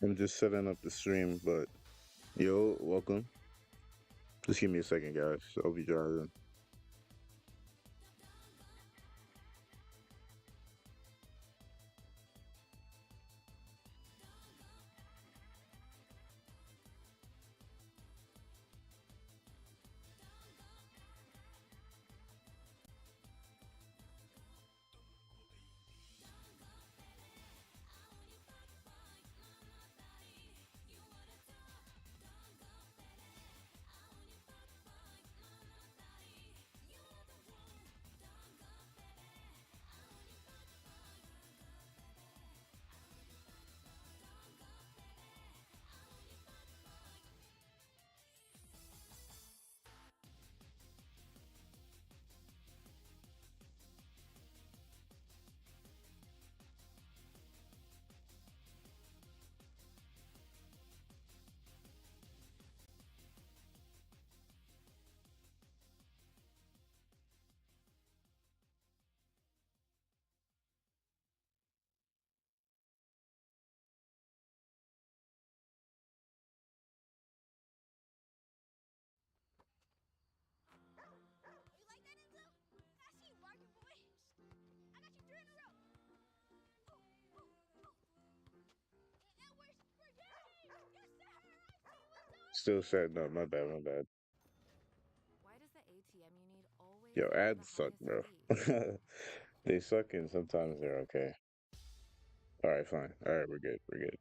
I'm just setting up the stream, but yo, welcome. Just give me a second, guys. I'll be driving. Still setting up. My bad, my bad. Why does the ATM you need always Yo, have the ads suck, highest bro. fee? They suck and sometimes they're okay. All right, fine. All right, we're good. We're good.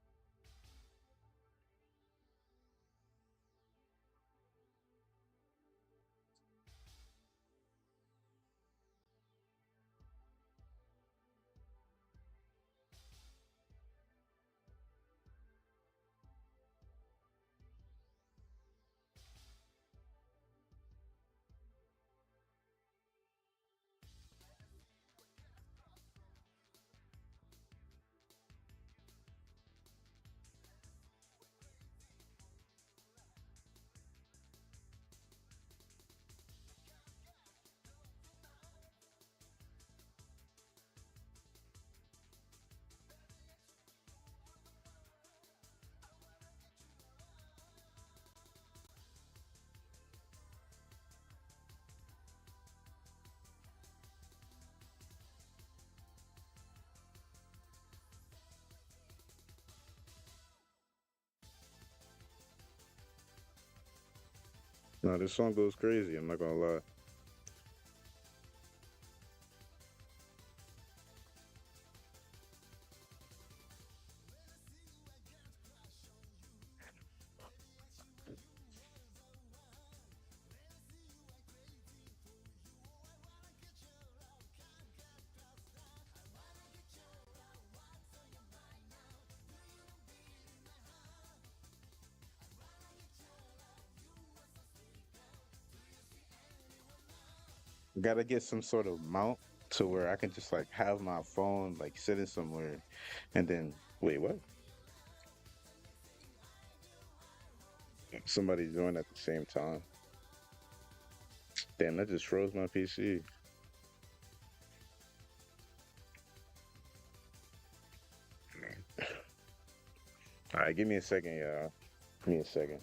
No, this song goes crazy. I'm not gonna lie. Gotta get some sort of mount to where I can just like have my phone like sitting somewhere, and then wait, what? Somebody joined at the same time. Damn, that just froze my PC. All right, give me a second, y'all. Give me a second.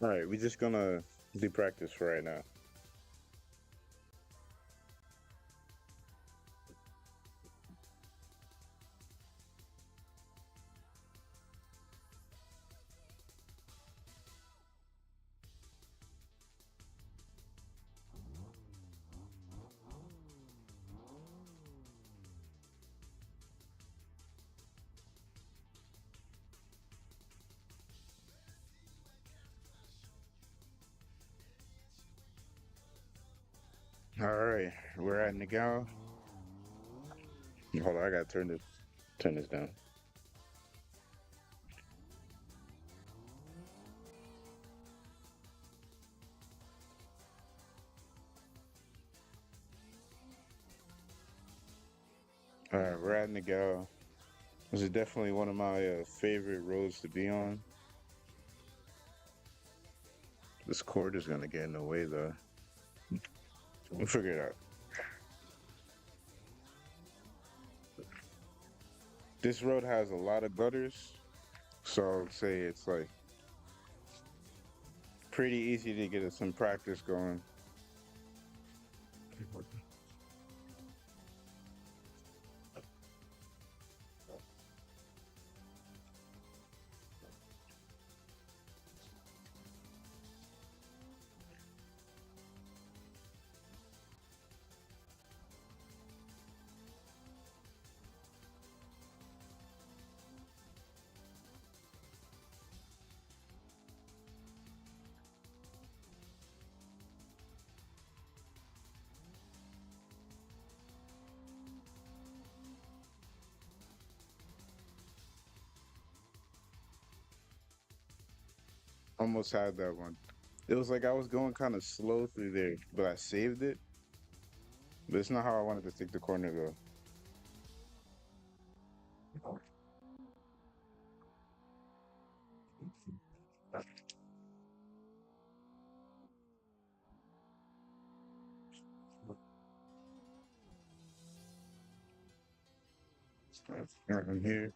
All right, we're just gonna do practice for right now. right, we're at Nagao. Hold on, I gotta turn this down. All right, we're at Nagao. This is definitely one of my favorite roads to be on. This cord is gonna get in the way though. We'll figure it out. This road has a lot of gutters, so I'd say it's like pretty easy to get some practice going. Almost had that one. It was like I was going kind of slow through there, but I saved it. But it's not how I wanted to take the corner though. Right from here.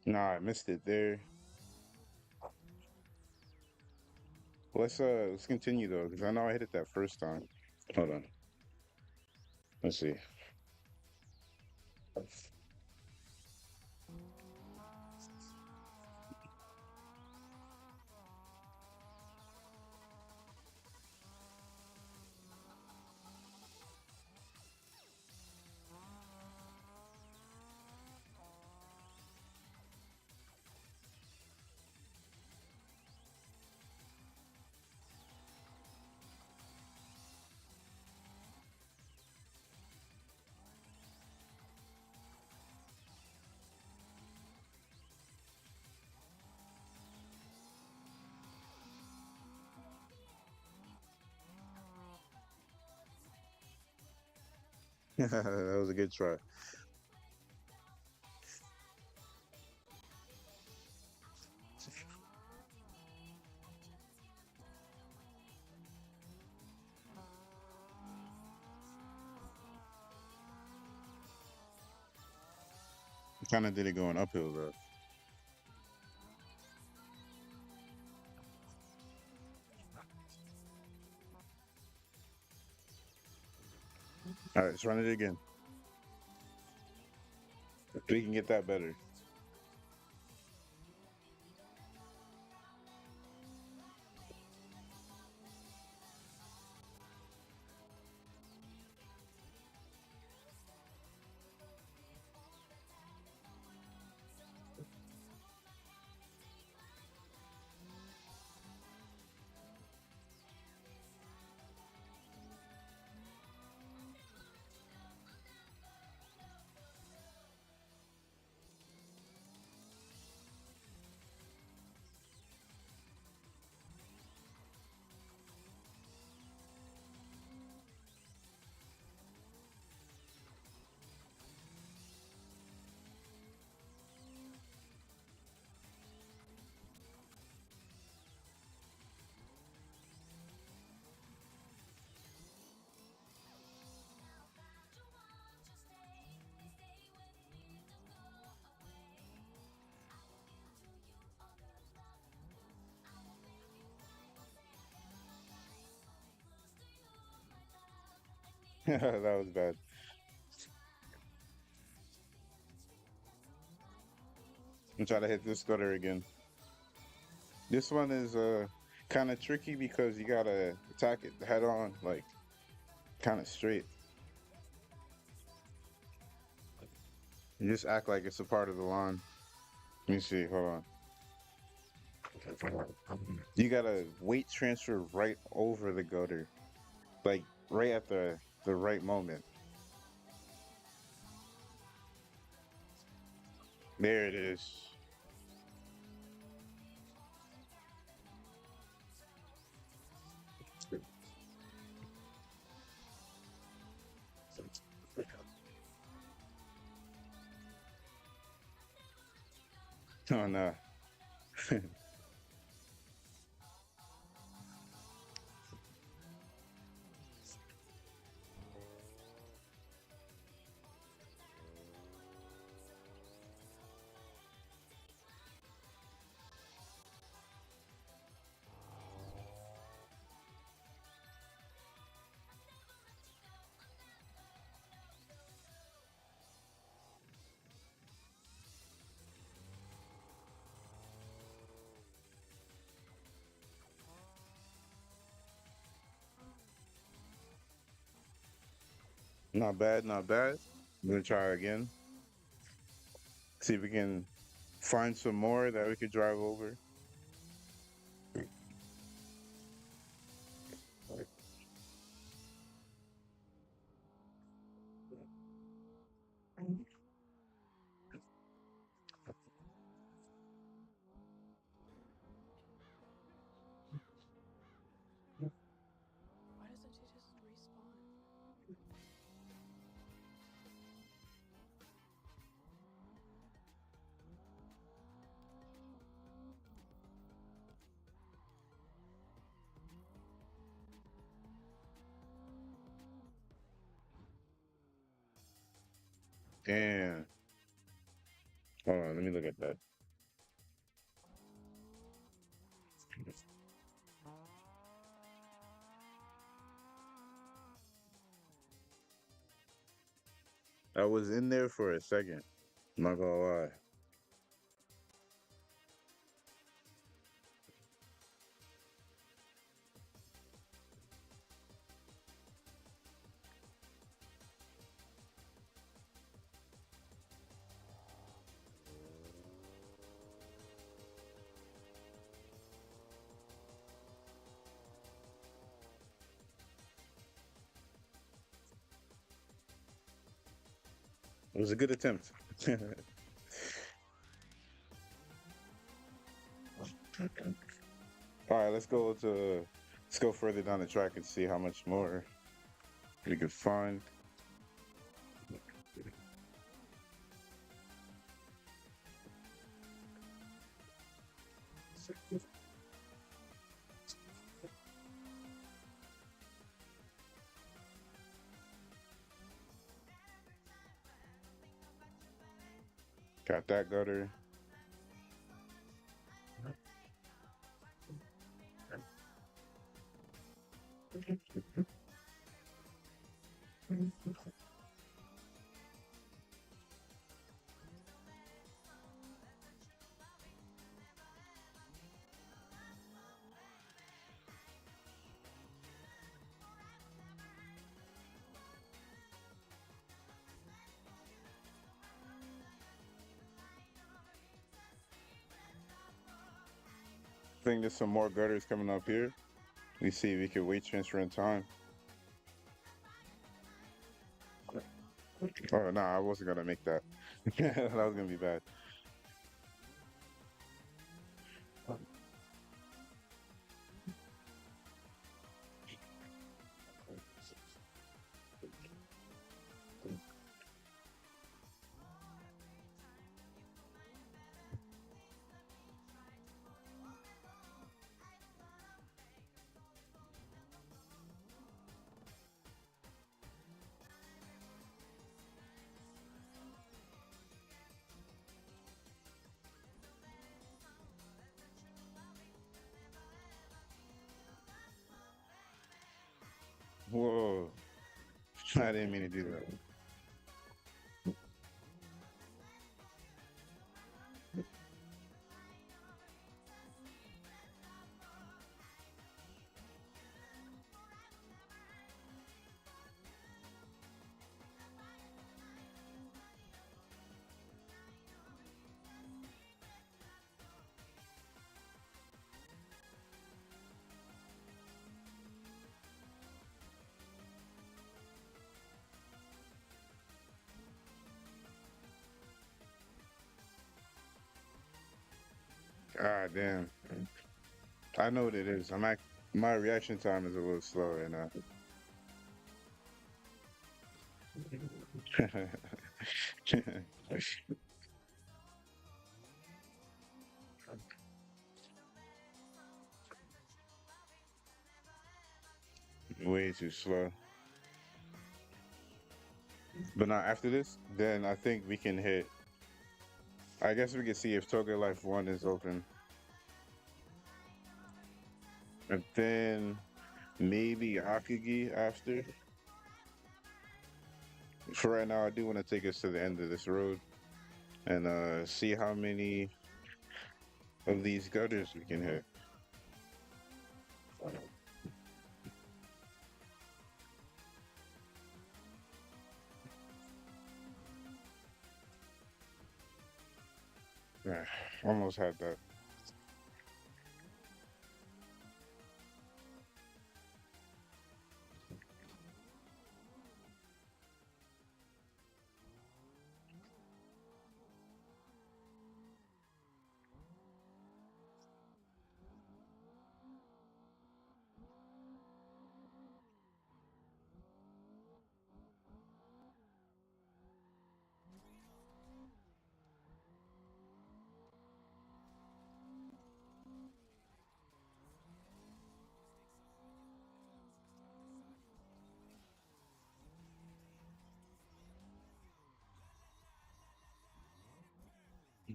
Nah, I missed it there. Let's continue though, because I know I hit it that first time. Hold on. Let's see. That was a good try. Kind of did it going uphill though. All right, let's run it again. We can get that better. That was bad. I'm trying to hit this gutter again. This one is kind of tricky because you gotta attack it head on, like kind of straight. You just act like it's a part of the line. Let me see. Hold on. You gotta weight transfer right over the gutter, like right at the right moment. There it is. Oh no. Not bad, not bad. I'm gonna try again. See if we can find some more that we could drive over. Why doesn't she just respawn? Damn. Hold on, let me look at that. I was in there for a second. I'm not gonna lie. It was a good attempt. All right, let's go further down the track and see how much more we could find. Got that gutter. I think there's some more gutters coming up here. We see if we can weight transfer in time. Oh no, I wasn't gonna make that. That was gonna be bad. Whoa. I didn't mean to do that. Ah, damn. I know what it is. My reaction time is a little slow right now. Way too slow. But now after this, then I think we can hit. I guess we can see if Toge Life 1 is open. And then maybe Akagi after. For right now, I do want to take us to the end of this road and see how many of these gutters we can hit. Yeah, almost had that.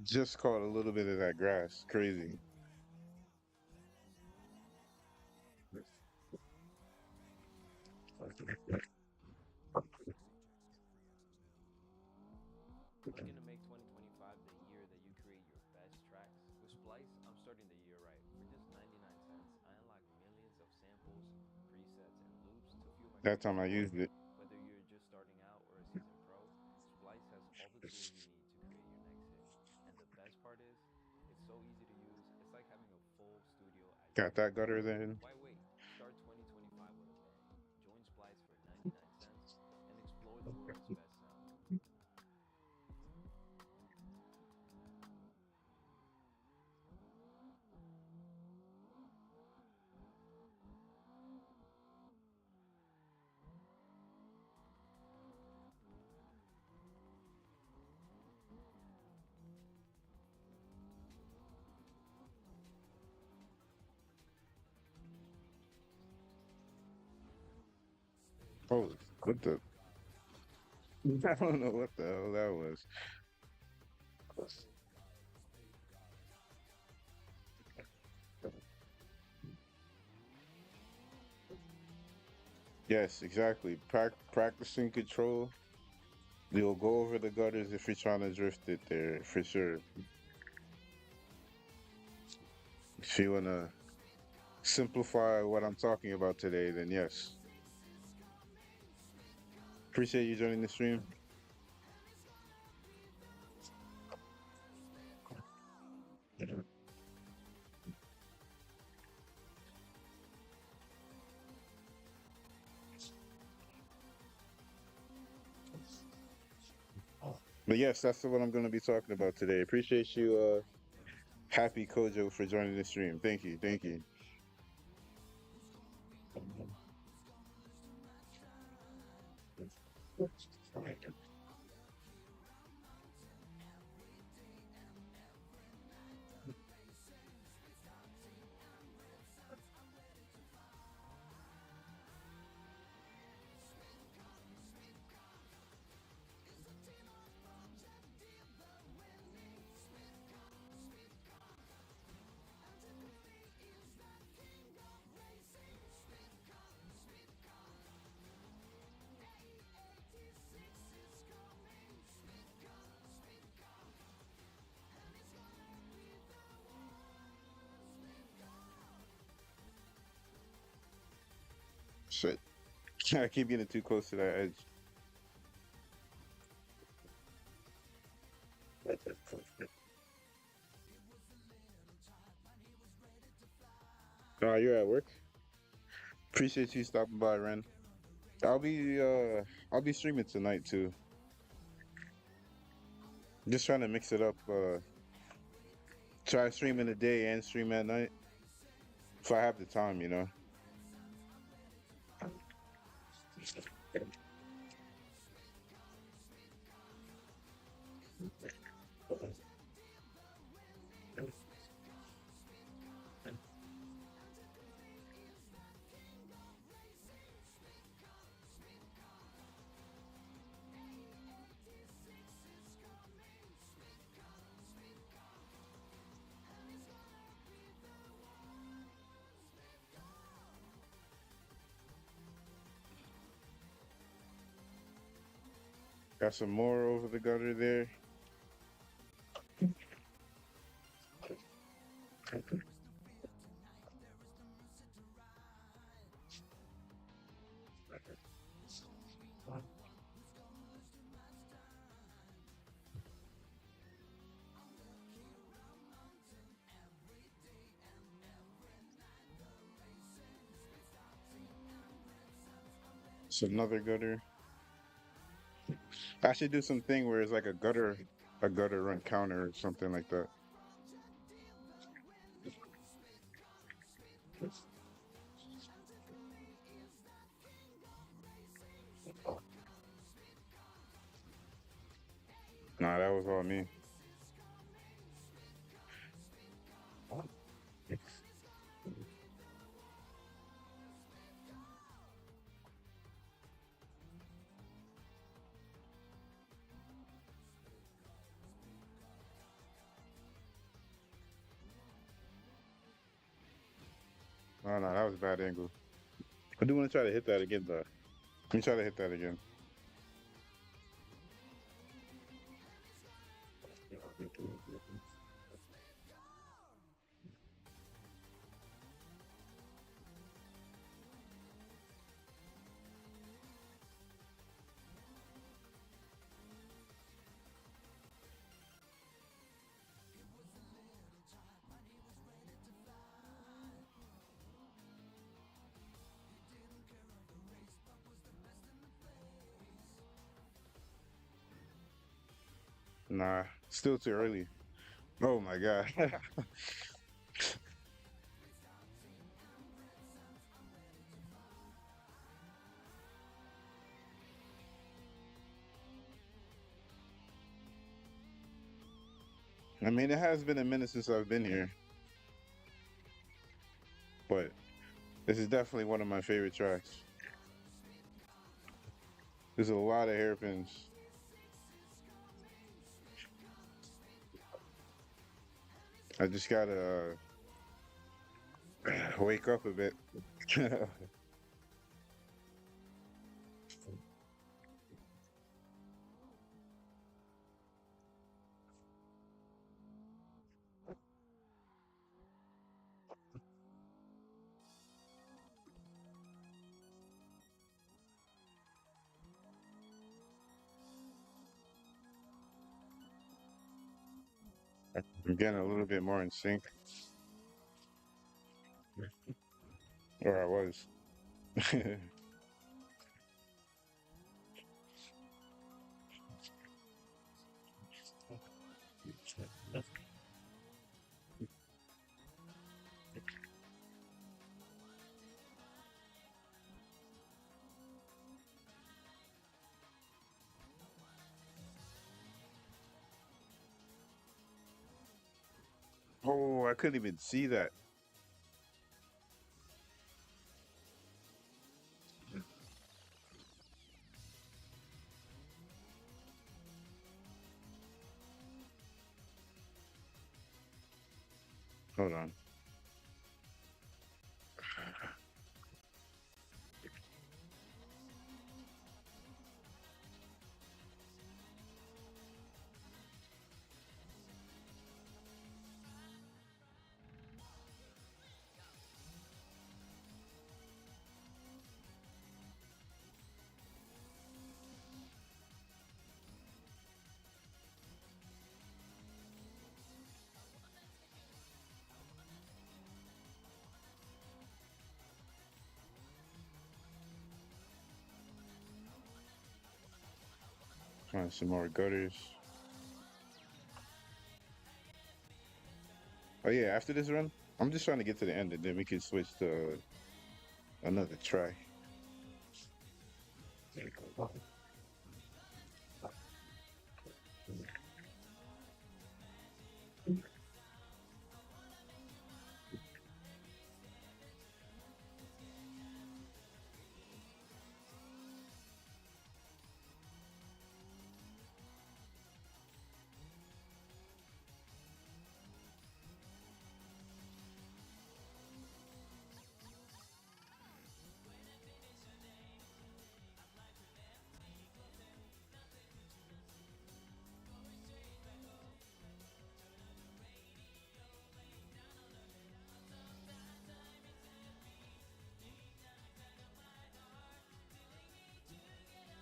Just caught a little bit of that grass. Crazy. Are you gonna make 2025 the year that you create your best tracks? With Splice, I'm starting the year right. For just 99 cents, I unlock millions of samples, presets, and loops to fuel my That time I creativity. used it. Whether you're just starting out or a seasoned pro, Splice has all the tools you need to create your next hit. And the best part is, it's so easy to use, it's like having a full studio at your Got that gutter fingertips. then. Why wait? Start 2025 with a bang. Join Splice for 99 cents and explore the world's best sound. Oh, what the? I don't know what the hell that was. Yes, exactly. Practicing control. You'll go over the gutters if you're trying to drift it there for sure. If you wanna simplify what I'm talking about today, then yes. Appreciate you joining the stream. But yes, that's what I'm gonna be talking about today. Appreciate you, Happy Kojo, for joining the stream. Thank you, thank you. Shit, I keep getting too close to that edge. You're at work. Appreciate you stopping by, Ren. I'll be uh I'll be streaming tonight too. Just trying to mix it up. Try stream in the day and stream at night if I have the time, you know. Got some more over the gutter there. It's another gutter. I should do something where it's like a gutter run counter or something like that. Nah, that was all me. No, no, that was a bad angle. I do want to try to hit that again, though. Let me try to hit that again. Nah, still too early. Oh my God. I mean, it has been a minute since I've been here, but this is definitely one of my favorite tracks. There's a lot of hairpins. I just gotta wake up a bit. I'm getting a little bit more in sync, or I was. Oh, I couldn't even see that. Hold on. Find some more gutters. Oh yeah, after this run, I'm just trying to get to the end, and then we can switch to another try.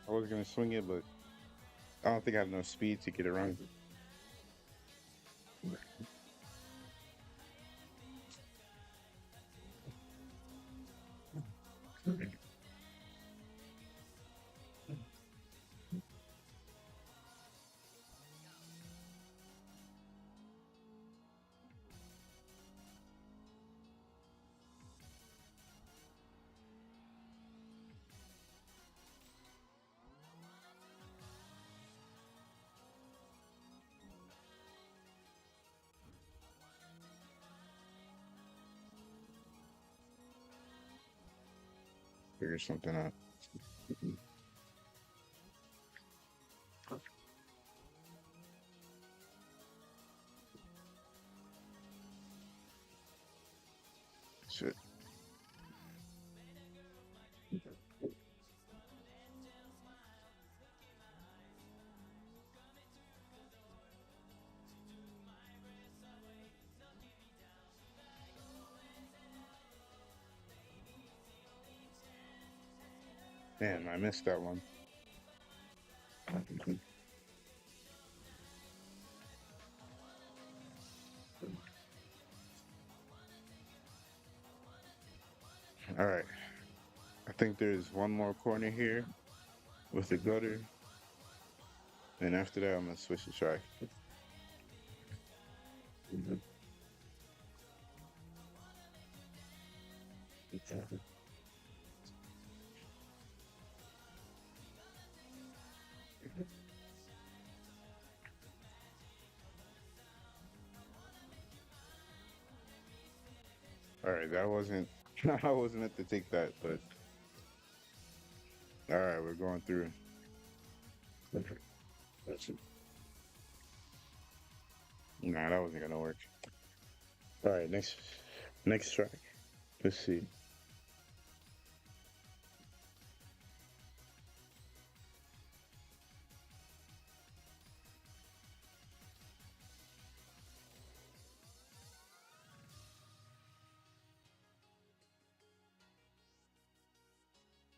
I was gonna swing it, but I don't think I have enough speed to get around. Figure something out. Shit. Man, I missed that one. All right. I think there's one more corner here with the gutter. And after that, I'm gonna switch the try. All right, that wasn't. I wasn't meant to take that, but all right, we're going through. Nah, that wasn't gonna work. All right, next track. Let's see.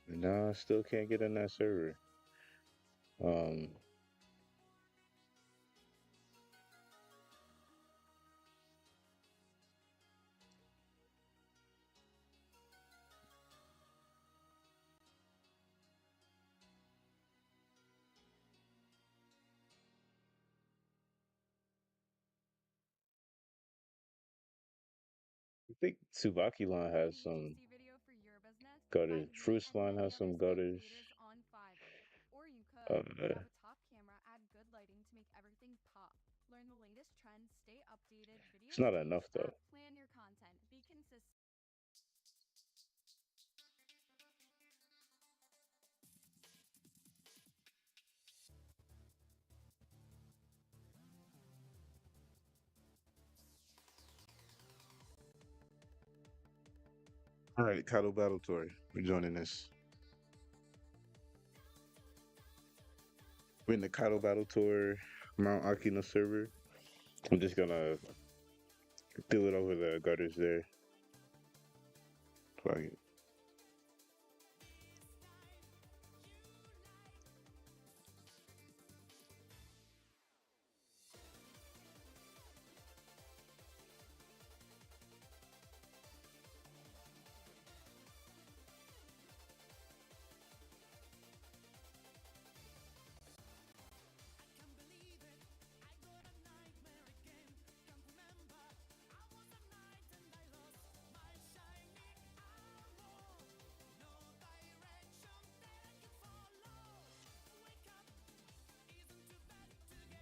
No, still can't get in that server. Um, I think Tsubaki has some UGC video for your business? gutters. Find me Fruits and line many has some other skilled gutters. creators on Fiverr. Or you could Uh, grab a top camera, add good lighting to make everything pop. Learn the latest trends, stay updated, it's video not streams, enough though. plan your content, be consistent. All right, Kaido Battle Tour. We're joining this. We're in the Kaido Battle Tour Mount Akino server. I'm just gonna do it over the gutters there. Fuck it.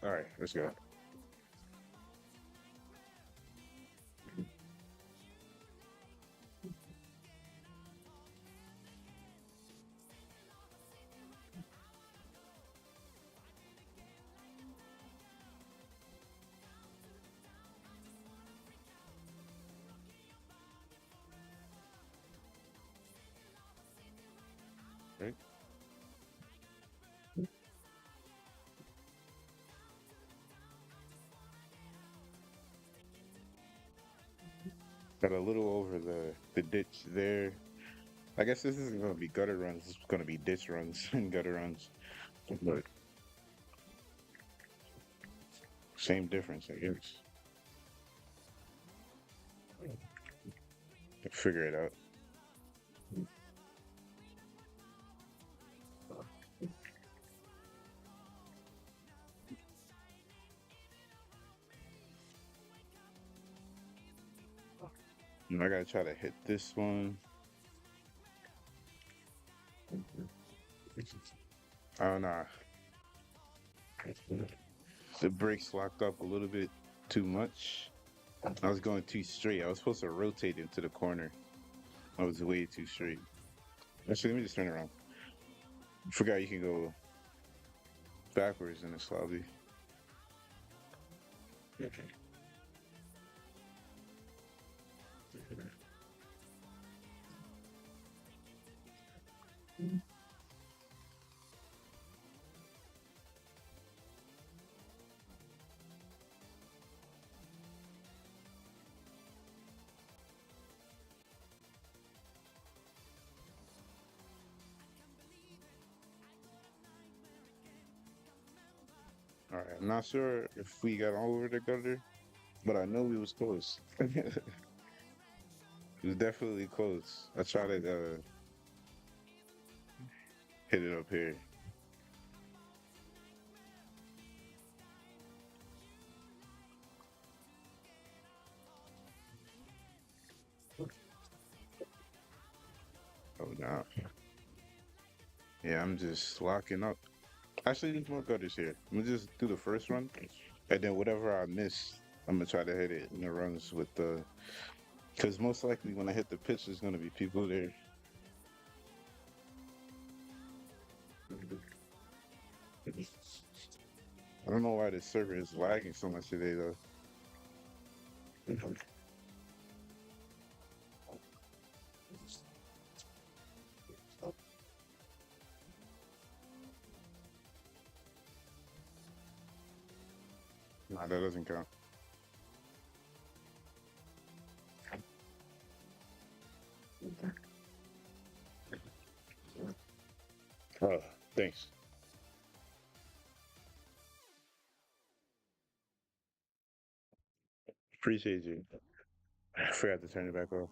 All right, let's go. Right. Got a little over the ditch there. I guess this isn't gonna be gutter runs. It's gonna be ditch runs and gutter runs, but same difference, I guess. Figure it out. I gotta try to hit this one. Oh nah, the brakes locked up a little bit too much. I was going too straight. I was supposed to rotate into the corner. I was way too straight. Actually, let me just turn around. Forgot you can go backwards in this lobby. All right, I'm not sure if we got over the gutter, but I know we was close. It was definitely close. I tried to hit it up here. Oh no. Yeah, I'm just locking up. Actually, there's more gutters here. I'm gonna just do the first run, and then whatever I miss, I'm gonna try to hit it in the runs with the. Because most likely when I hit the pitch, there's gonna be people there. I don't know why this server is lagging so much today, though. Nah, that doesn't count. Oh, thanks. Appreciate you. I forgot to turn it back off.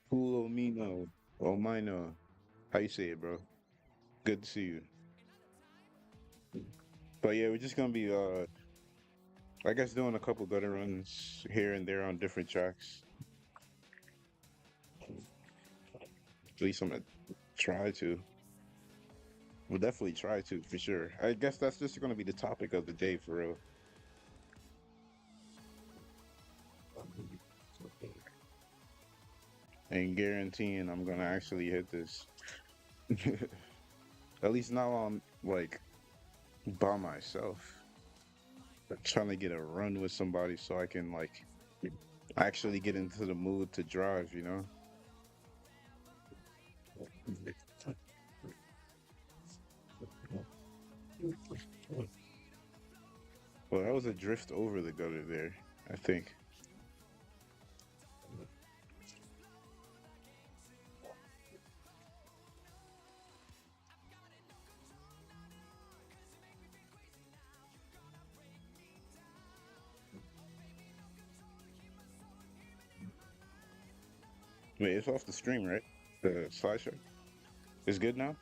Cool Omino. Omino. How you say it, bro? Good to see you. But yeah, we're just gonna be I guess doing a couple gutter runs here and there on different tracks. At least I'm gonna try to. We'll definitely try to for sure. I guess that's just gonna be the topic of the day for real. And guaranteeing I'm gonna actually hit this. At least now I'm like by myself. Trying to get a run with somebody so I can like actually get into the mood to drive, you know? Well, that was a drift over the gutter there, I think. Wait, it's off the stream, right? The slideshow. It's good now?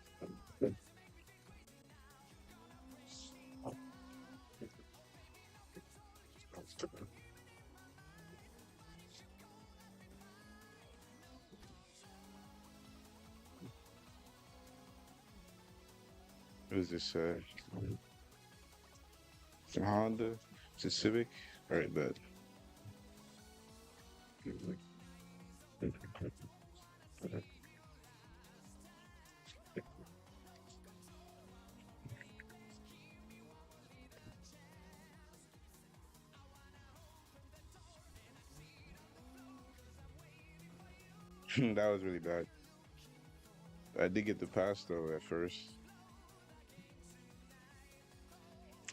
It was this it's a Honda, it's a Civic. All right, but that was really bad. I did get the pass though at first.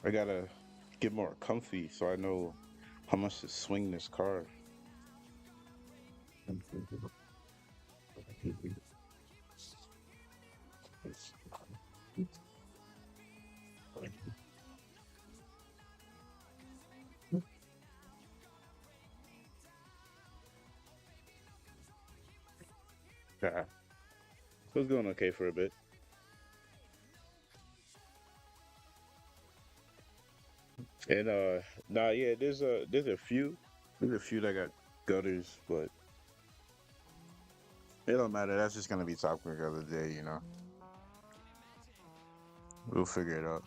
I gotta get more comfy so I know how much to swing this car. Yeah, it was going okay for a bit. And nah, yeah, there's a few that got gutters, but it don't matter. That's just gonna be topic of the day, you know. We'll figure it out.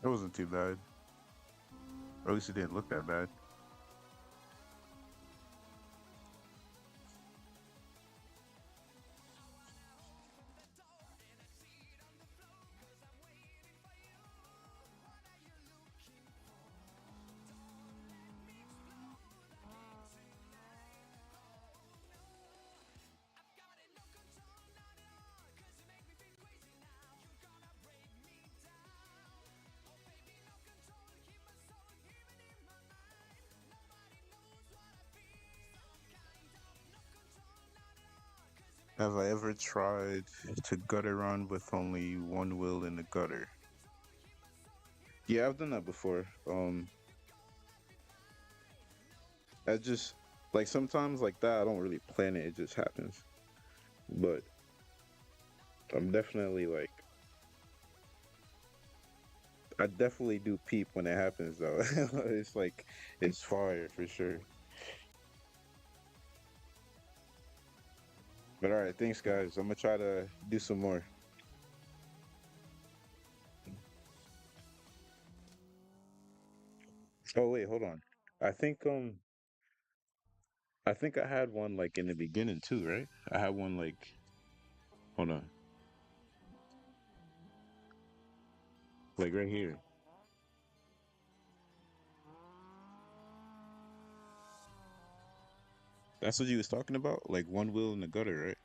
It wasn't too bad. Or at least it didn't look that bad. Have I ever tried to gutter run with only one wheel in the gutter? Yeah, I've done that before. I just like sometimes like that. I don't really plan it; it just happens. But I'm definitely like I definitely do peep when it happens though. It's like it's fire for sure. But all right, thanks guys. I'm gonna try to do some more. Oh wait, hold on. I think um I think I had one like in the beginning too, right? I had one like hold on, like right here. That's what you was talking about, like one wheel in the gutter, right?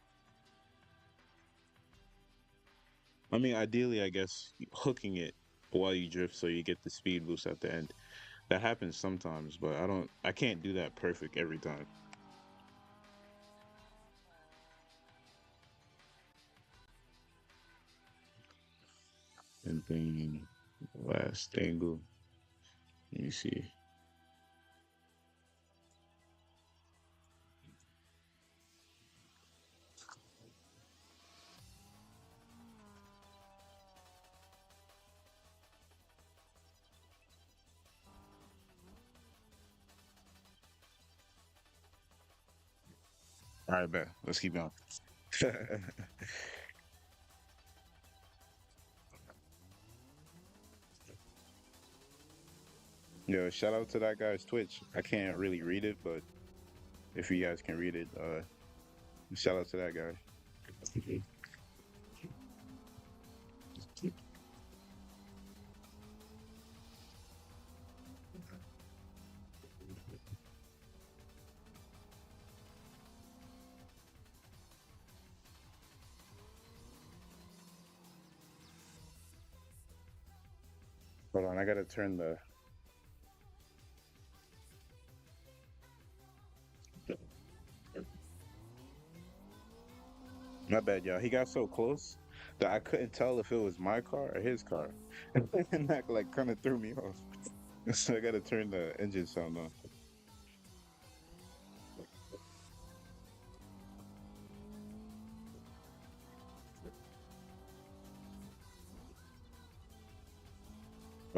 I mean, ideally, I guess hooking it while you drift so you get the speed boost at the end. That happens sometimes, but I can't do that perfect every time. And then last angle, let me see. All right, bet. Let's keep going. Yo, shout out to that guy's Twitch. I can't really read it, but if you guys can read it, shout out to that guy. Hold on, I gotta turn the. My bad, y'all. He got so close that I couldn't tell if it was my car or his car, and that like kind of threw me off. So I gotta turn the engine sound on.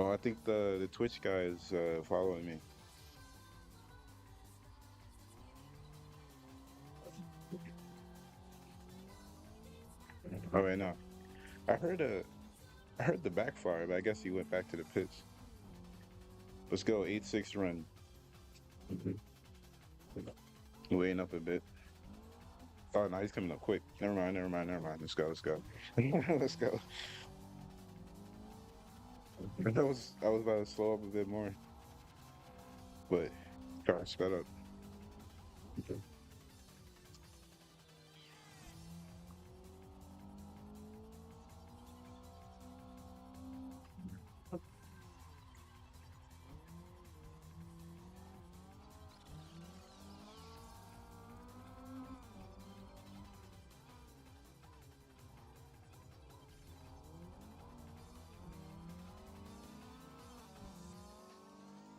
Oh, I think the Twitch guy is following me. Oh wait, no. I heard a I heard the backfire, but I guess he went back to the pits. Let's go 8-6 run. Weighing up a bit. Oh no, he's coming up quick. Never mind, never mind, never mind. Let's go, let's go. Let's go. I was about to slow up a bit more, but car sped up.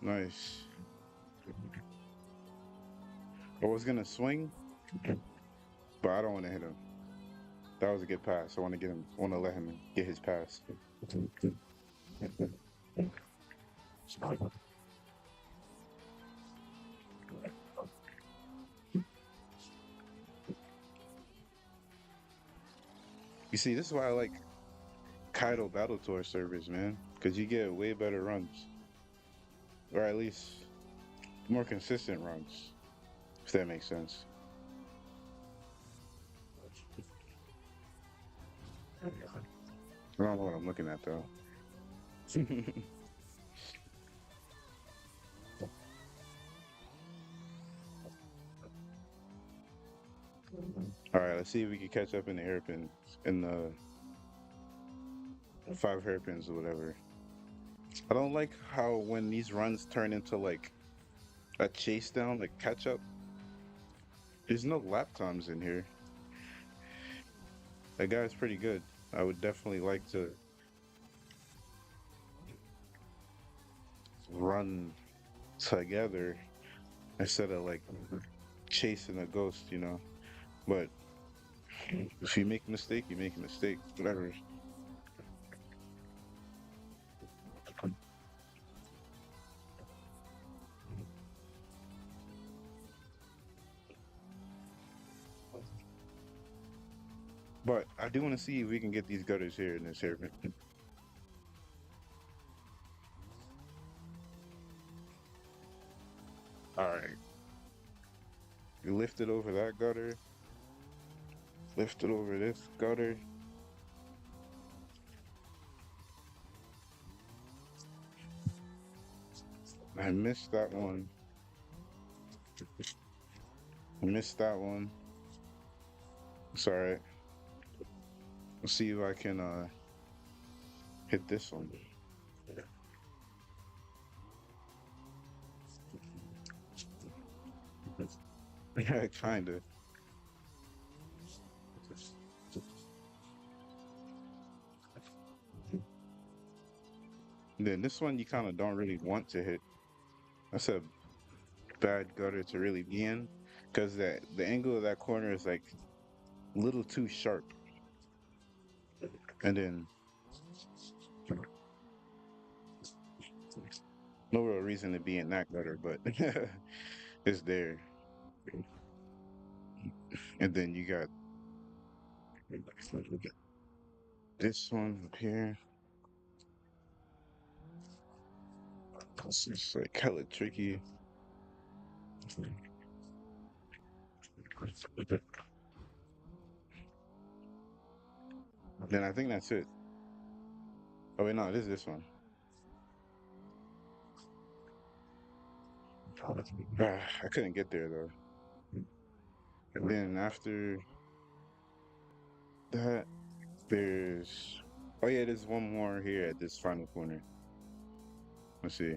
Nice. I was gonna swing, but I don't want to hit him. That was a good pass. I want to get him. Want to let him get his pass. You see, this is why I like Kaido Battle Tour servers, man, because you get way better runs, or at least more consistent runs, if that makes sense. I don't know what I'm looking at though. All right, let's see if we can catch up in the hairpin, in the 5 hairpins or whatever. I don't like how when these runs turn into like a chase down, like catch up. There's no lap times in here. That guy's pretty good. I would definitely like to run together instead of like chasing a ghost, you know. But if you make a mistake, you make a mistake. Whatever. But I do want to see if we can get these gutters here in this hairpin. All right. You lift it over that gutter. Lift it over this gutter. I missed that one. I missed that one. It's all right. Let's see if I can hit this one. Yeah, kinda. Then this one you kind of don't really want to hit. That's a bad gutter to really be in, because that the angle of that corner is like a little too sharp, and then no real reason to be in that gutter, but it's there. And then you got this one up here. It's just like hella tricky. Then I think that's it. Oh wait, no, this one. I couldn't get there though. And then after that, there's oh yeah, there's one more here at this final corner. Let's see.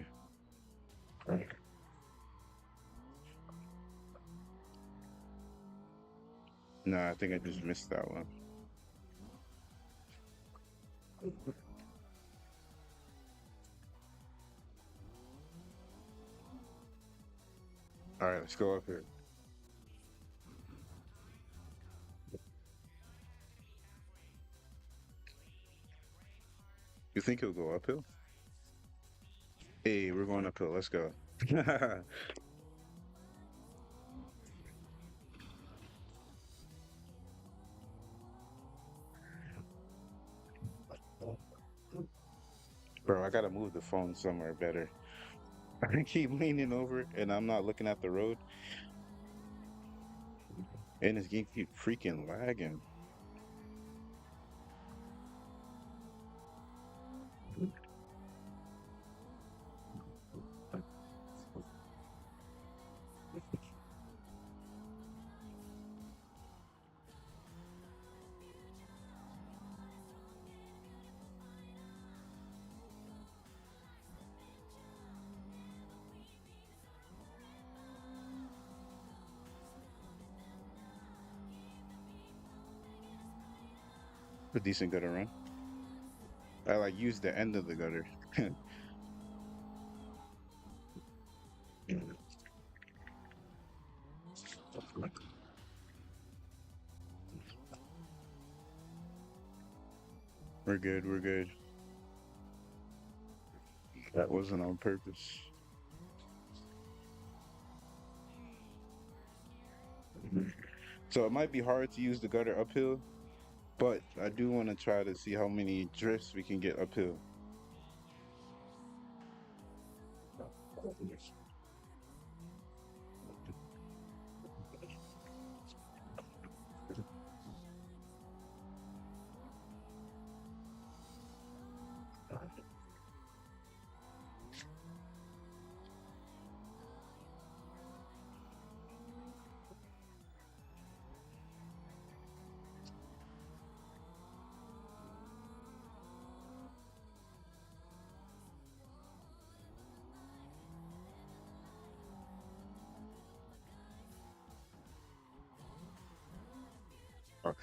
Nah, I think I just missed that one. All right, let's go up here. You think he'll go uphill? Hey, we're going uphill. Let's go. Bro, I gotta move the phone somewhere better. I keep leaning over and I'm not looking at the road, and this game keep freaking lagging. A decent gutter run. I like use the end of the gutter. We're good. We're good. That wasn't on purpose. So it might be hard to use the gutter uphill, but I do want to try to see how many drifts we can get uphill. Oh,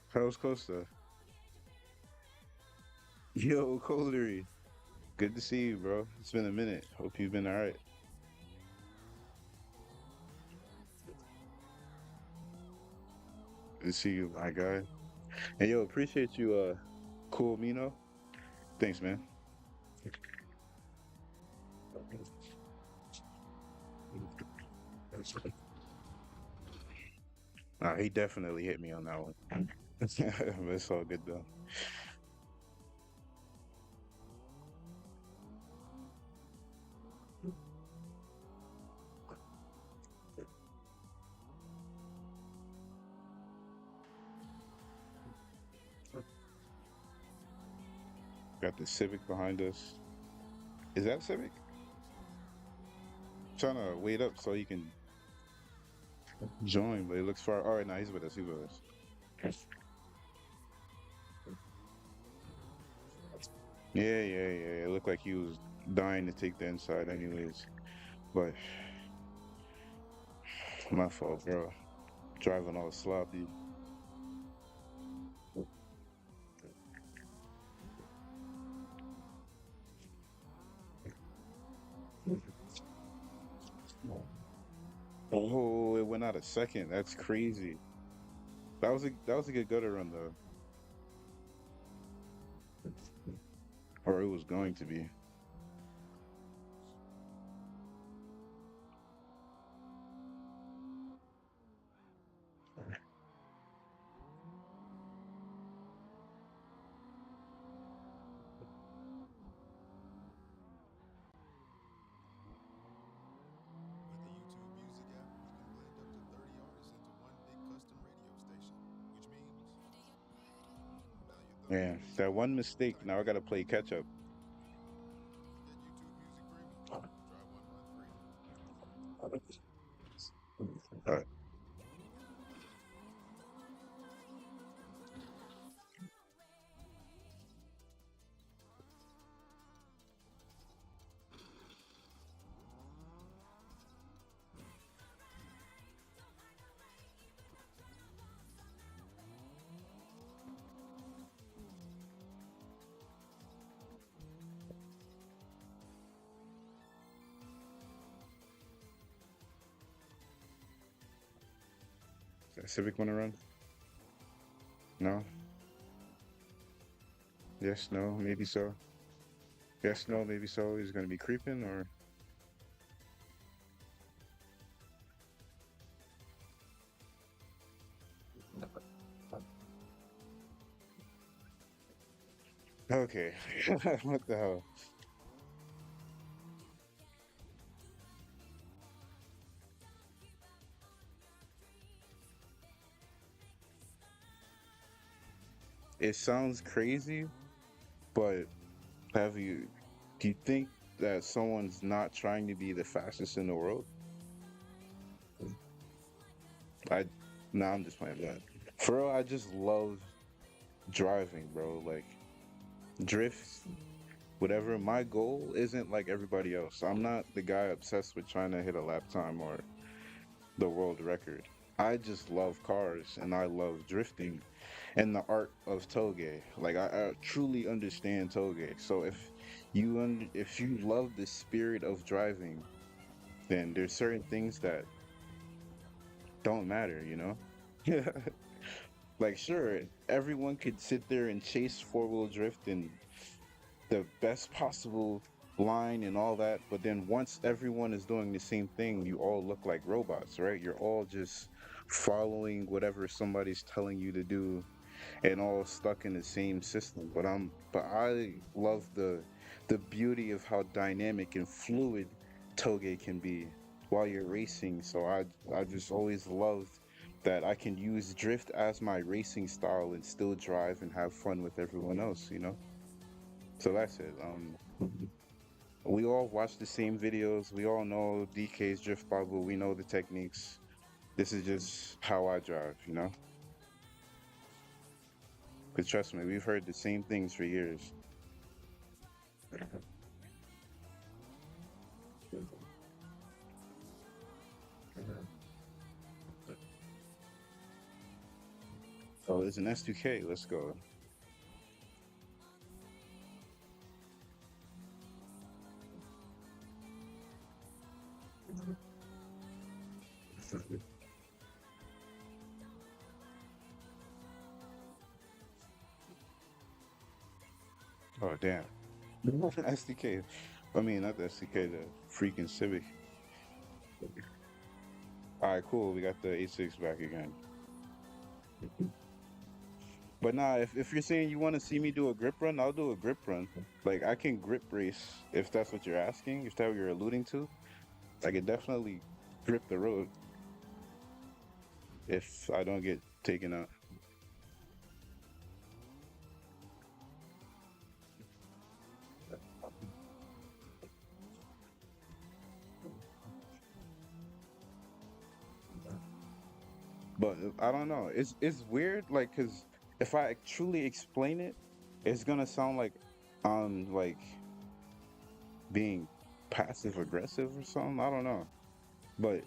how's Costa? Yo, Coldery. Good to see you, bro. It's been a minute. Hope you've been all right. Good to see you, my guy. And yo, appreciate you, cool Mino. Thanks, man. He definitely hit me on that one. It's all good though. Got the Civic behind us. Is that Civic? Trying to wait up so you can join, but it looks far. All right, now he's with us. He's with us. Yeah. It looked like he was dying to take the inside, anyways. But my fault, bro. Driving all sloppy. Oh, it went out a second. That's crazy. That was a good gutter run though, or it was going to be. Yeah, that one mistake. Now I gotta play catch up. All right. Civic want to run? No. Yes. No. Maybe so. Yes. No. Maybe so. Is it gonna be creeping or? Okay. What the hell? It sounds crazy, but have you? Do you think that someone's not trying to be the fastest in the world? I. Nah, I'm just playing that. For real, I just love driving, bro. Like drifts, whatever. My goal isn't like everybody else. I'm not the guy obsessed with trying to hit a lap time or the world record. I just love cars and I love drifting and the art of toge. Like I truly understand toge. So if you love the spirit of driving, then there's certain things that don't matter, you know? Like sure, everyone could sit there and chase four-wheel drift and the best possible line and all that, but then once everyone is doing the same thing, you all look like robots, right? You're all just following whatever somebody's telling you to do and all stuck in the same system. But I love the beauty of how dynamic and fluid toge can be while you're racing. So I just always loved that I can use drift as my racing style and still drive and have fun with everyone else, you know? So that's it. We all watch the same videos. We all know DK's drift Bible. We know the techniques. This is just how I drive, you know? Because trust me, we've heard the same things for years. Oh, there's an S2K. Let's go. Oh, damn. SDK. I mean, not the SDK, the freaking Civic. All right, cool. We got the A6 back again. But nah, if you're saying you want to see me do a grip run, I'll do a grip run. Like, I can grip race if that's what you're asking, if that's what you're alluding to. I can definitely grip the road if I don't get taken out. But I don't know. It's weird, like, cause if I truly explain it, it's gonna sound like I'm like being passive aggressive or something. I don't know. But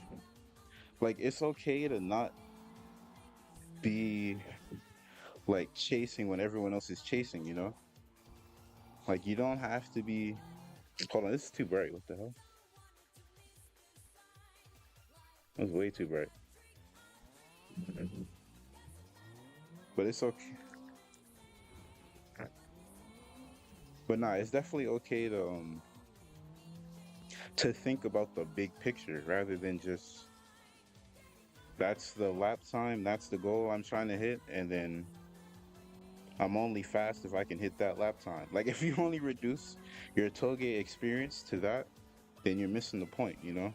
like, it's okay to not be like chasing when everyone else is chasing. You know, like you don't have to be. Hold on, this is too bright. What the hell? That was way too bright. But it's okay. But nah, it's definitely okay to think about the big picture rather than just that's the lap time, that's the goal I'm trying to hit, and then I'm only fast if I can hit that lap time. Like if you only reduce your toge experience to that, then you're missing the point, you know?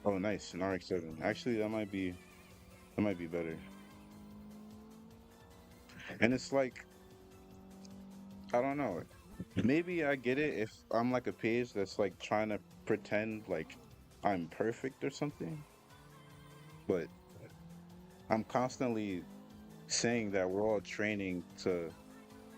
Oh, nice, an RX-7. Actually, that might be better. And it's like I don't know. Maybe I get it if I'm like a page that's like trying to pretend like I'm perfect or something, but I'm constantly saying that we're all training to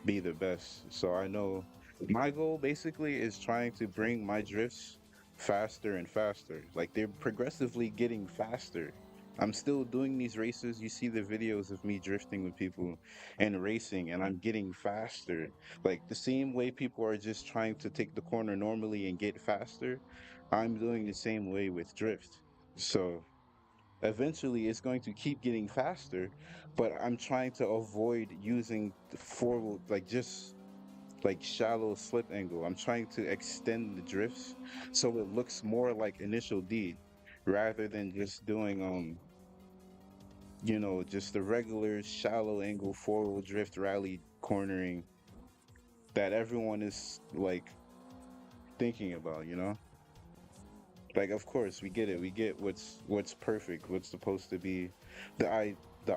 be the best. So I know my goal basically is trying to bring my drifts faster and faster. Like they're progressively getting faster. I'm still doing these races. You see the videos of me drifting with people and racing, and I'm getting faster. Like the same way people are just trying to take the corner normally and get faster, I'm doing the same way with drift. So eventually it's going to keep getting faster, but I'm trying to avoid using the forward, like just like shallow slip angle. I'm trying to extend the drifts so it looks more like initial D rather than just doing just the regular shallow angle forward drift rally cornering that everyone is like thinking about, you know? Like of course we get it. We get what's perfect, what's supposed to be the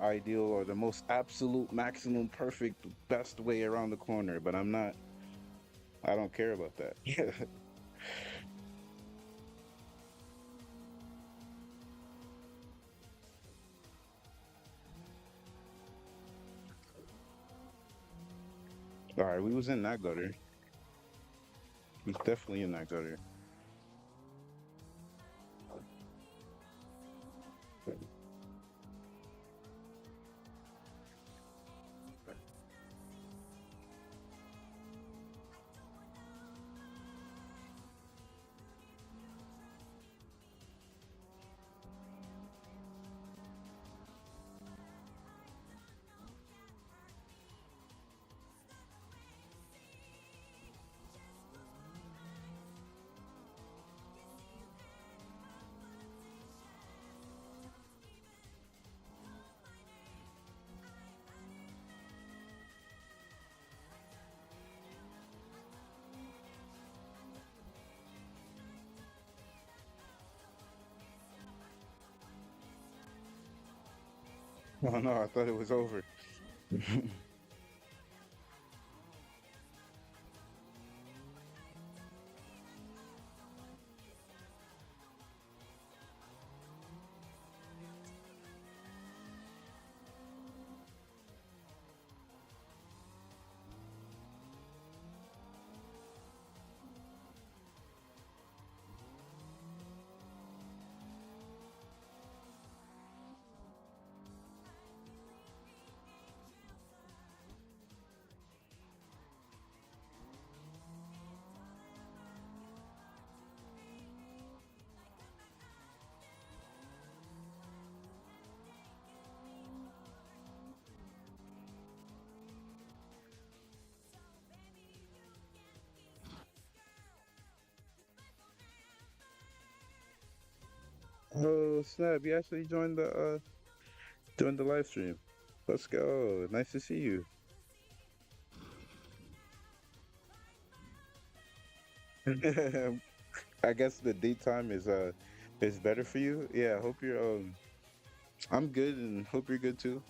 ideal or the most absolute maximum perfect best way around the corner, but I don't care about that. Yeah. All right, we was in that gutter. We was definitely in that gutter. Oh no, I thought it was over. Oh snap! You actually joined the live stream. Let's go. Nice to see you. I guess the daytime is better for you. Yeah, I hope you're. I'm good and hope you're good too.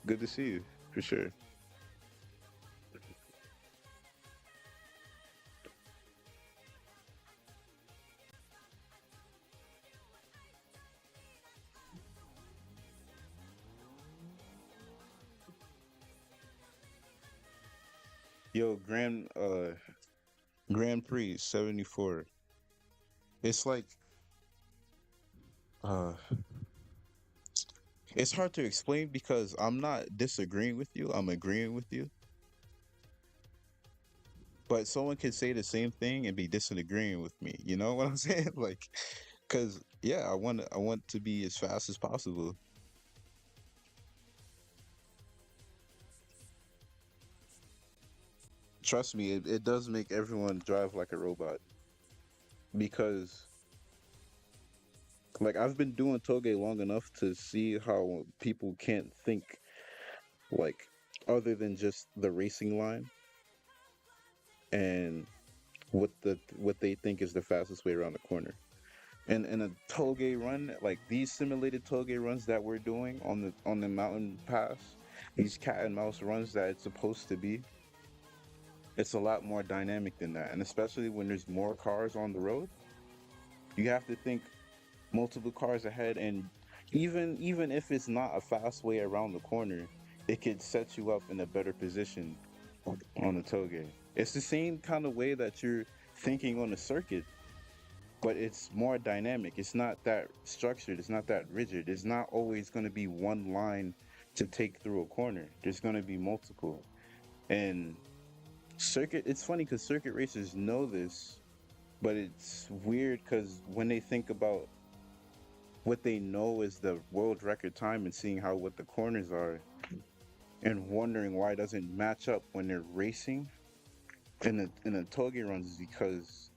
Good to see you for sure. Yo, Grand Prix 74. It's like uh it's hard to explain because I'm not disagreeing with you. I'm agreeing with you. But someone could say the same thing and be disagreeing with me. You know what I'm saying? Like, cause yeah, I want to be as fast as possible. Trust me, it does make everyone drive like a robot because like I've been doing toge long enough to see how people can't think like other than just the racing line and what they think is the fastest way around the corner. And in a toge run, like these simulated toge runs that we're doing on the mountain pass, these cat and mouse runs that it's supposed to be, it's a lot more dynamic than that. And especially when there's more cars on the road, you have to think multiple cars ahead, and even if it's not a fast way around the corner, it could set you up in a better position on the toge. It's the same kind of way that you're thinking on the circuit. but it's more dynamic. It's not that structured. It's not that rigid. It's not always going to be one line to take through a corner. There's going to be multiple. And it's funny because circuit racers know this, but it's weird because when they think about what they know is the world record time and seeing how what the corners are and wondering why it doesn't match up when they're racing in the toge runs is because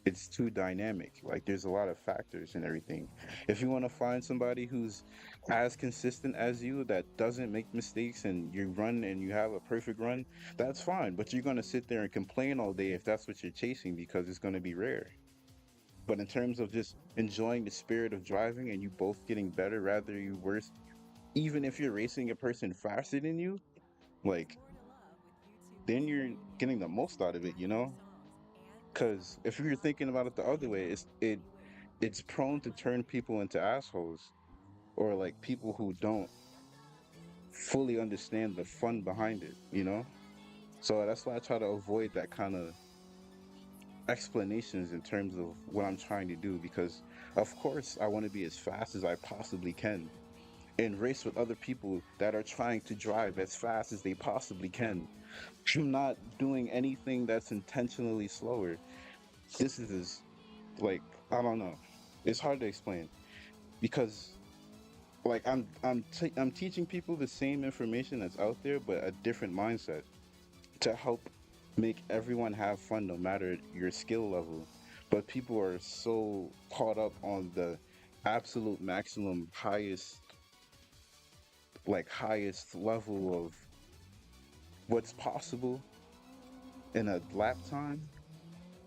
it's too dynamic. Like there's a lot of factors and everything. If you want to find somebody who's as consistent as you that doesn't make mistakes and you run and you have a perfect run, that's fine. But you're gonna sit there and complain all day if that's what you're chasing because it's gonna be rare. But in terms of just enjoying the spirit of driving and you both getting better rather you worse, even if you're racing a person faster than you, like then you're getting the most out of it, you know? Because if you're thinking about it the other way, it's prone to turn people into assholes or like people who don't fully understand the fun behind it, you know? So that's why I try to avoid that kind of explanations in terms of what I'm trying to do because of course I want to be as fast as I possibly can and race with other people that are trying to drive as fast as they possibly can. I'm not doing anything that's intentionally slower. This is like I don't know. It's hard to explain because like I'm teaching people the same information that's out there but a different mindset to help make everyone have fun no matter your skill level. But people are so caught up on the absolute maximum highest level of what's possible in a lap time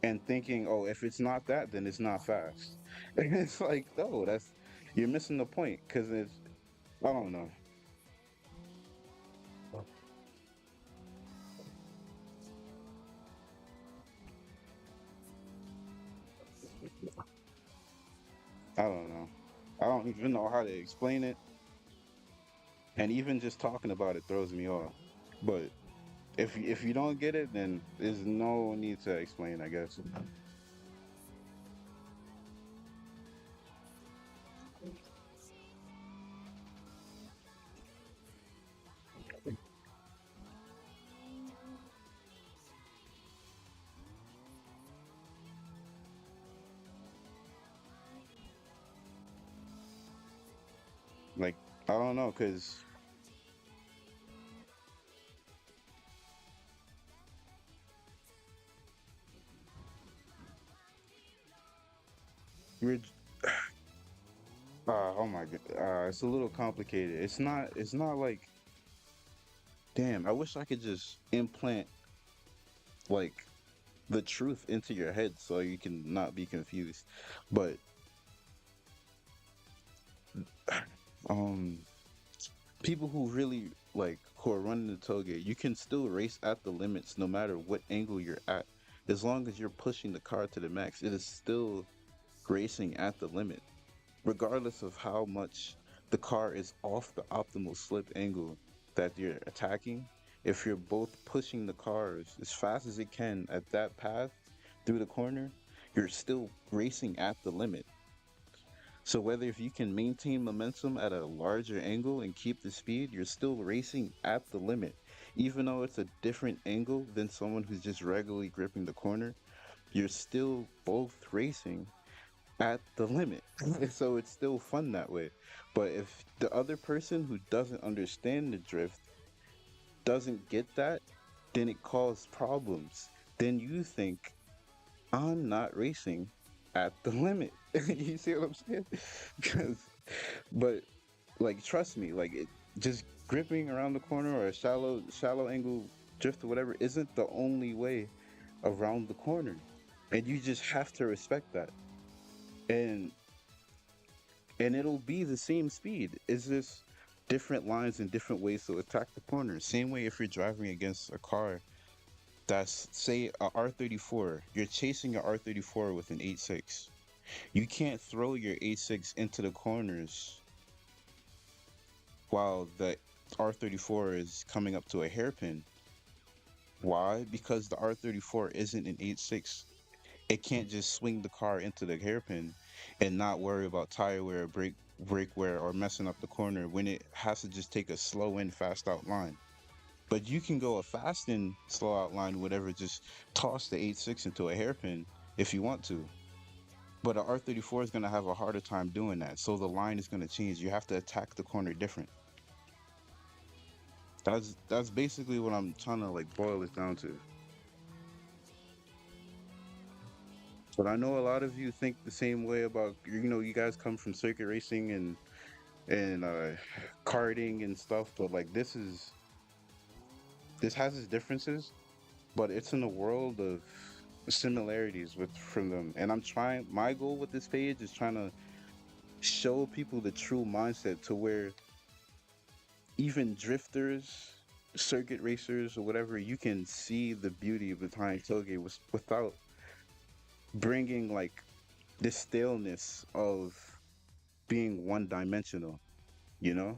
and thinking, oh, if it's not that, then it's not fast. And it's like, no, that's you're missing the point because it's I don't know. I don't know. I don't even know how to explain it, and even just talking about it throws me off. But if you don't get it, then there's no need to explain, I guess. Like I don't know, cause we're oh my god, it's a little complicated. It's not like damn. I wish I could just implant like the truth into your head so you can not be confused. But um people who really like who are running the toge, you can still race at the limits no matter what angle you're at. As long as you're pushing the car to the max, it is still racing at the limit, regardless of how much the car is off the optimal slip angle that you're attacking. If you're both pushing the cars as fast as it can at that path through the corner, you're still racing at the limit. So whether if you can maintain momentum at a larger angle and keep the speed, you're still racing at the limit. Even though it's a different angle than someone who's just regularly gripping the corner, you're still both racing at the limit. So it's still fun that way. But if the other person who doesn't understand the drift doesn't get that, then it causes problems. Then you think, I'm not racing at the limit. You see what I'm saying? Because, but like, trust me, like, just gripping around the corner or a shallow angle drift or whatever isn't the only way around the corner. And you just have to respect that. And it'll be the same speed. It's just different lines and different ways to attack the corner. Same way if you're driving against a car that's say a R34, you're chasing a R34 with an 8.6. You can't throw your 8.6 into the corners while the R34 is coming up to a hairpin. Why? Because the R34 isn't an 8.6. It can't just swing the car into the hairpin and not worry about tire wear, brake wear, or messing up the corner when it has to just take a slow in, fast out line. But you can go a fast in, slow out line, whatever, just toss the 8.6 into a hairpin if you want to. But a R34 is going to have a harder time doing that. So the line is going to change. You have to attack the corner different. That's basically what I'm trying to like boil it down to. But I know a lot of you think the same way about, you guys come from circuit racing and karting and stuff, but like this has its differences, but it's in a world of similarities with from them. And my goal with this page is trying to show people the true mindset to where even drifters, circuit racers, or whatever, you can see the beauty behind toge without bringing like the staleness of being one dimensional, you know?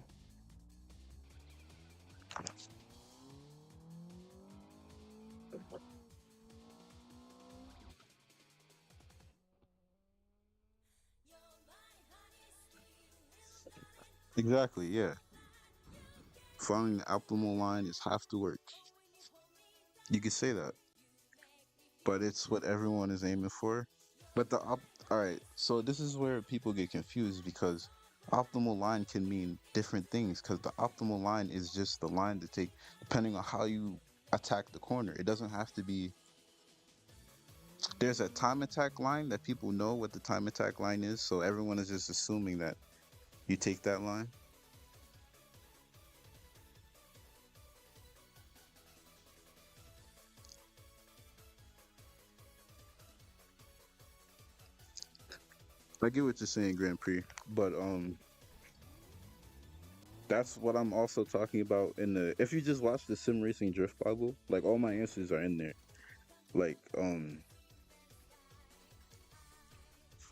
Exactly, yeah. Finding the optimal line is half the work. You could say that, but it's what everyone is aiming for. But all right, so this is where people get confused because optimal line can mean different things because the optimal line is just the line to take depending on how you attack the corner. It doesn't have to be, there's a time attack line that people know what the time attack line is, so everyone is just assuming that you take that line. I get what you're saying, Grand Prix, but that's what I'm also talking about in the if you just watch the Sim Racing Drift Bible, like all my answers are in there. Like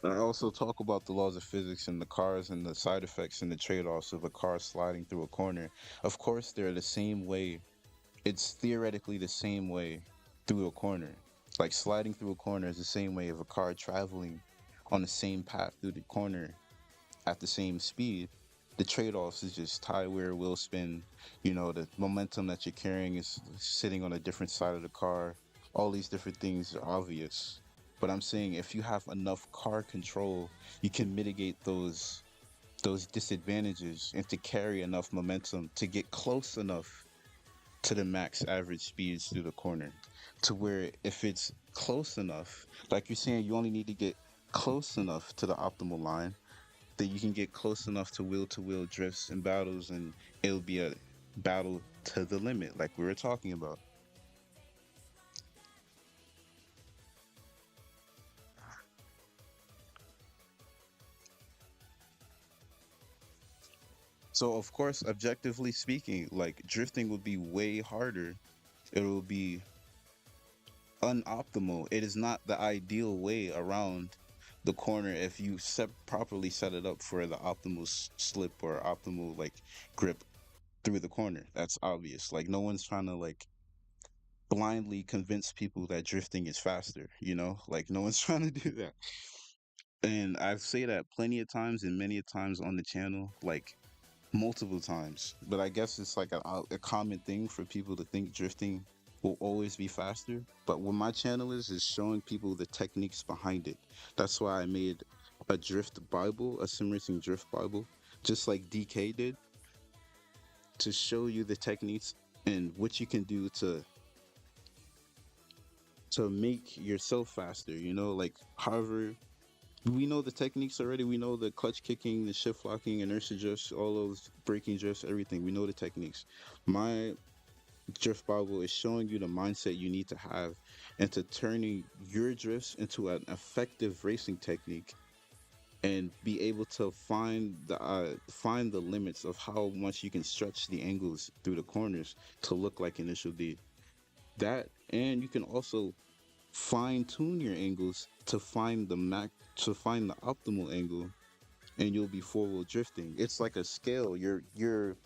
I also talk about the laws of physics and the cars and the side effects and the trade-offs of a car sliding through a corner. Of course, they're the same way. It's theoretically the same way through a corner. Like sliding through a corner is the same way of a car traveling on the same path through the corner at the same speed. The trade-offs is just tire wear, wheel spin. The momentum that you're carrying is sitting on a different side of the car. All these different things are obvious. But I'm saying if you have enough car control, you can mitigate those disadvantages and to carry enough momentum to get close enough to the max average speeds through the corner. To where if it's close enough, like you're saying, you only need to get close enough to the optimal line that you can get close enough to wheel drifts and battles, and it'll be a battle to the limit, like we were talking about. So, of course, objectively speaking, like drifting would be way harder. It will be unoptimal. It is not the ideal way around the corner if you properly set it up for the optimal slip or optimal like grip through the corner. That's obvious. Like no one's trying to like blindly convince people that drifting is faster, Like no one's trying to do that. And I've said that plenty of times and many a times on the channel, like multiple times. But I guess it's like a common thing for people to think drifting will always be faster. But what my channel is showing people the techniques behind it. That's why I made a drift Bible, a sim racing drift Bible, just like DK did, to show you the techniques and what you can do to make yourself faster, like however we know the techniques already. We know the clutch kicking, the shift locking, inertia drifts, all those braking drifts, everything. We know the techniques. My drift Bible is showing you the mindset you need to have into turning your drifts into an effective racing technique and be able to find the limits of how much you can stretch the angles through the corners to look like initial D. That, and you can also fine tune your angles to find the optimal angle, and you'll be four-wheel drifting. It's like a scale. You're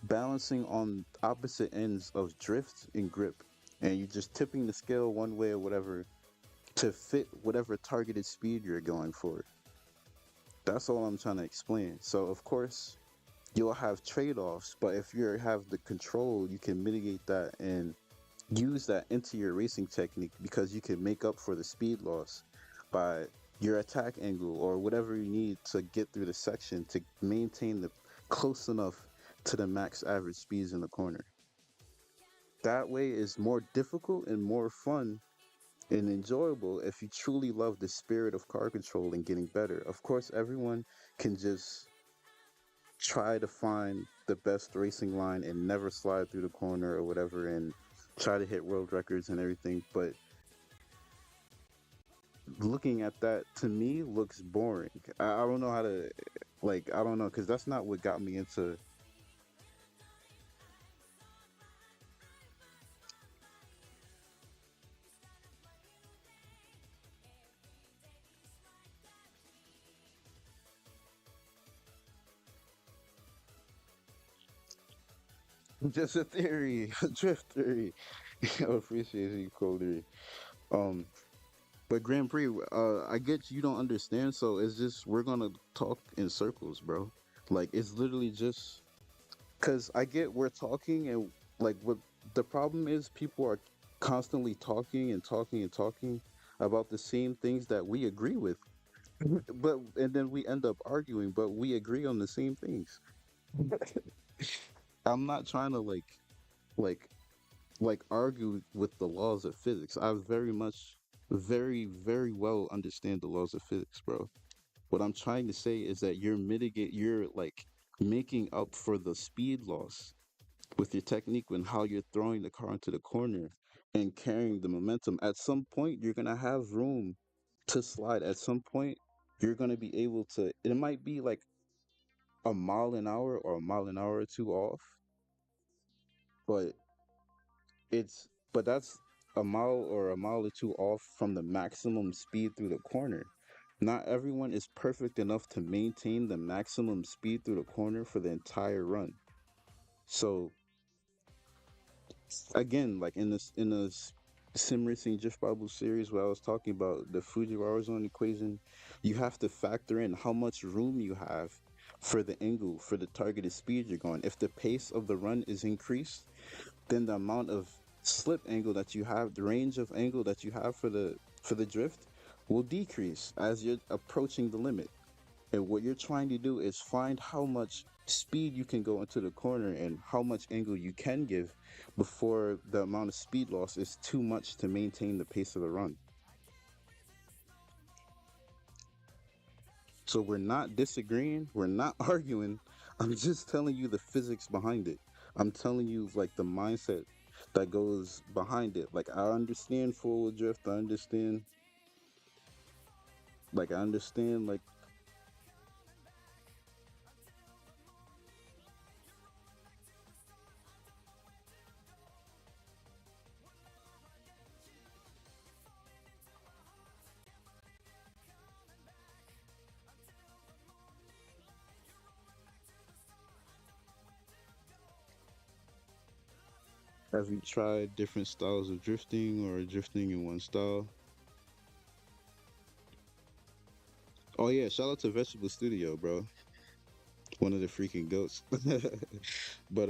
balancing on opposite ends of drift and grip, and you're just tipping the scale one way or whatever to fit whatever targeted speed you're going for. That's all I'm trying to explain. So of course you'll have trade-offs, but if you have the control, you can mitigate that and use that into your racing technique because you can make up for the speed loss by your attack angle or whatever you need to get through the section to maintain the close enough to the max average speeds in the corner. That way is more difficult and more fun and enjoyable if you truly love the spirit of car control and getting better. Of course, everyone can just try to find the best racing line and never slide through the corner or whatever and try to hit world records and everything. But looking at that to me looks boring. I don't know how to, like, I don't know, because that's not what got me into just a theory, a drift theory. I appreciate you, Cody. Um, but Grand Prix, I get you don't understand, so it's just we're gonna talk in circles, bro. Like it's literally just because I get we're talking and like what the problem is, people are constantly talking and talking and talking about the same things that we agree with, but and then we end up arguing, but we agree on the same things. I'm not trying to like argue with the laws of physics. I very much, very well understand the laws of physics, bro. What I'm trying to say is that you're like making up for the speed loss with your technique and how you're throwing the car into the corner and carrying the momentum. At some point, you're gonna have room to slide. At some point, you're gonna be able to. It might be like a mile an hour or a mile an hour or two off, but but that's a mile or a mile or two off from the maximum speed through the corner. Not everyone is perfect enough to maintain the maximum speed through the corner for the entire run. So again, like in the sim racing drift Bible series where I was talking about the Fujiwara zone equation, you have to factor in how much room you have for the angle for the targeted speed you're going. If the pace of the run is increased, then the amount of slip angle that you have, the range of angle that you have for the drift will decrease as you're approaching the limit. And what you're trying to do is find how much speed you can go into the corner and how much angle you can give before the amount of speed loss is too much to maintain the pace of the run. So we're not disagreeing, we're not arguing. I'm just telling you the physics behind it. I'm telling you like the mindset that goes behind it. Like I understand forward drift, I understand like have you tried different styles of drifting or drifting in one style? Oh yeah, shout out to Vegetable Studio, bro. One of the freaking goats. But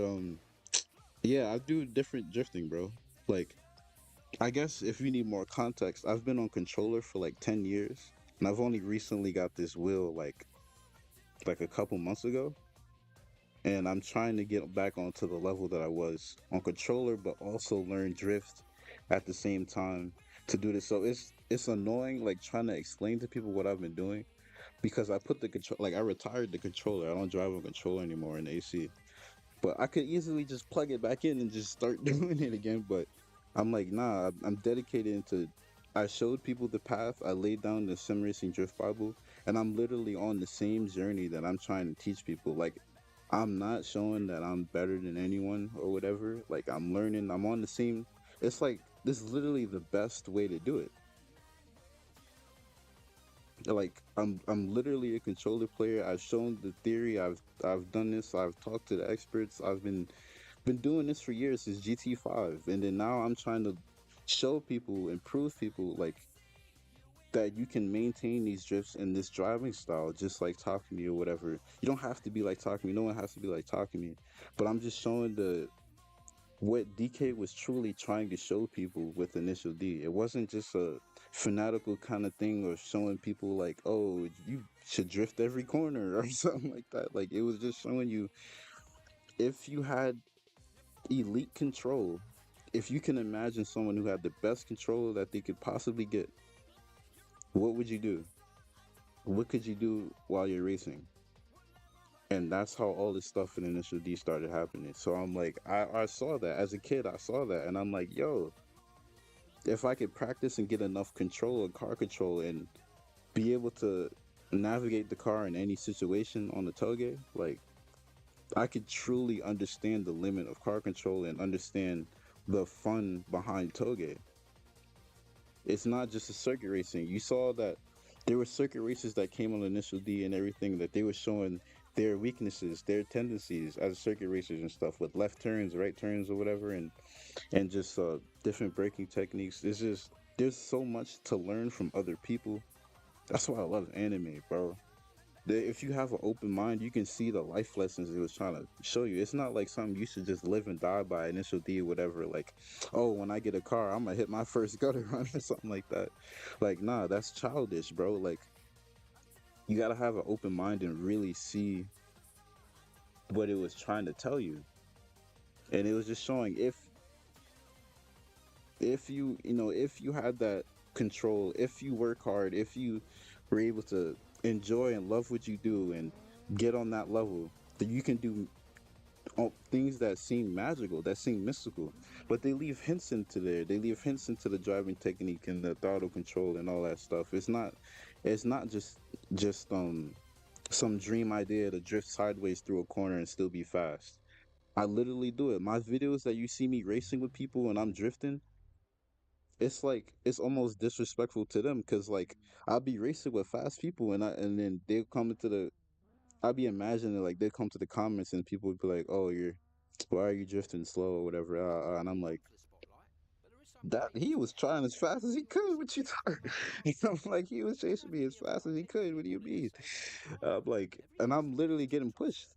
yeah, I do different drifting, bro. Like I guess if you need more context, I've been on controller for like 10 years and I've only recently got this wheel like a couple months ago and I'm trying to get back onto the level that I was on controller but also learn drift at the same time to do this. So it's annoying like trying to explain to people what I've been doing because I put the control like I retired the controller. I don't drive a controller anymore in AC. But I could easily just plug it back in and just start doing it again. But I'm like, nah, I'm dedicated into. I showed people the path. I laid down the sim racing drift Bible, and I'm literally on the same journey that I'm trying to teach people. Like, I'm not showing that I'm better than anyone or whatever. Like, I'm learning. I'm on the same. It's like this is literally the best way to do it. Like, I'm literally a controller player. I've shown the theory. I've done this. I've talked to the experts. I've been doing this for years since GT5, and then now I'm trying to show people and prove people like that you can maintain these drifts in this driving style, just like Takumi or whatever. You don't have to be like Takumi. No one has to be like Takumi. But I'm just showing the what DK was truly trying to show people with Initial D. It wasn't just a fanatical kind of thing or showing people like, oh, you should drift every corner or something like that. Like it was just showing you if you had elite control, if you can imagine someone who had the best control that they could possibly get, what would you do? What could you do while you're racing? And that's how all this stuff in Initial D started happening. So I'm like, I saw that as a kid, I saw that, and I'm like, yo, if I could practice and get enough control and car control and be able to navigate the car in any situation on the toge, like I could truly understand the limit of car control and understand the fun behind toge. It's not just a circuit racing. You saw that there were circuit races that came on Initial D and everything that they were showing their weaknesses, their tendencies as circuit racers and stuff with left turns, right turns, or whatever, and just different braking techniques. It's just there's so much to learn from other people. That's why I love anime, bro. If you have an open mind, you can see the life lessons it was trying to show you. It's not like something you should just live and die by, Initial D, whatever. Like, oh, when I get a car, I'm gonna hit my first gutter run or something like that. Like, nah, that's childish, bro. Like, you gotta have an open mind and really see what it was trying to tell you. And it was just showing if if you had that control, if you work hard, if you were able to enjoy and love what you do and get on that level, that you can do things that seem magical, that seem mystical, but they leave hints into there. They leave hints into the driving technique and the throttle control and all that stuff. It's not just some dream idea to drift sideways through a corner and still be fast. I literally do it. My videos that you see me racing with people and I'm drifting, it's like it's almost disrespectful to them because like I'll be racing with fast people and then they'll come into the I'll be imagining like they come to the comments and people would be like, "Oh, you're why are you drifting slow or whatever?" And I'm like, that he was trying as fast as he could. What you talking? I'm like, he was chasing me as fast as he could. What do you mean? I'm like, and I'm literally getting pushed,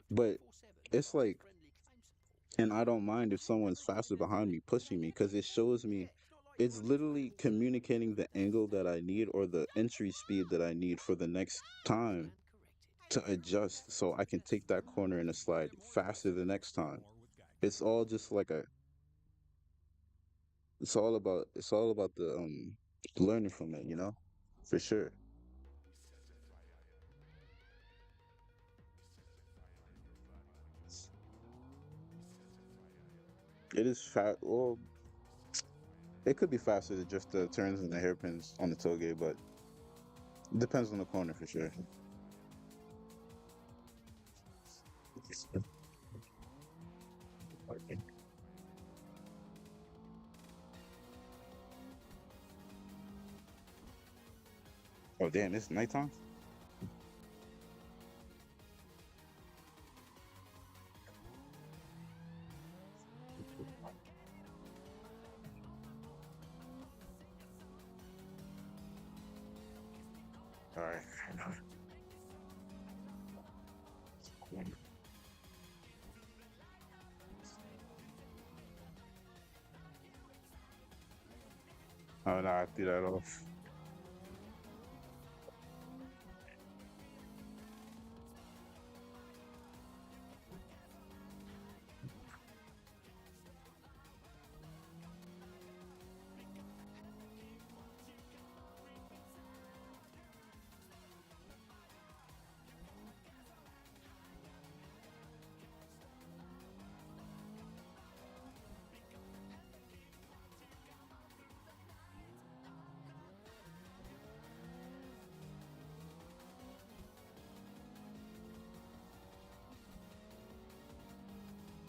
but it's like, and I don't mind if someone's faster behind me pushing me because it shows me. It's literally communicating the angle that I need or the entry speed that I need for the next time to adjust so I can take that corner in a slide faster the next time. It's all just like a it's all about the learning from it, for sure. It is fast. Well, it could be faster than just the turns and the hairpins on the toge, but it depends on the corner for sure. Oh damn, it's nighttime. All right. Oh no, I threw that off.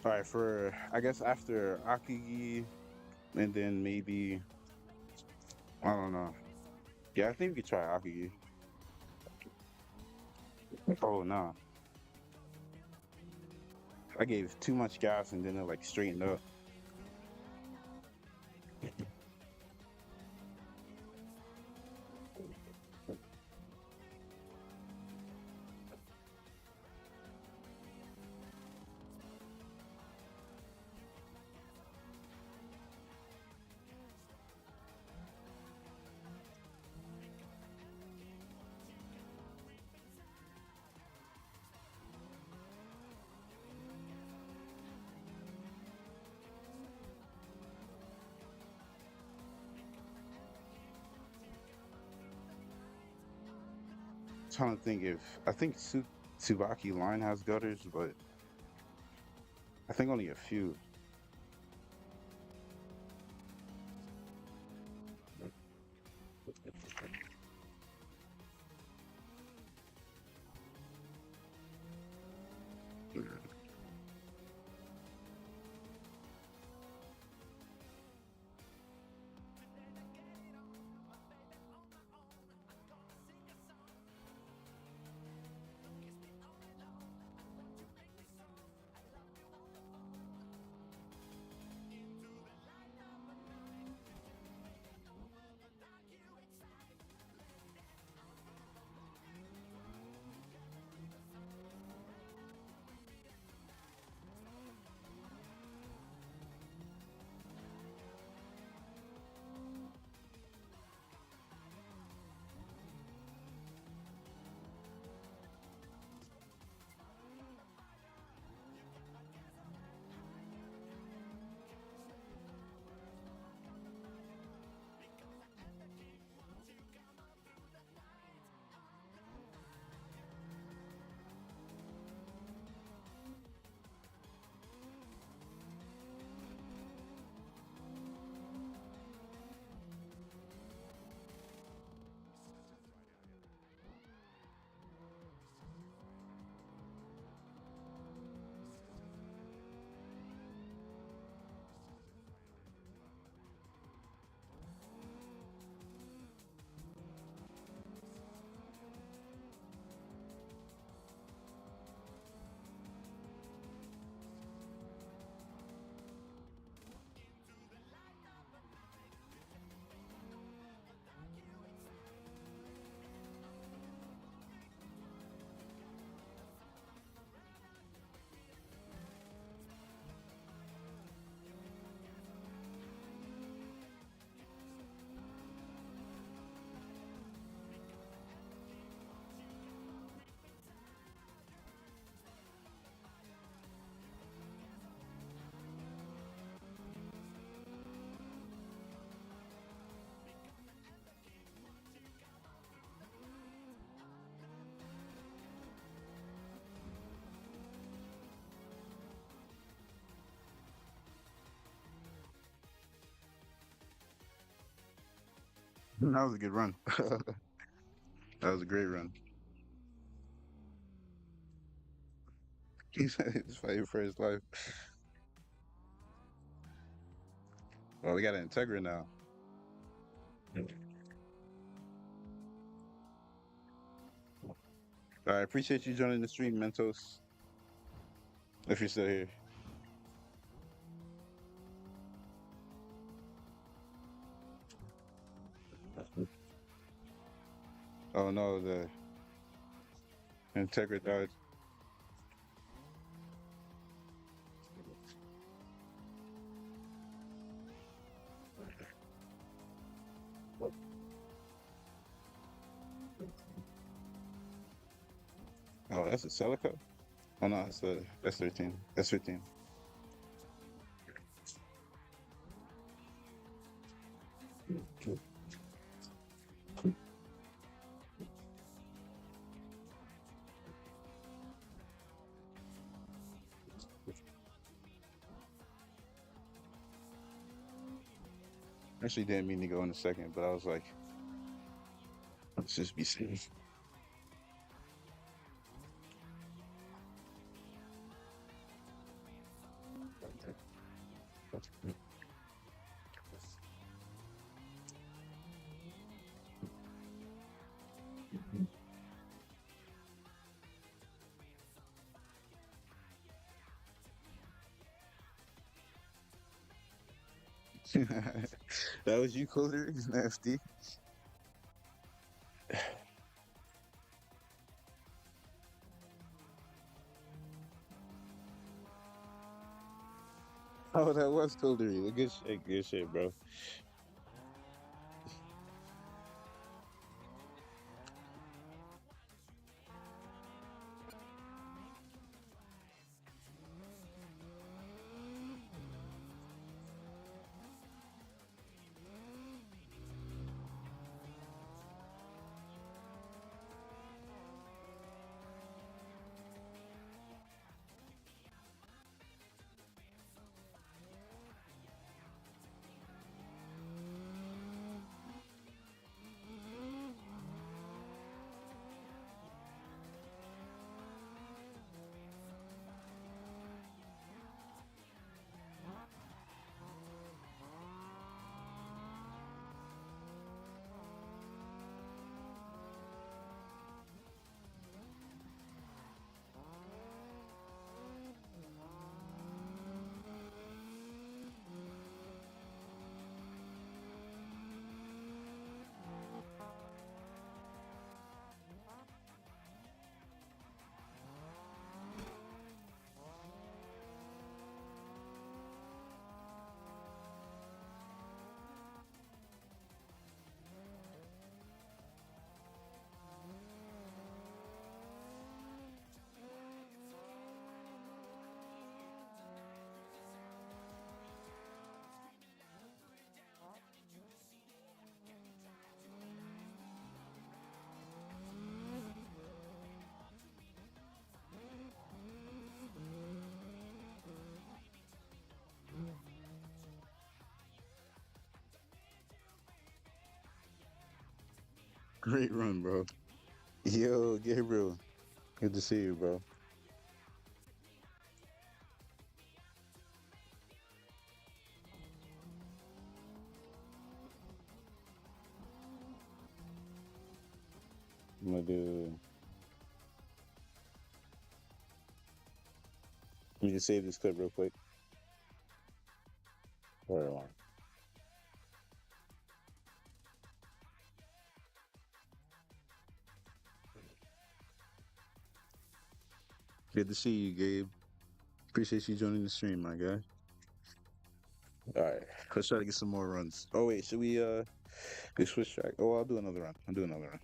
All right, for I guess after Akigi, and then maybe I don't know. Yeah, I think we could try Akigi. Oh no, I gave too much gas and then it like straightened up. trying to think if I think Tsubaki line has gutters, but I think only a few. That was a good run. That was a great run. He's fighting for his life. Well, we got an Integra now. I appreciate you joining the stream, Mentos. If you're still here. Oh no, the Integra died. Oh, that's a Celica? Oh no, that's 13. That's 15. Actually didn't mean to go in a second, but I was like, let's just be safe. That was you, Coder? Nasty. Oh, that was Coder. Good shit, bro. Great run, bro. Yo, Gabriel. Good to see you, bro. I'm gonna do. Let me just save this clip real quick. Hold on. Good to see you, Gabe. Appreciate you joining the stream, my guy. All right, let's try to get some more runs. Oh wait, should we switch track? Oh, I'll do another run. I'll do another run.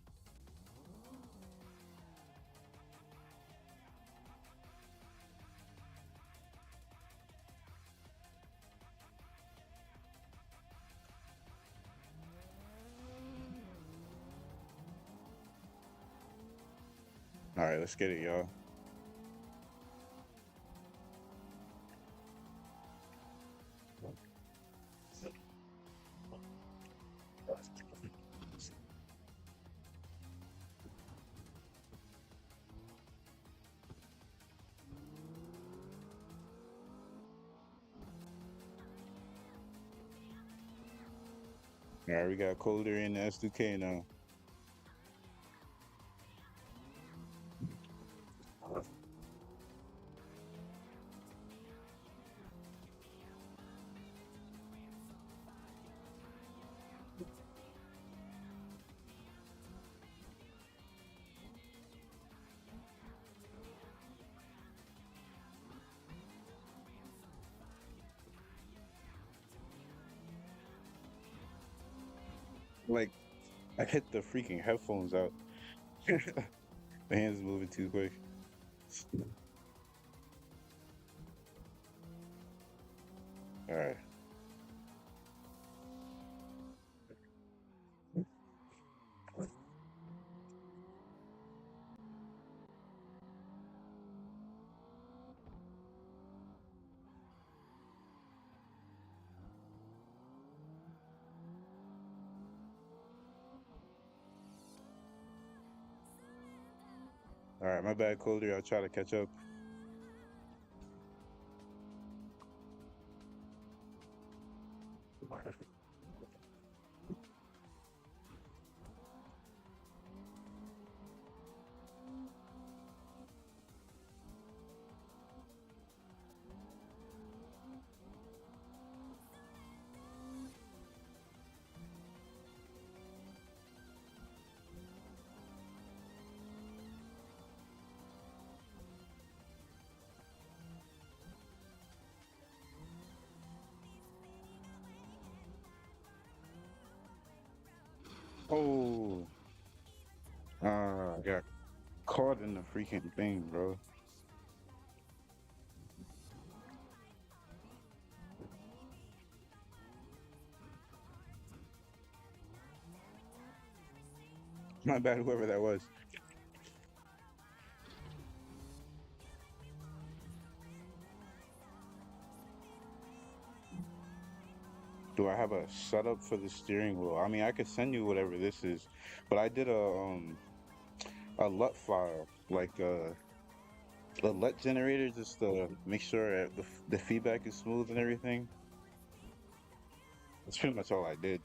All right, let's get it, y'all. All right, we got Colder in the S2K now. Like, I hit the freaking headphones out. My hands moving too quick. All right. All right, my bad, Colder. I'll try to catch up. Oh, I got caught in the freaking thing, bro. My bad, whoever that was. Do I have a setup for the steering wheel? I mean, I could send you whatever this is, but I did a LUT file, like a LUT generator, just to make sure that the feedback is smooth and everything. That's pretty much all I did.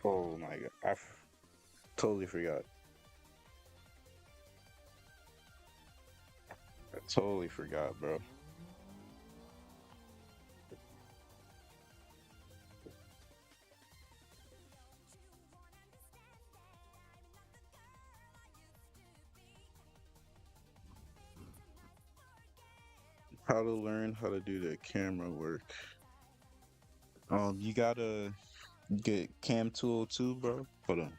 Oh my god, totally forgot. I totally forgot, bro. How to learn how to do the camera work. You gotta get Cam 202, bro. Hold on.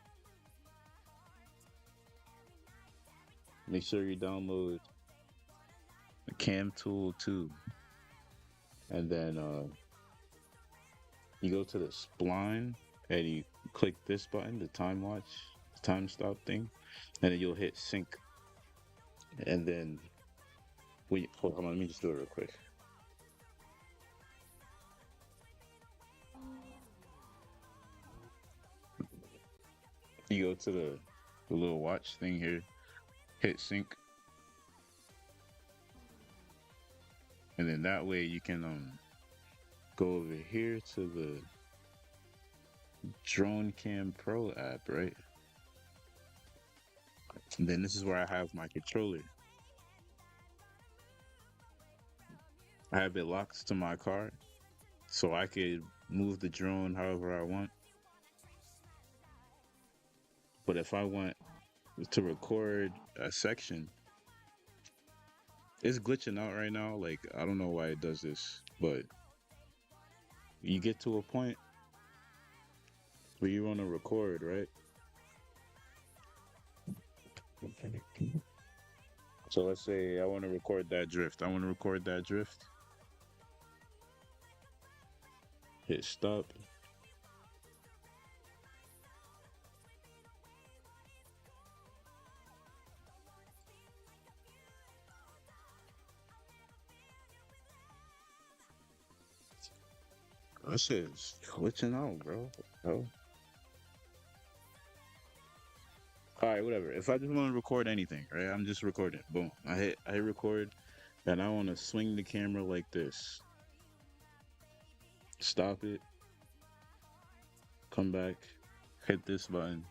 Make sure you download the Cam 202, and then you go to the spline and you click this button, the time watch, time stop thing, and then you'll hit sync. And then hold on, let me just do it real quick. You go to the little watch thing here, hit sync, and then that way you can go over here to the Drone Cam Pro app, right? And then this is where I have my controller. I have it locked to my car, so I could move the drone however I want. But if I want to record a section, it's glitching out right now. Like, I don't know why it does this, but you get to a point where you want to record, right? So let's say I want to record that drift. I want to record that drift. Hit stop. That shit's glitching out, bro. Oh. All right, whatever. If I just want to record anything, right? I'm just recording. Boom. I hit record, and I want to swing the camera like this. Stop it. Come back. Hit this button.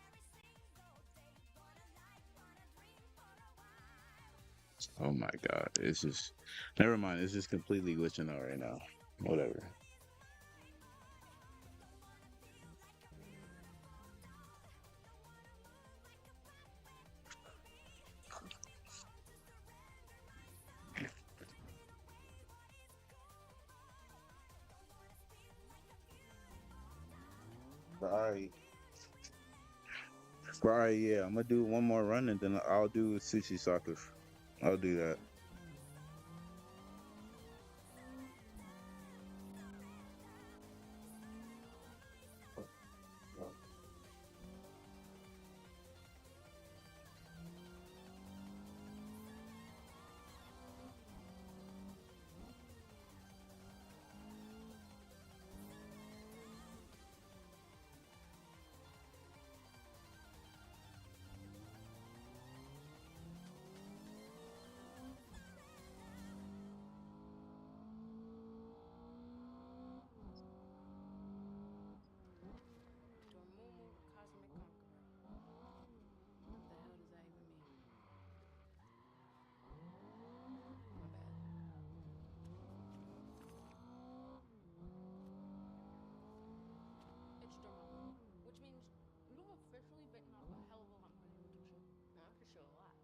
Oh my god. It's just never mind. It's just completely glitching out right now. Whatever. All right. All right, yeah. I'm gonna do one more run and then I'll do sushi soccer. I'll do that. Dormammu, Cosmic Conqueror. What the hell does that even mean? My bad. It's Dormammu, which means you've officially bitten off a hell of a lot more than you should. No, I can show a lot.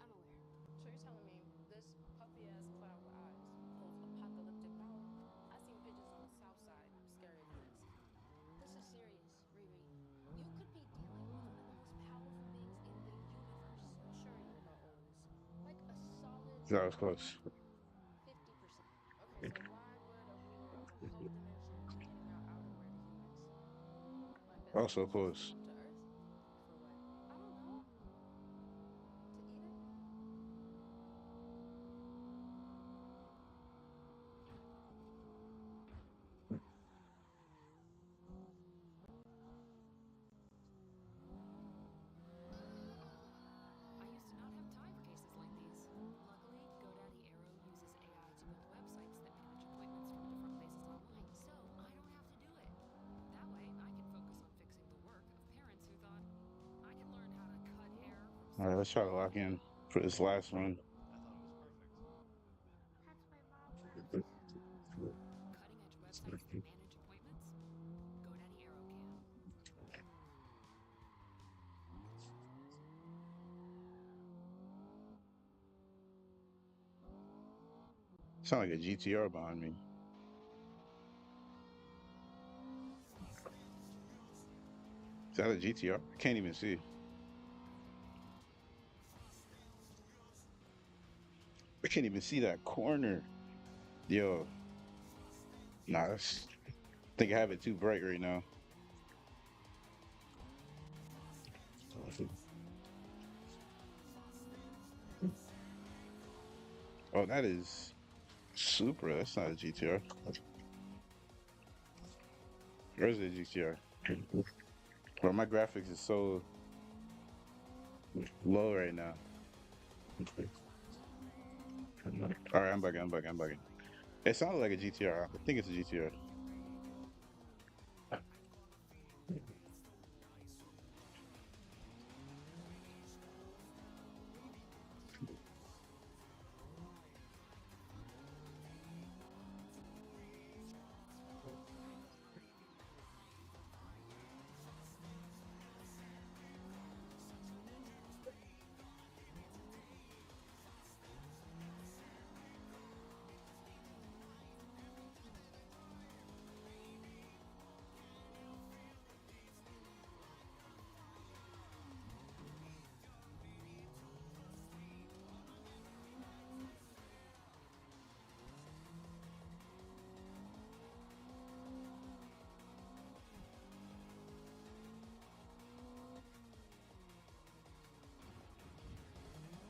I'm aware. So you're telling me this puffy ass cloud with eyes, full of apocalyptic power? I seen pigeons on the south side scarier than this. This is serious, Riri. You could be dealing with one of the most powerful beings in the universe. Sure, you're about always. Like a solid That was close. 50%. Okay, so why would a ruler of a whole dimension be heading out outerwear to humans? My best Also guess is to close. come to Earth? For what? I don't know. To eat it? I used to not have time for cases like these. Luckily, GoDaddy Arrow uses AI to build websites that match appointments from different places online, so I don't have to do it. That way, I can focus on fixing the work of parents who thought I can learn how to cut hair from All right, someone let's try to else's lock hair. in for this last one. I thought it was perfect. That's my mom left. Cutting edge websites that manage appointments? GoDaddy Arrow can. Sound like a GTR behind me. Is that a GTR? I can't even see. I can't even see that corner. Yo, nah, I think I have it too bright right now. Oh, that is Supra. That's not a GTR. Where's the GTR? Bro, my graphics is so Low right now. All right, I'm bugging. I'm bugging. I'm bugging. It sounded like a GTR. I think it's a GTR.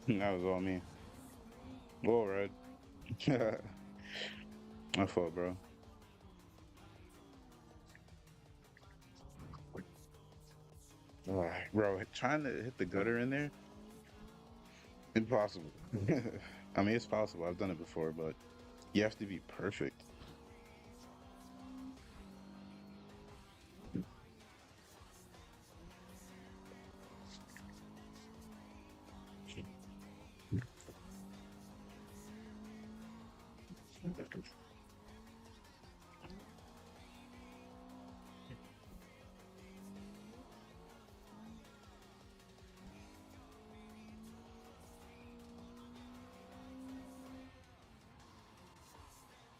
That was all me. Whoa, Red. My fault, bro. Bro, trying to hit the gutter in there, impossible. I mean, it's possible. I've done it before, but you have to be perfect.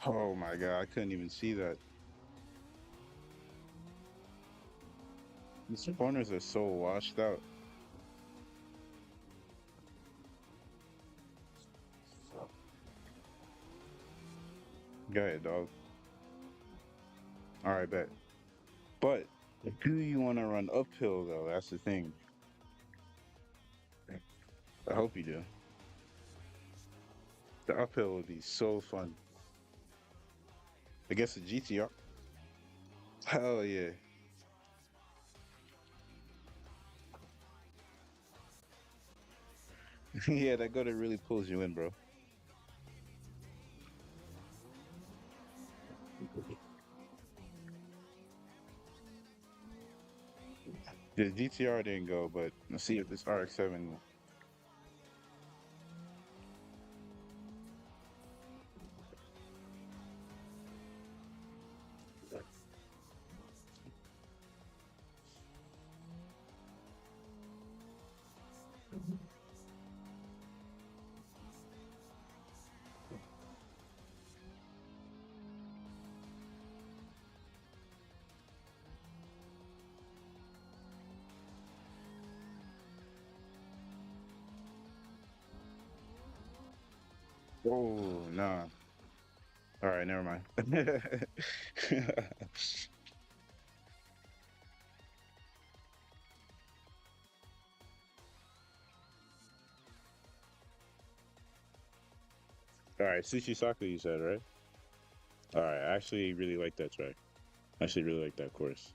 Oh my God, I couldn't even see that. These corners are so washed out. Go ahead, dog. All right, bet. But do you want to run uphill though? That's the thing. I hope you do. The uphill would be so fun. I guess the GTR. Hell yeah. Yeah, that gutter really pulls you in, bro. The GTR didn't go, but let's see if this RX-7. Oh, nah. All right, never mind. All right, Sushi Saka, you said, right? All right, I actually really like that track. I actually really like that course.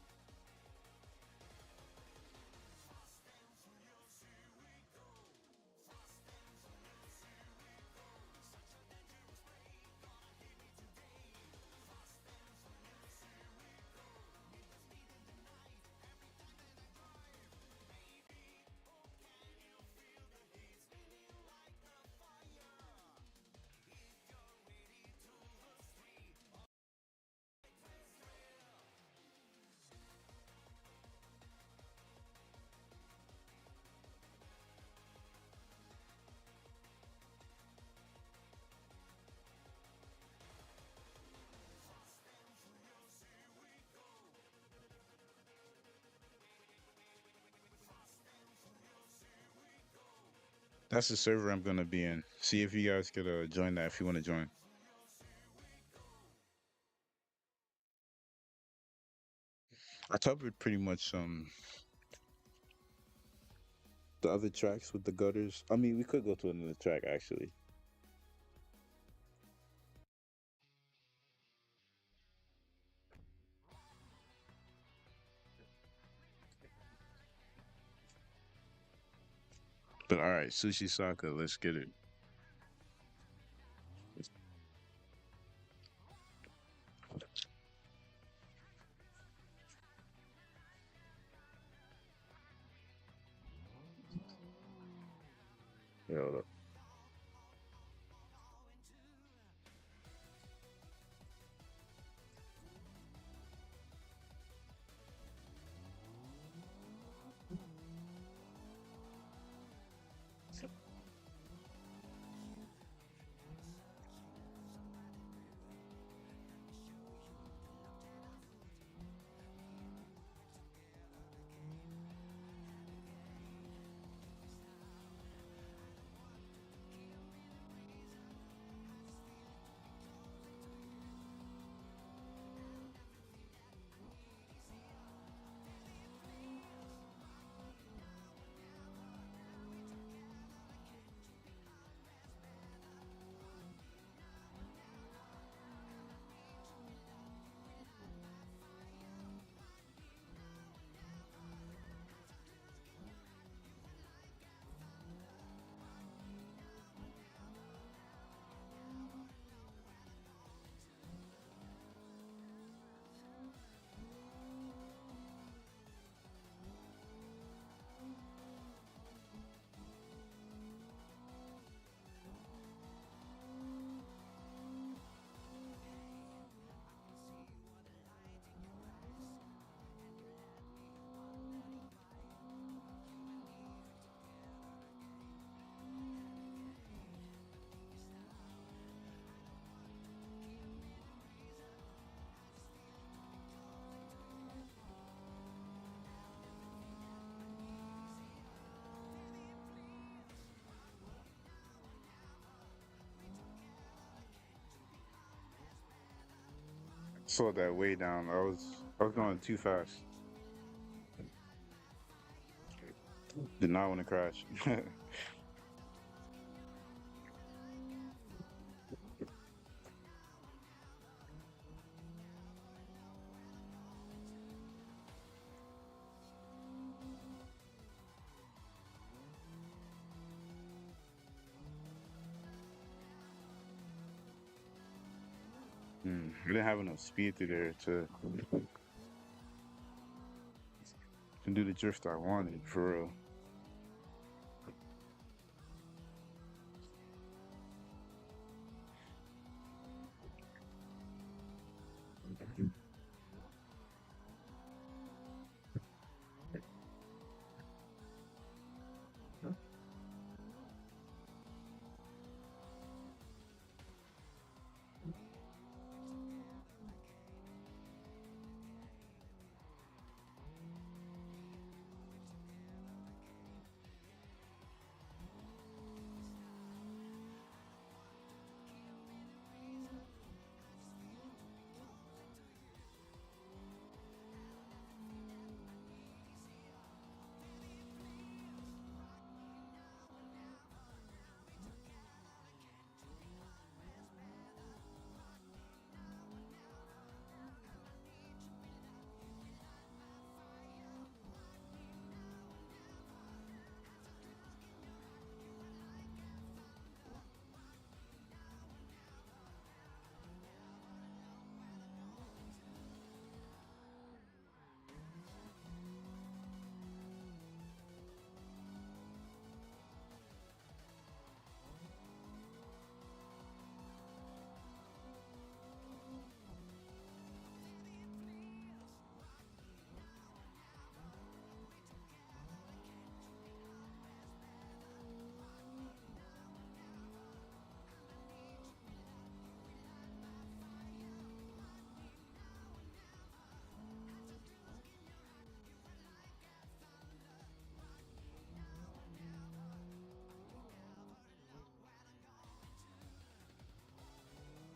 That's the server I'm gonna be in. See if you guys could join that if you want to join. I covered pretty much the other tracks with the gutters. I mean, we could go to another track actually. But all right, Sushi Saka, let's get it. Yeah, hold up. Slowed that way down. I was going too fast. Did not want to crash. We didn't have enough speed through there to do the drift I wanted for real.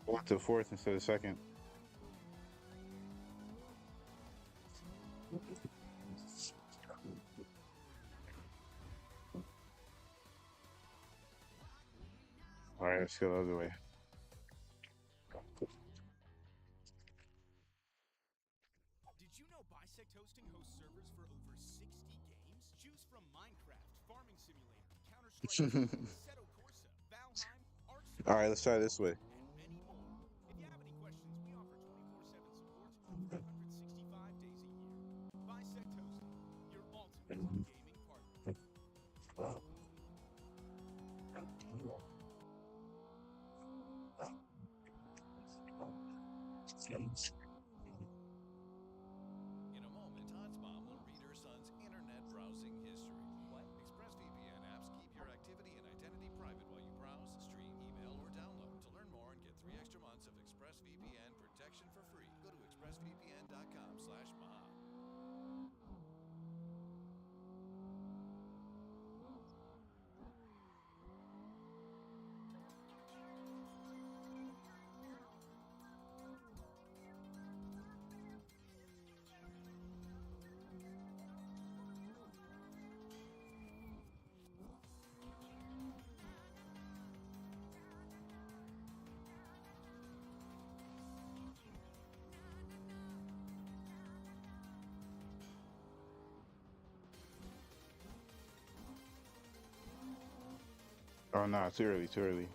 Went to fourth instead of second. All right, let's go the other way. Did you know Bisect Hosting hosts servers for over 60 games? Choose from Minecraft, Farming Simulator, Counter strike Assetto Corsa, Valheim, Arsenal, All right, let's try this way. and many more. If you have any questions, we offer 24/7 support 365 days a year. Assetto, your ultimate gaming partner. In a moment, Todd's mom will read her son's internet browsing history. What? ExpressVPN apps keep your activity and identity private while you browse, stream, email, or download. To learn more and get 3 extra months of ExpressVPN protection for free, go to expressvpn.com/mom. Oh no, too early, too early.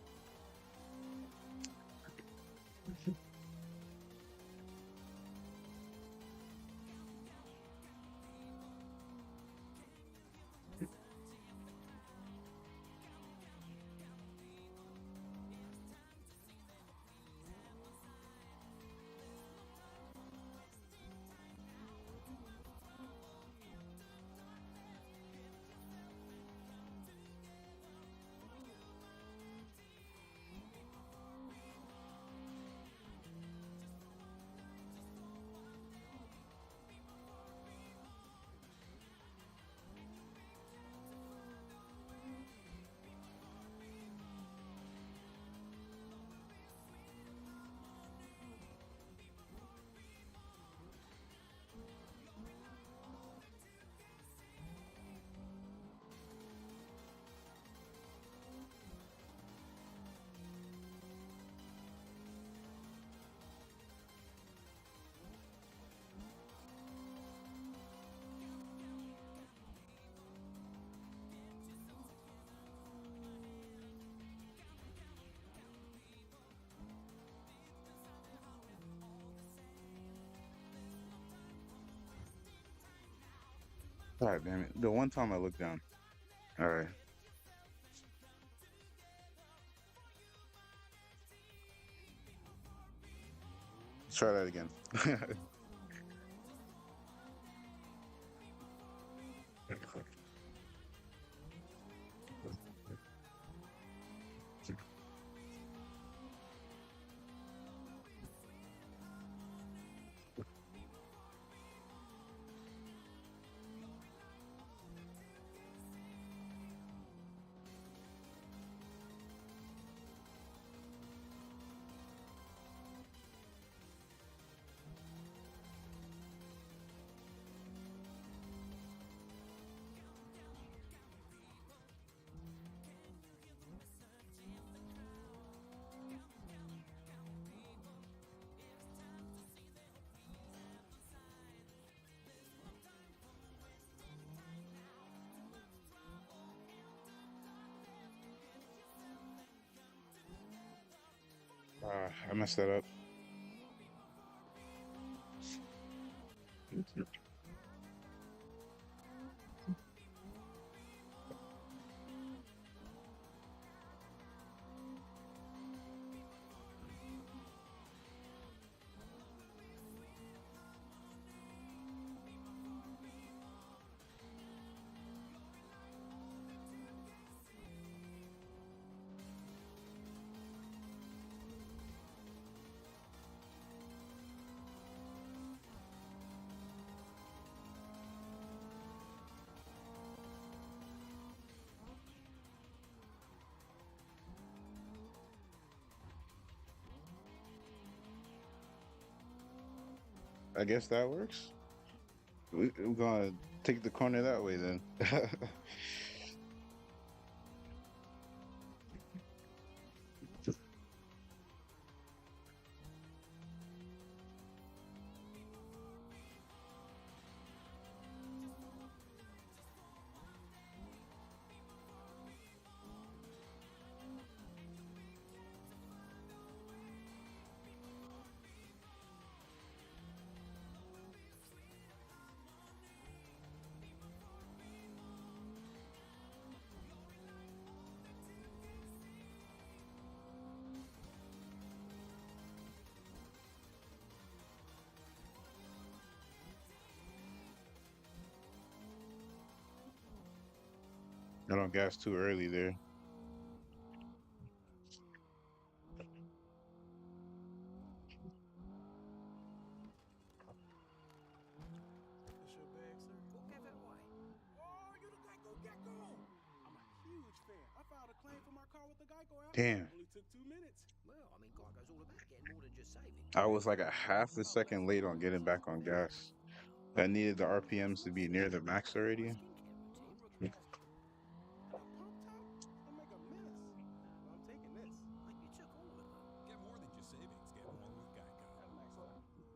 God damn it. The one time I looked down. All right. Let's try that again. I messed that up. I guess that works. We're gonna take the corner that way then. Got on gas too early there. That's your bag, sir? Go give it away. Oh, you the Geico Gecko! I'm a huge fan. I filed a claim for my car with the Geico app. Damn. Only took 2 minutes. Well, I mean, Geico's all about getting more than just saving. I was like a half a second late on getting back on gas. I needed the RPMs to be near the max My already. skincare routine requires The pump top? It'll make a mess. Well, I'm taking this. like you took all of it though. Get more than just savings. Get more with Geico. Have a nice day.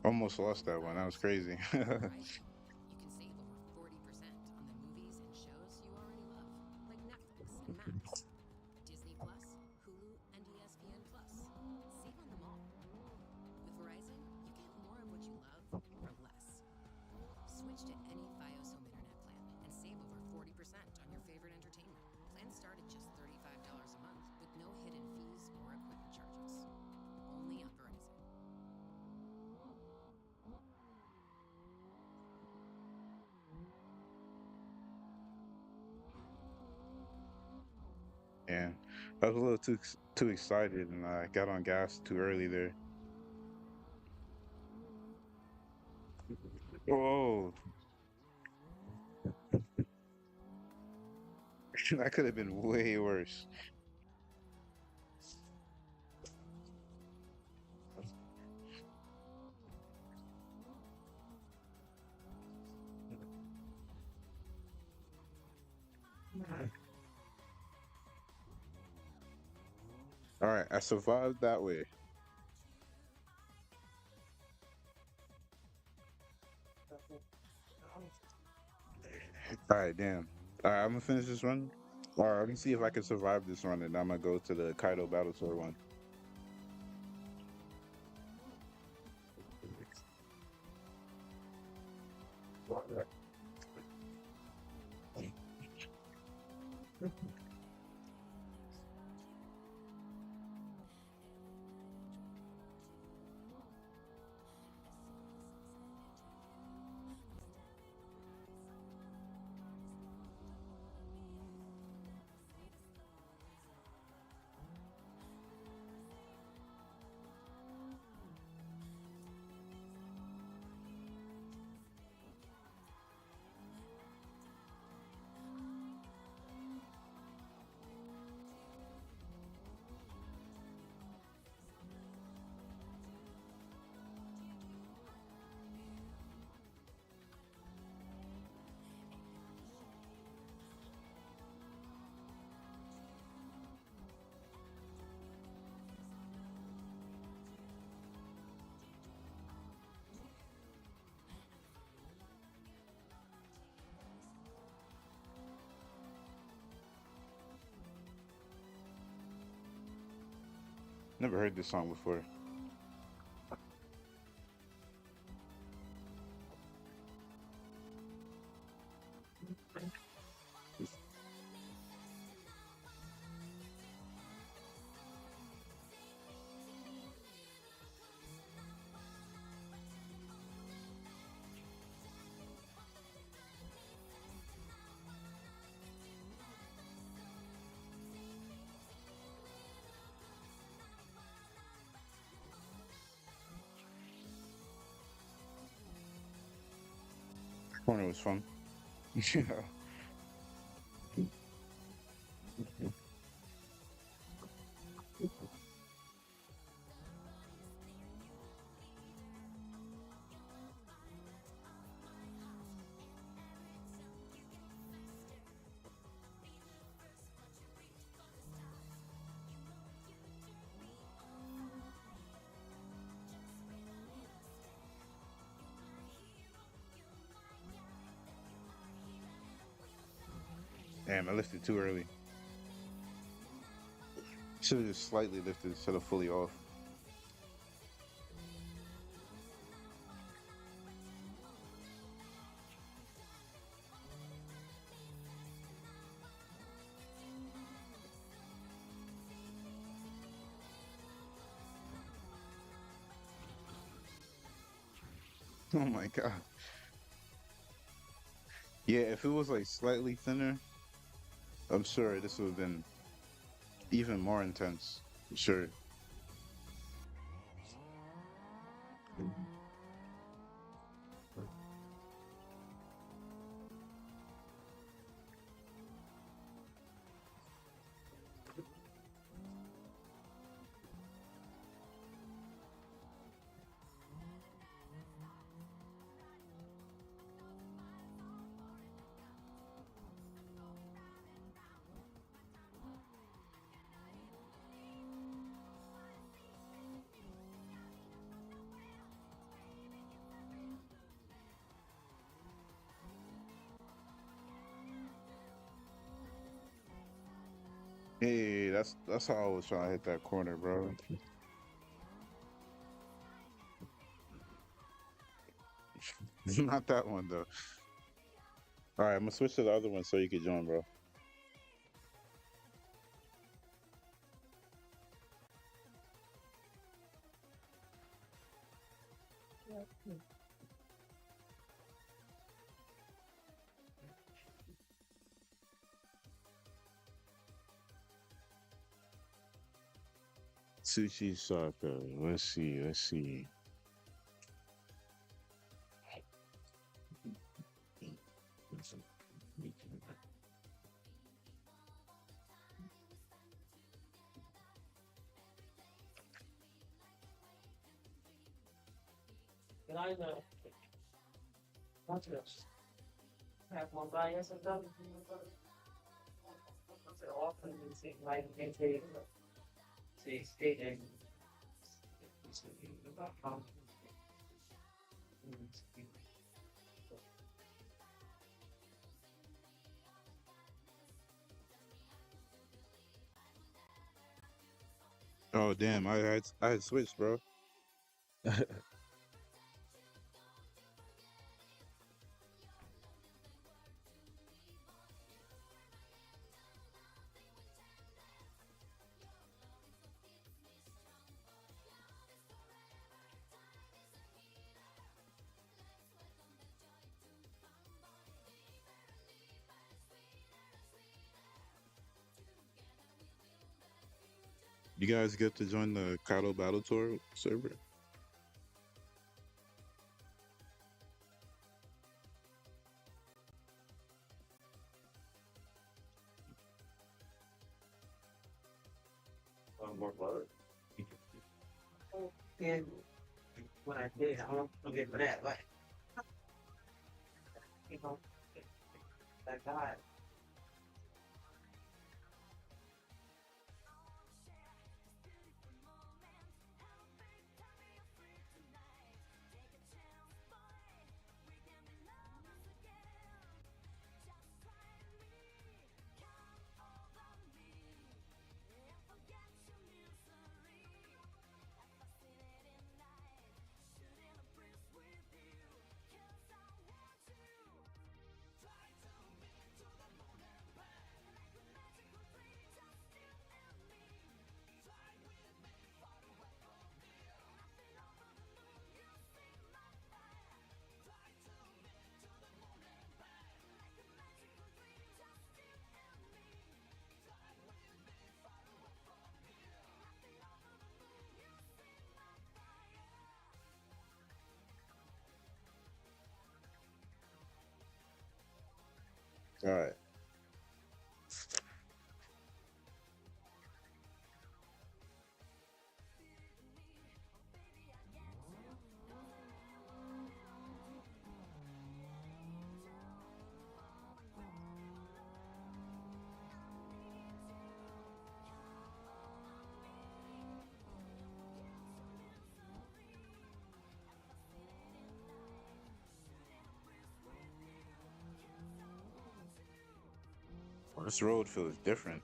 Almost lost that one. That was crazy. Verizon. You can save over 40% on the movies and shows you already love, like Netflix and Max, Disney Plus, Hulu, and ESPN Plus. Save on them all. With Verizon, you get more of what you love for less. Switch to any Fios home internet plan and save over 40% on your favorite entertainment. Plans start at just $35 a month with no hidden fees or equipment charges. Only on Verizon. Yeah, I was a little too excited, and I got on gas too early there. Whoa, that could have been way worse. All right, I survived that way. All right, damn. All right, I'm gonna finish this run. All right, let me see if I can survive this run, and I'm gonna go to the Kaido Battle Tour one. Never heard this song before. Corner was fun. Yeah. Damn, I lifted too early. Should have just slightly lifted instead of fully off. Oh my god. Yeah, if it was like slightly thinner, I'm sure this would have been even more intense. Sure. Hey, that's how I was trying to hit that corner, bro. Not that one though. All right, I'm gonna switch to the other one so you can join, bro. Sushi Soccer. Let's see. Let's see. Oh damn, I had switched, bro. You guys get to join the Kaido Battle Tour server? All right. Well, this road feels different.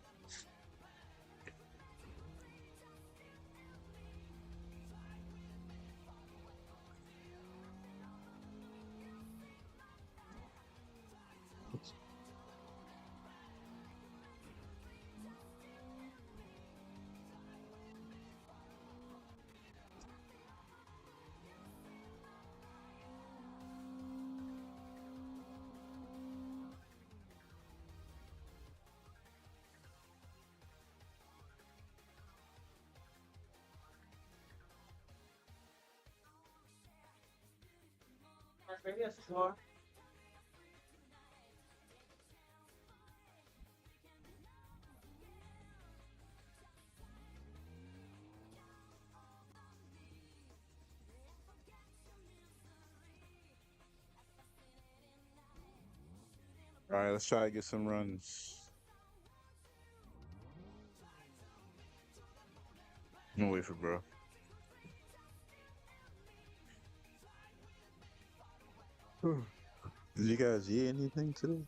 All right, let's try to get some runs. I'm gonna wait for bro. Did you guys eat anything today?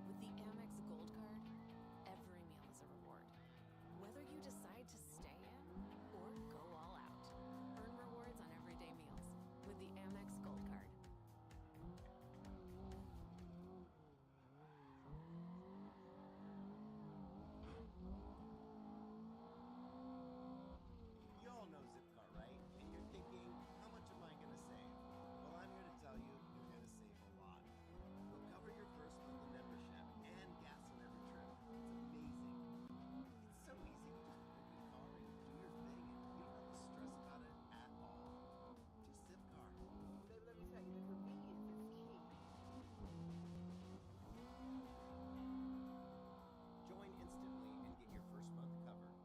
With the Amex Gold Card, every meal is a reward. Whether you decide to stay in or go all out, earn rewards on everyday meals with the Amex Gold Card. You all know Zipcar, right? And you're thinking, how much am I going to save? Well, I'm here to tell you, you're going to save a lot. We'll cover your first month of membership and gas on every trip. It's amazing. It's so easy to just book a car and do your thing, and you don't have to stress about it at all. Just Zipcar. Baby, let me tell you, the convenience is key. Join instantly and get your first month covered.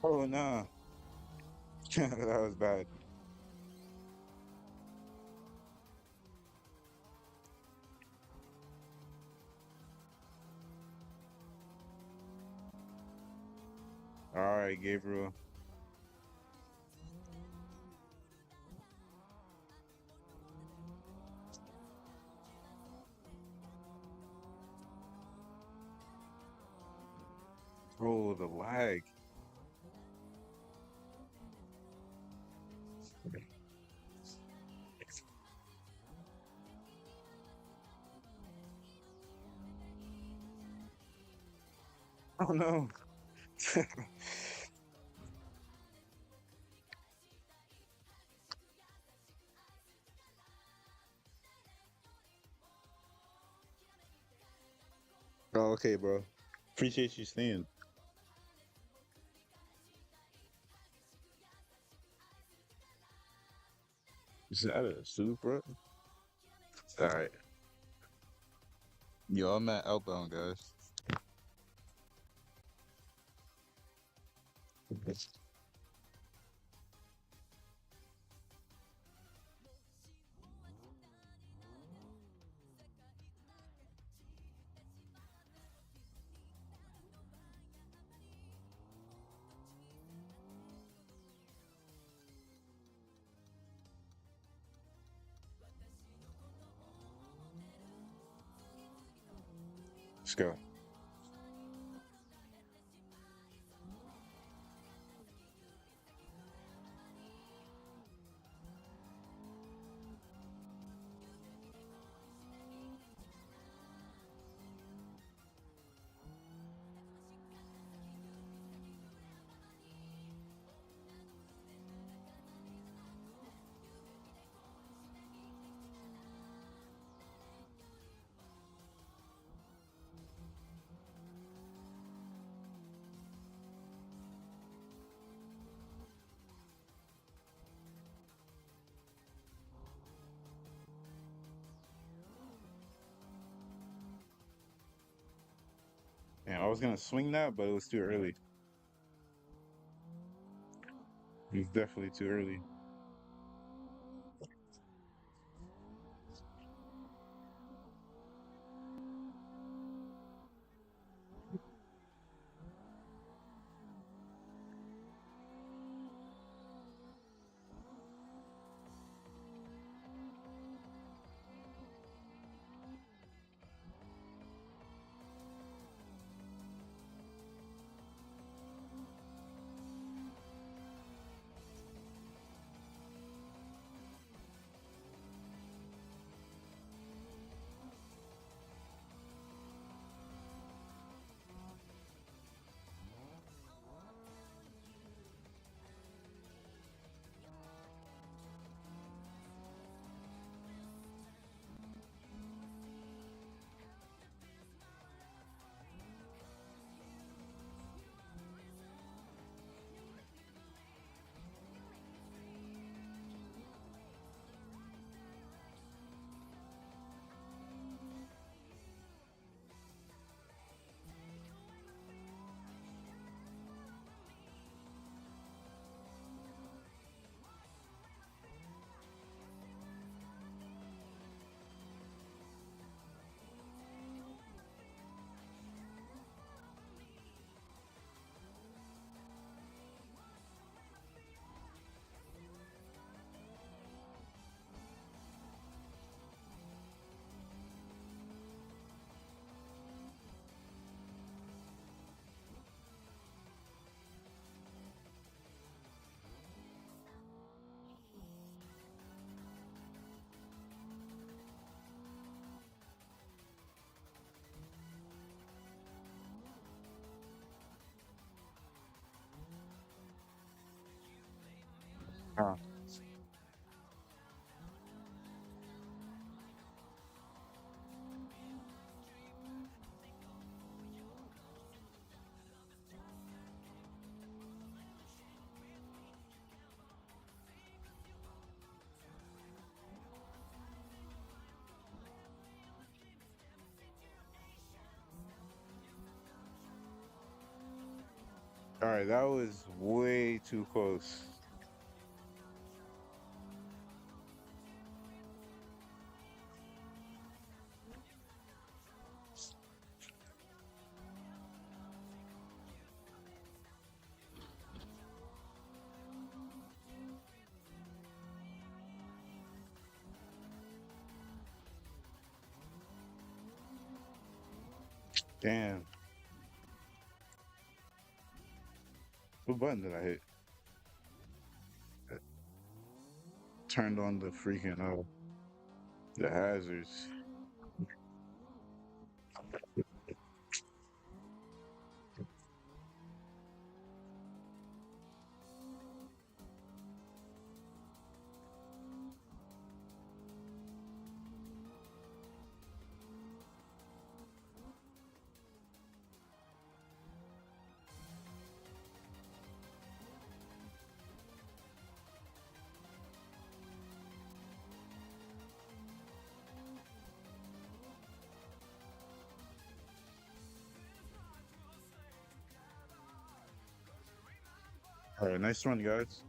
Oh no, that was bad. All right, Gabriel. Oh, the lag. Oh no. Oh, okay, bro. Appreciate you staying. Is that a Supra? All right. Yo, I'm at outbound, guys. Let's go. And I was gonna swing that, but it was too early. It was definitely too early. Huh. All right, that was way too close. Damn. What button did I hit? Turned on the freaking the hazards. All right, nice run, guys.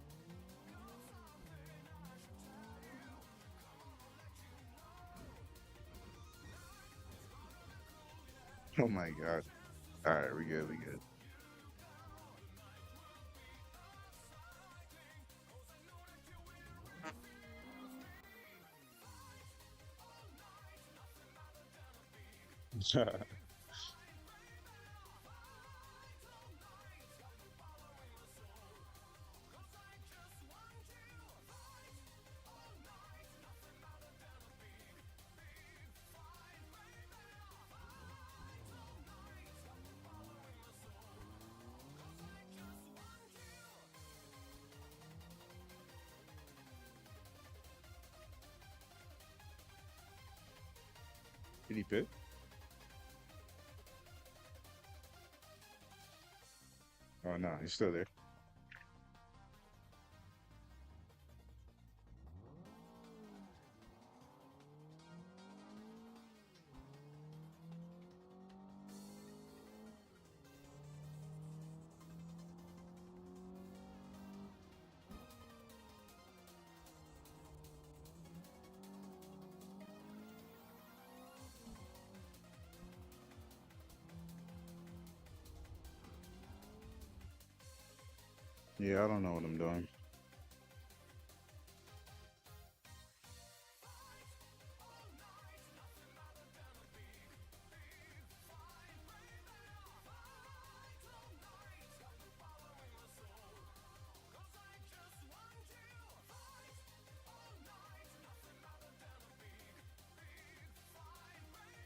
Oh my god. All right, we good, we good. Did he pit? Oh no, he's still there. Yeah, I don't know what I'm doing.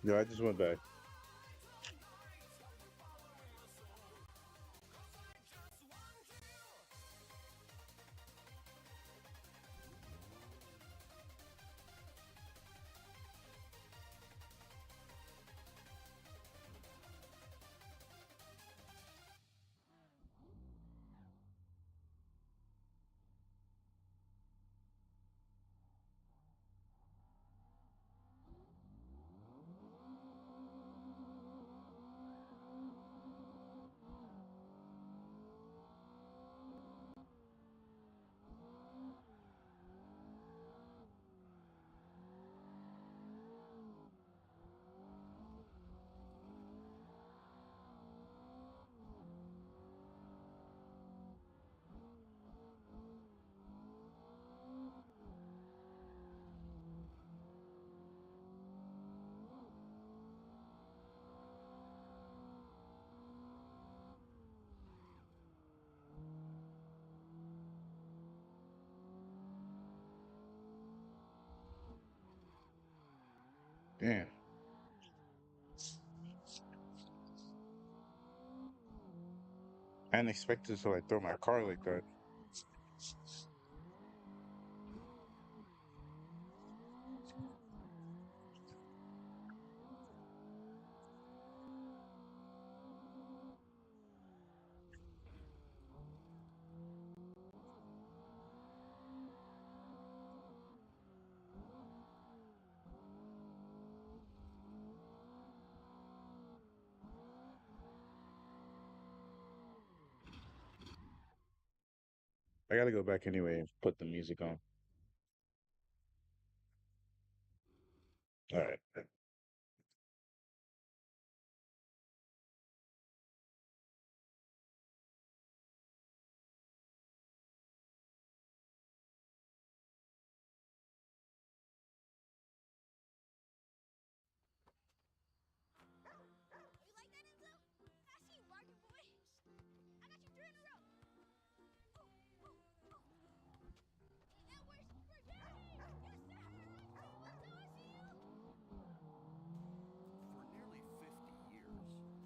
Yeah, I just went back. Damn. I didn't expect to like throw my car like that. I gotta go back anyway and put the music on. All right. You like that, Enzo? I see you barking, boy. I got you 3 in a row. And we're Daddy! Yes, sir! Let's go, I see you! For nearly 50 years,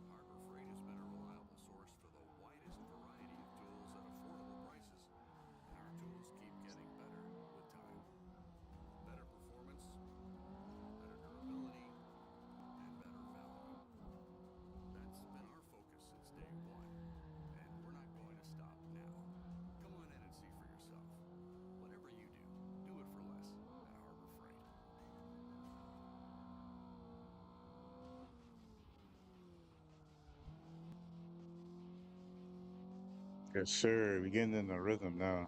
Harbor Freight has been a reliable source for the widest variety of tools at affordable prices. And our tools keep getting better with time. Better performance, better durability, and better value. That's been our focus since day one, and we're not going to stop now. Come on in and see for yourself. Whatever you do it for less at Harbor Freight. Yes, sir. We're getting in the rhythm now.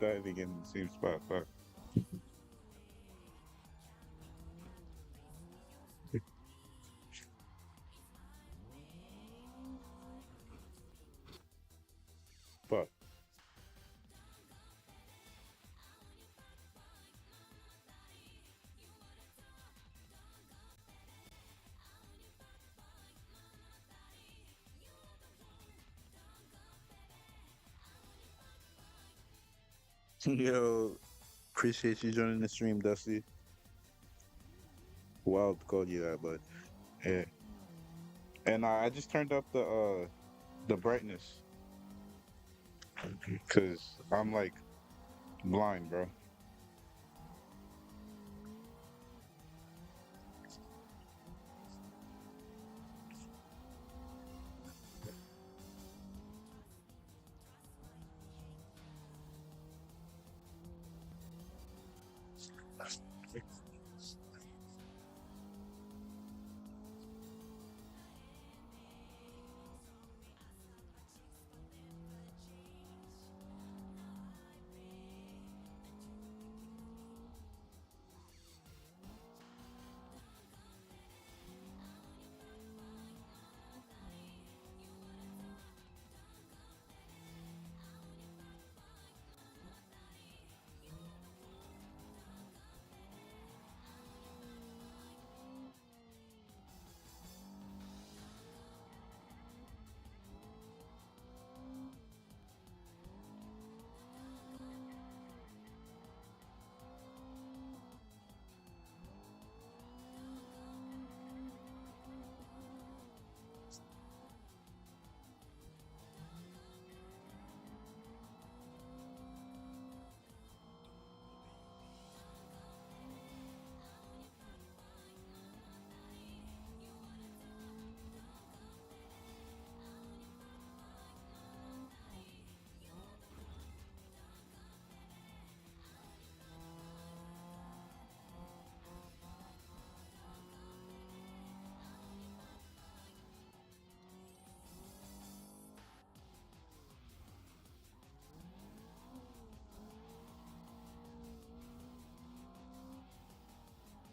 Diving in the same spot. Fuck. Fuck. Yo, appreciate you joining the stream, Dusty. Wild to call you that, but yeah. And I just turned up the brightness because I'm like blind, bro.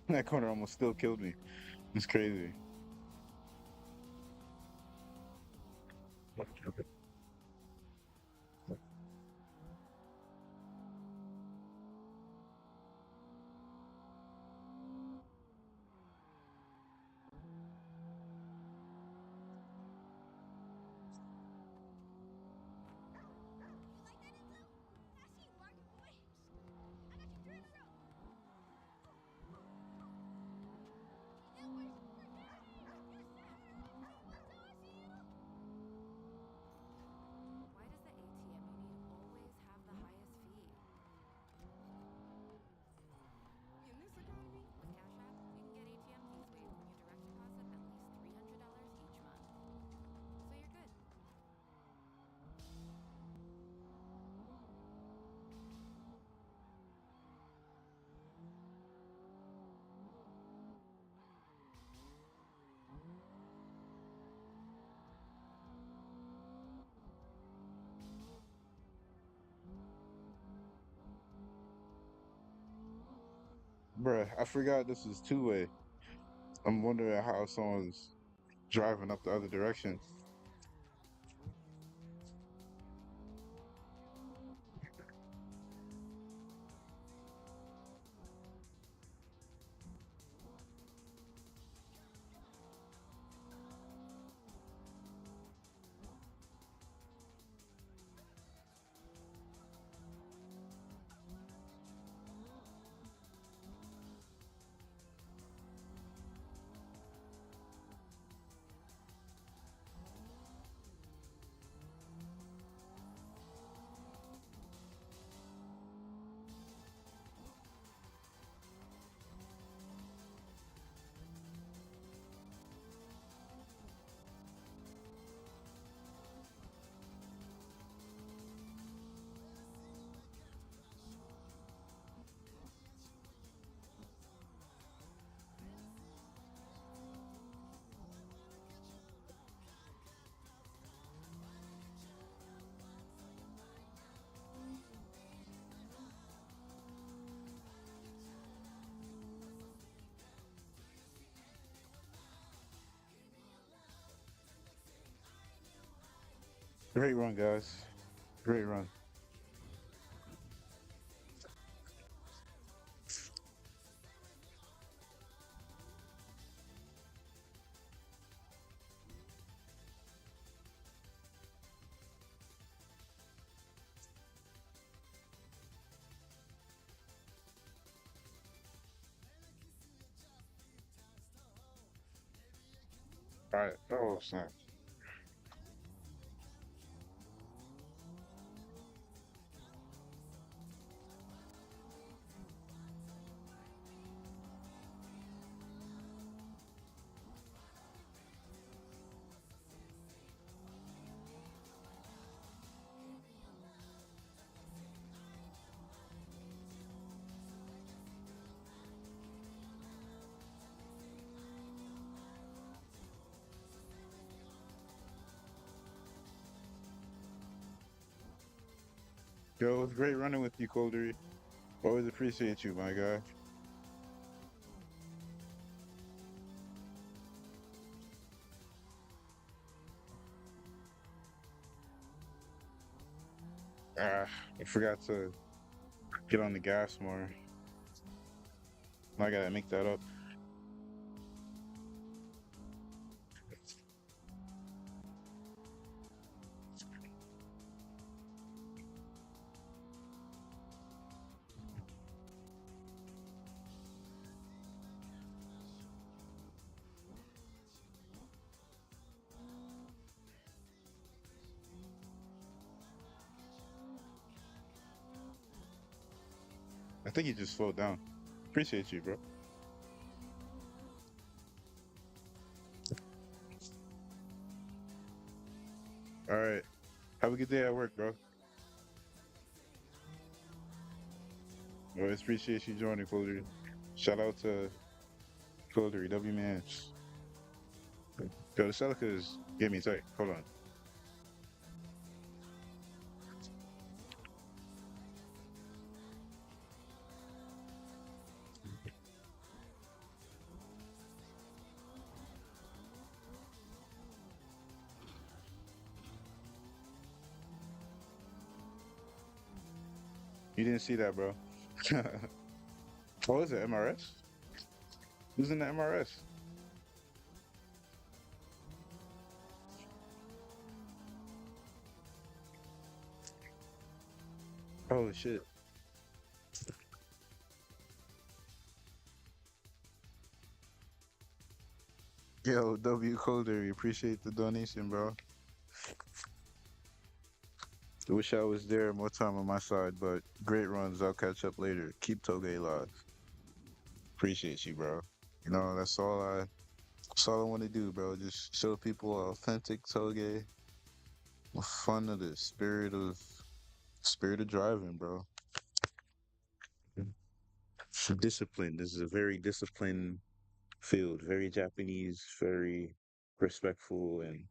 That corner almost still killed me. It's crazy. Why does the ATM you need always have the highest fee? In this economy, With Cash App, you can get ATM fees waived when you direct deposit at least $300 each month. So you're good. Bruh, I forgot this is two-way. I'm wondering how someone's driving up the other direction. Great run, guys. Great run. All right. Oh, snap. Yo, it was great running with you, Colder. Always appreciate you, my guy. Ah, I forgot to get on the gas more. I gotta make that up. I think you just slowed down. Appreciate you, bro. All right. Have a good day at work, bro. Always appreciate you joining, Colder. Shout out to Colder, W man. Yo, the Celicas get me tight. Hold on. You didn't see that, bro. What was it? MRS? Who's in the MRS? Oh shit. Yo, W Colder, we appreciate the donation, bro. Wish I was there more time on my side, but great runs. I'll catch up later. Keep toge alive. Appreciate you, bro. You know, that's all I want to do, bro. Just show people authentic toge, fun of the spirit of driving, bro. Discipline. This is a very disciplined field, very Japanese, very respectful, and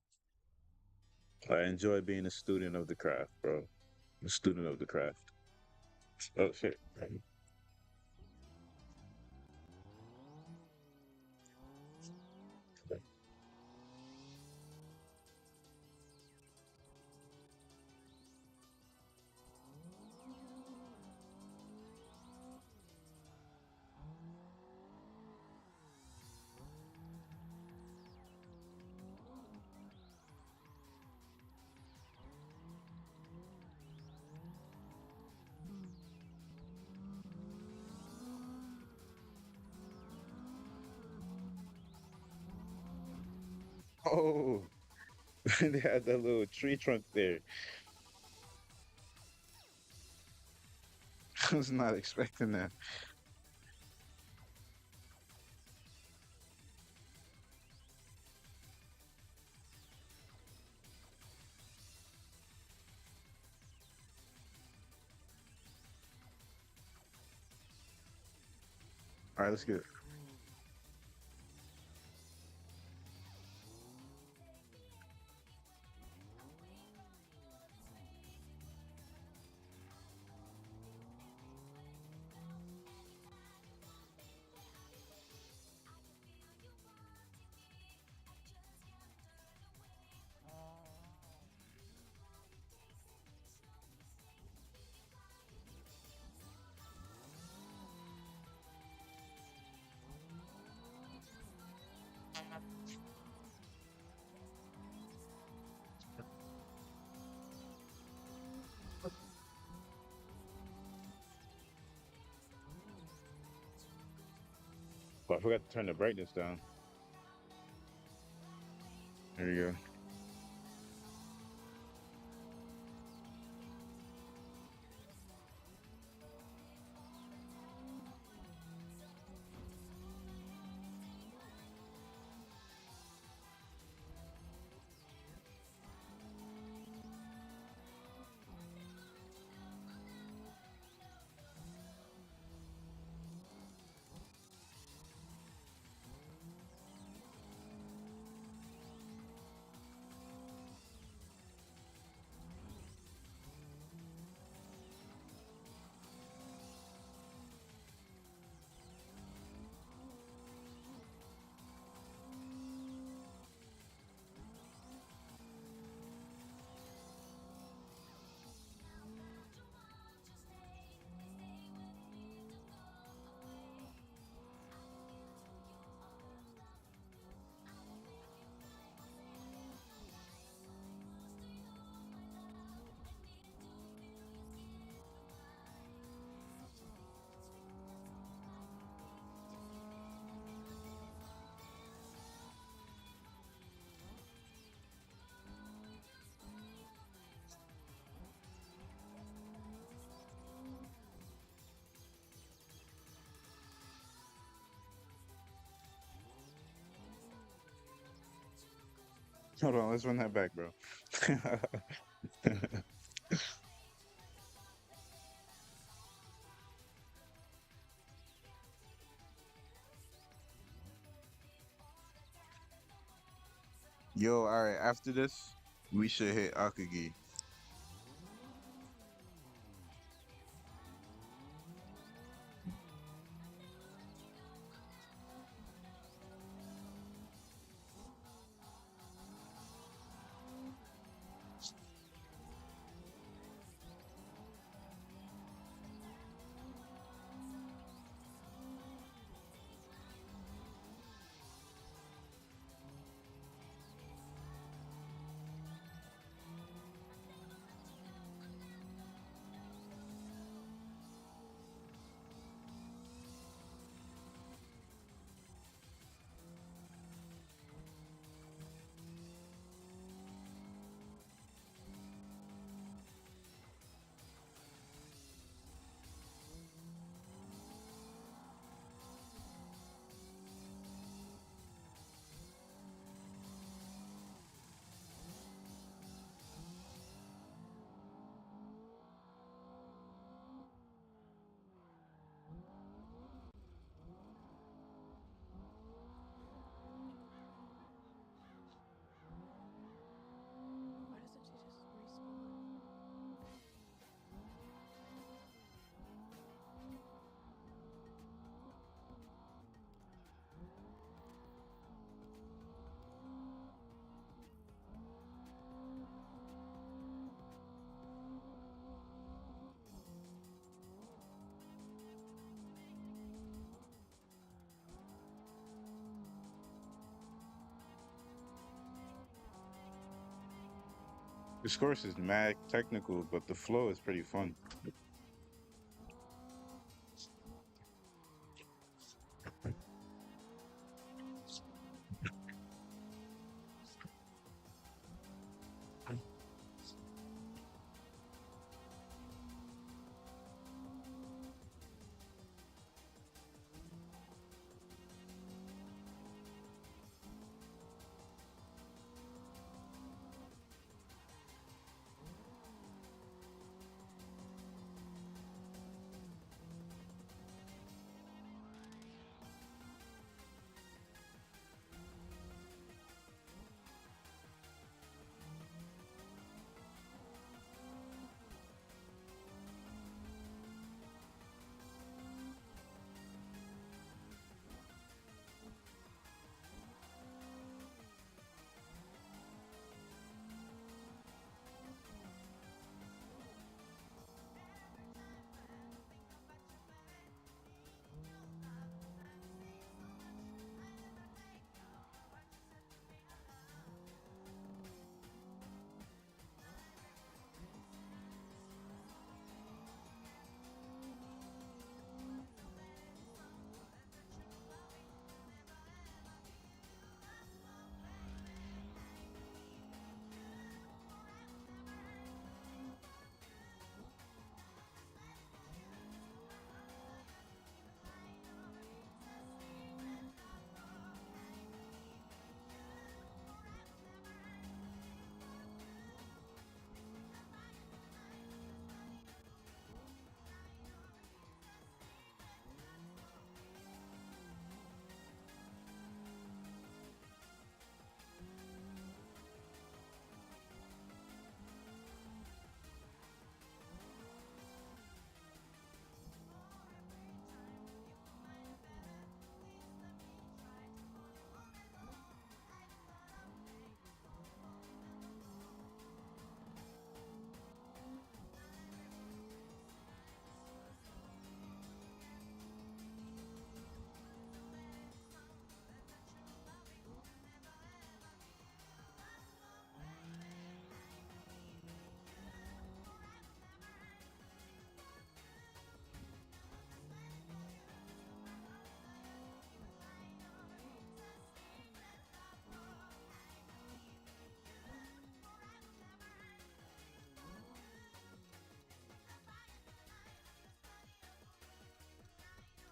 I enjoy being a student of the craft, bro. A student of the craft. Oh shit. Oh, they had that little tree trunk there. I was not expecting that. All right, let's get it. Oh, I forgot to turn the brightness down. There you go. Hold on, let's run that back, bro. Yo, all right. After this, we should hit Akagi. Why doesn't she just respawn? This course is mad technical, but the flow is pretty fun.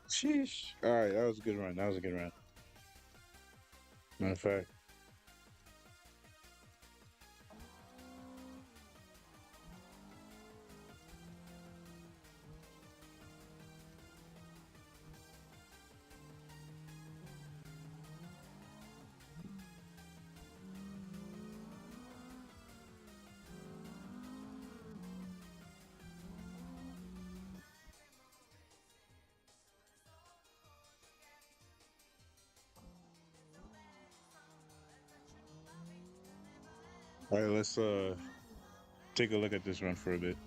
Sheesh. All right, that was a good run. That was a good run. Matter of fact. All right, let's take a look at this run for a bit.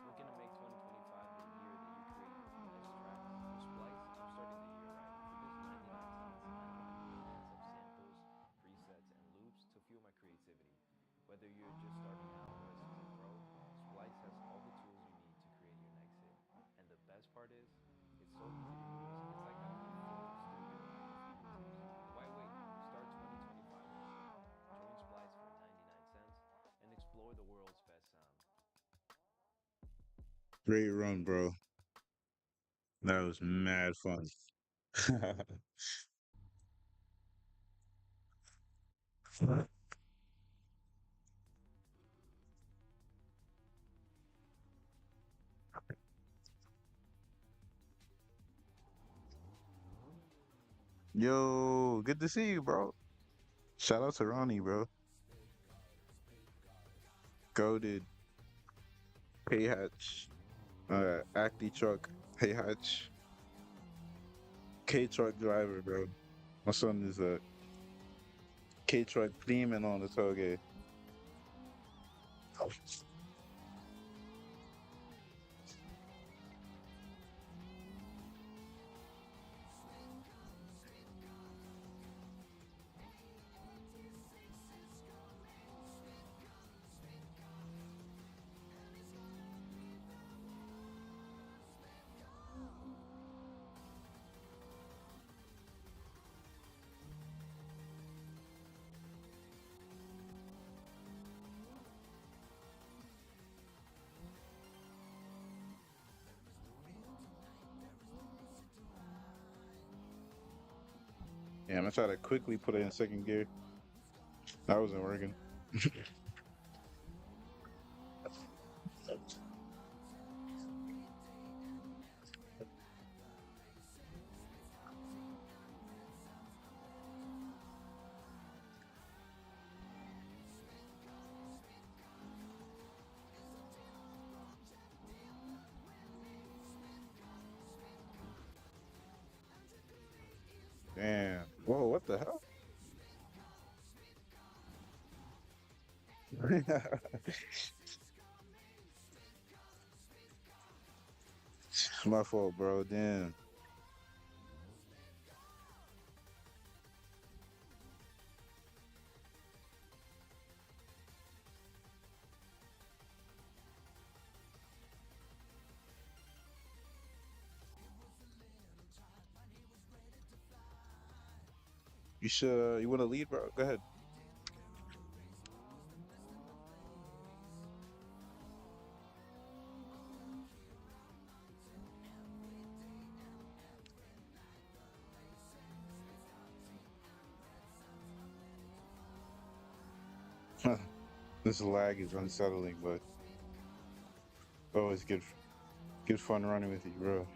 Looking to make 2025 the year that you create your best tracks? With Splice, I'm starting the year right. For just 99 cents, I unlock millions of samples, presets, and loops to fuel my creativity. Whether you're just starting out or a seasoned pro, Splice has all the tools you need to create your next hit. And the best part is, it's so easy to use, it's like having a full studio at your fingertips. Why wait? Start 2025 with style. Join Splice for 99 cents and explore the world's best sound. Great run, bro. That was mad fun. Yo, good to see you, bro. Shout out to Ronnie, bro. Goaded. Hey Hatch. Acty Truck. Hey Hatch. K Truck driver, bro. My son is a K Truck demon on the toge. Yeah, I'm gonna try to quickly put it in second gear. That wasn't working. Damn. Whoa, what the hell? My fault, bro. Damn. You should. You want to lead, bro? Go ahead. This lag is unsettling, but always good fun running with you, bro.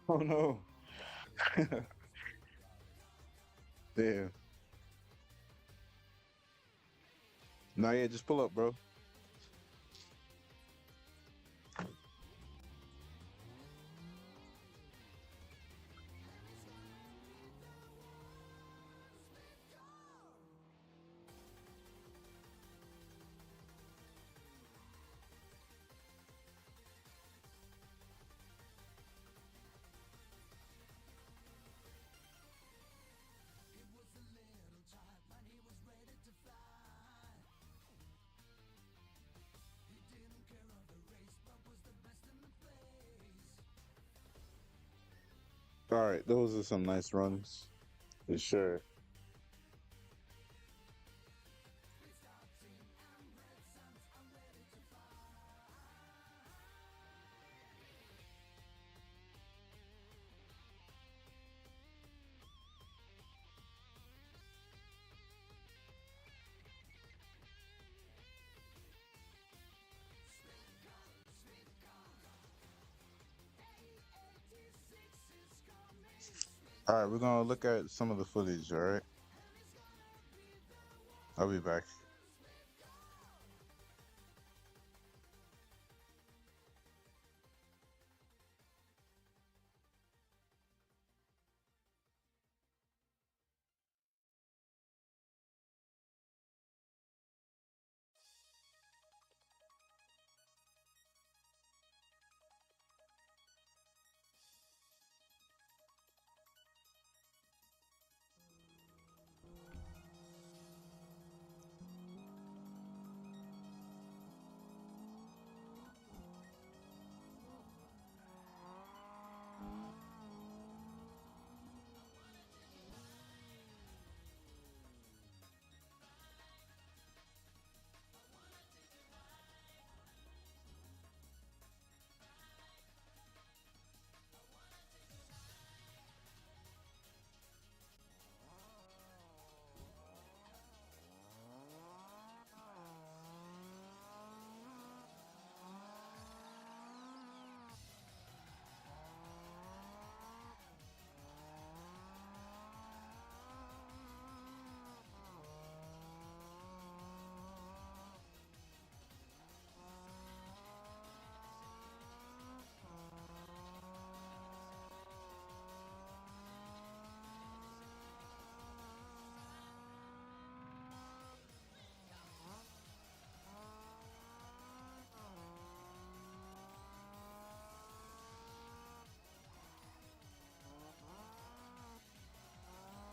Oh no. Damn. Nah, yeah, just pull up, bro. All right, those are some nice runs for sure. All right, we're gonna look at some of the footage. All right, I'll be back.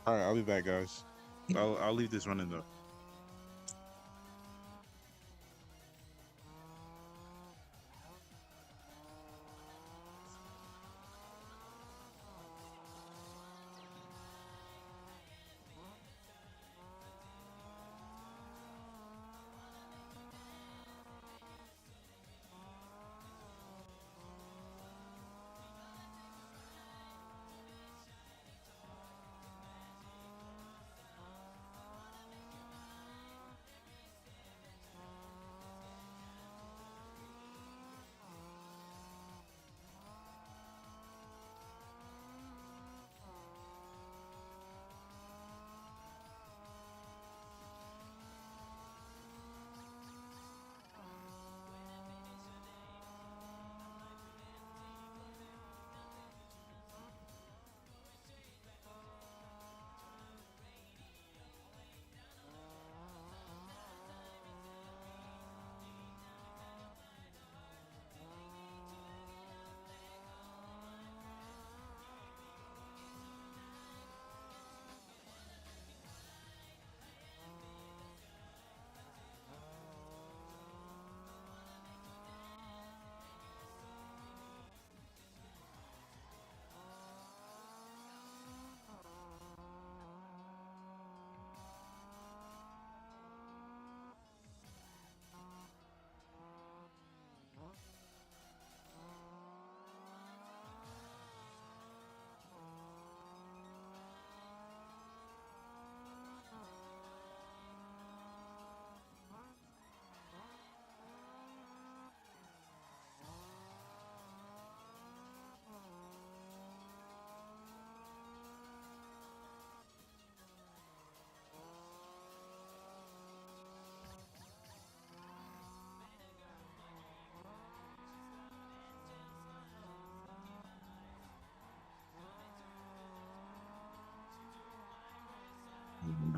All right, I'll be back, guys. I'll leave this running though.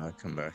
I'll come back.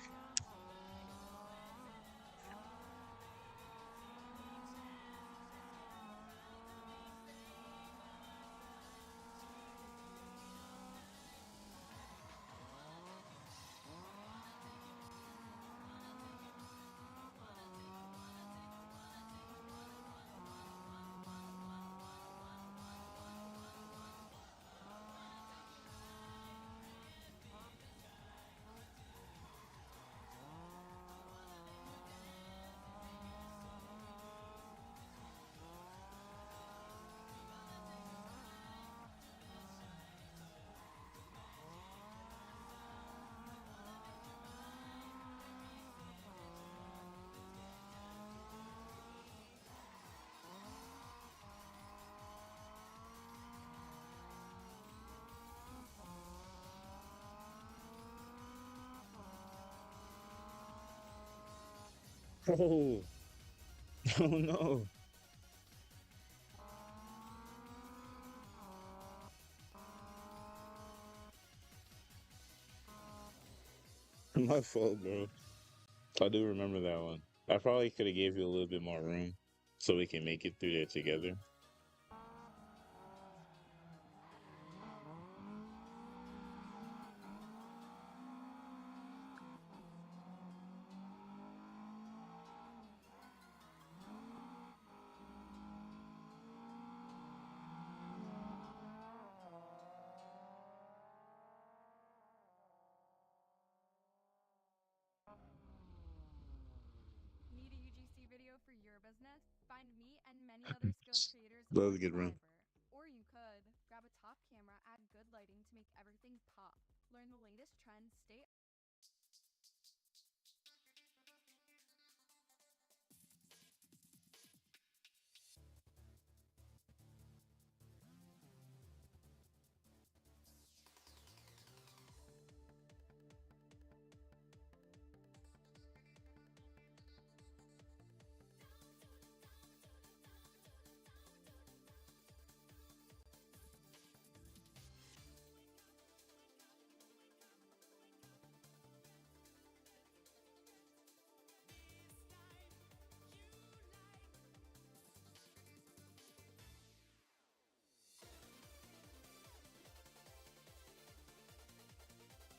Oh, oh no. My fault, bro. I do remember that one. I probably could have gave you a little bit more room so we can make it through there together. Need a UGC video for your business? Find me and many other skilled creators That was on a good run. Fiverr. Or you could grab a top camera, add good lighting to make everything pop. Learn the latest trends, stay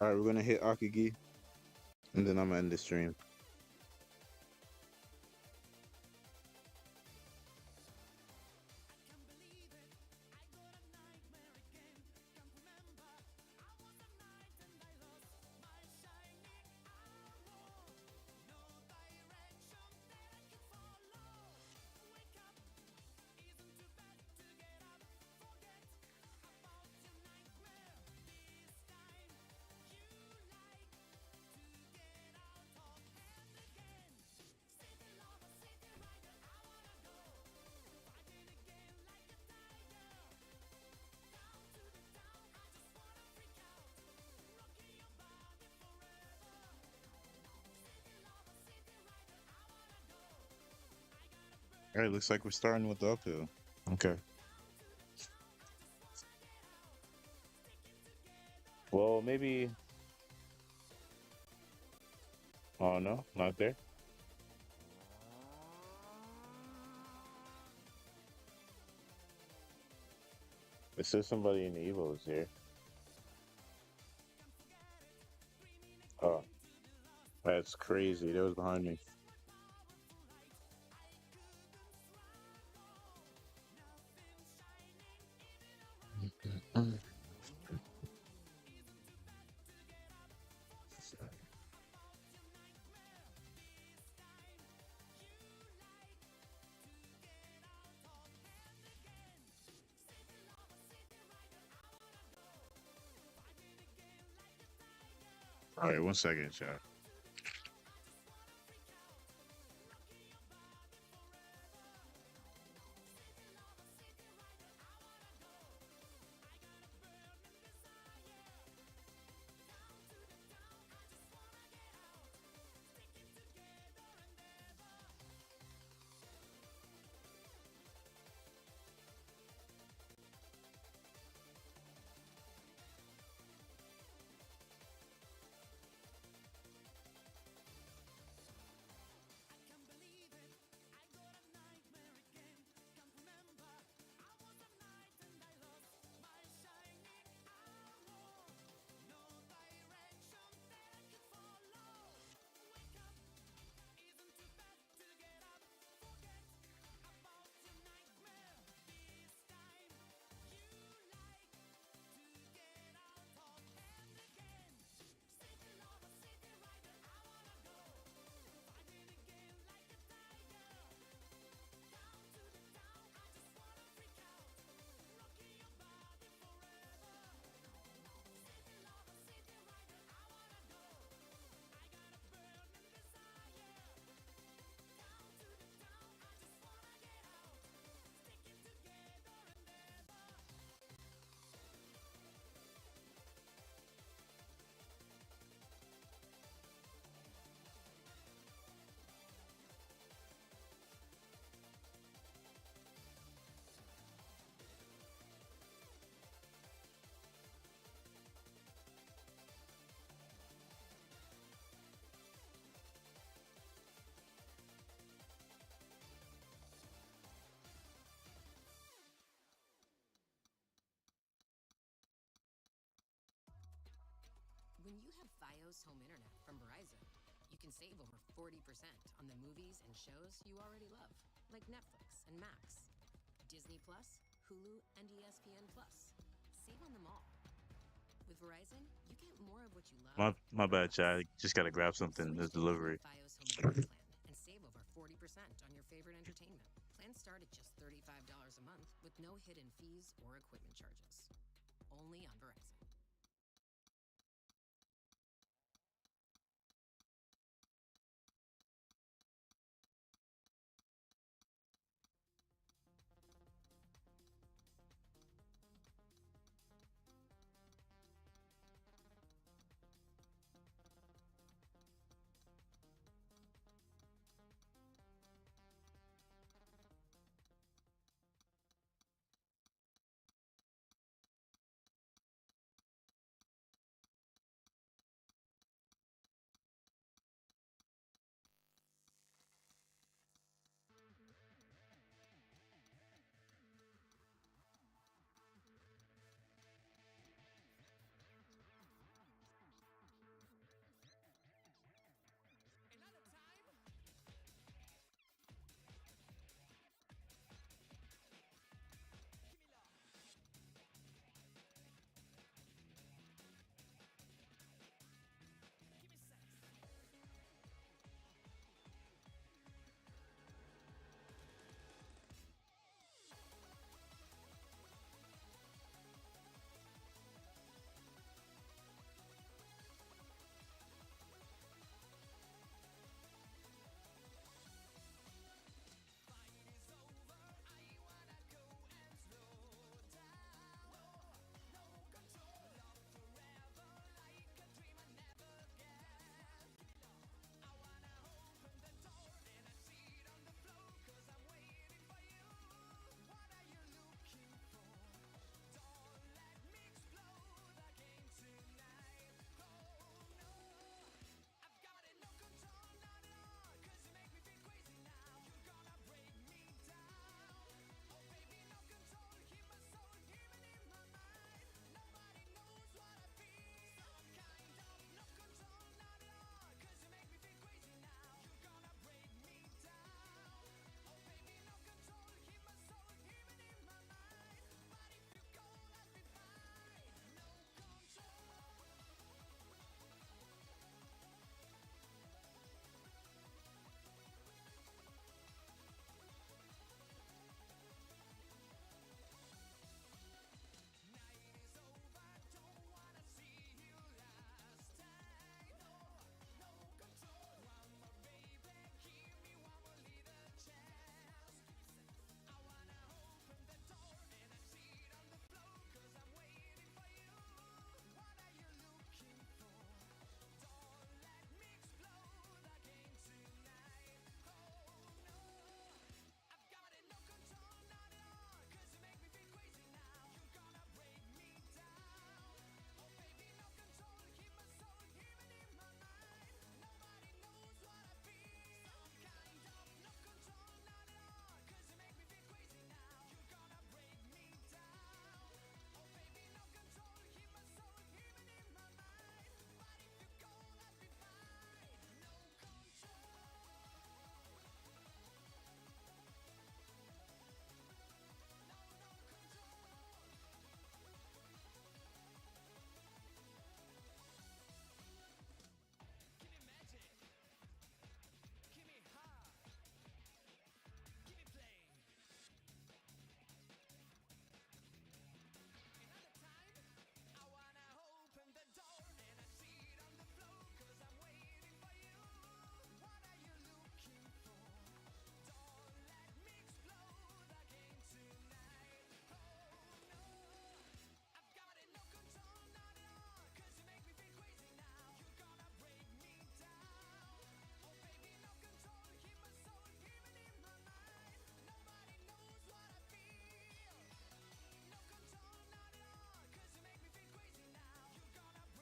All right, we're gonna hit Akagi, and then I'm gonna end the stream. All right, looks like we're starting with the uphill. Okay. Well, maybe. Oh no, not there. It says somebody in the Evo is here. Oh, that's crazy. That was behind me. All right, 1 second, chat. When you have Fios home internet from Verizon, you can save over 40% on the movies and shows you already love, like Netflix and Max, Disney Plus, Hulu, and ESPN Plus. Save on them all. With Verizon, you get more of what you love. My bad, Chad. Just gotta grab something. This Switch to any delivery. Fios home internet plan and save over 40% on your favorite entertainment. Plans start at just $35 a month with no hidden fees or equipment charges. Only on Verizon.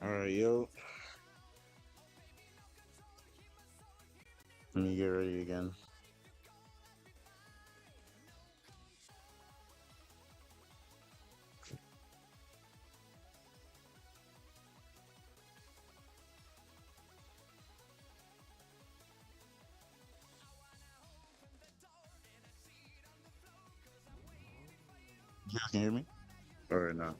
All right, yo. Let me get ready again. You guys can hear me? Or no?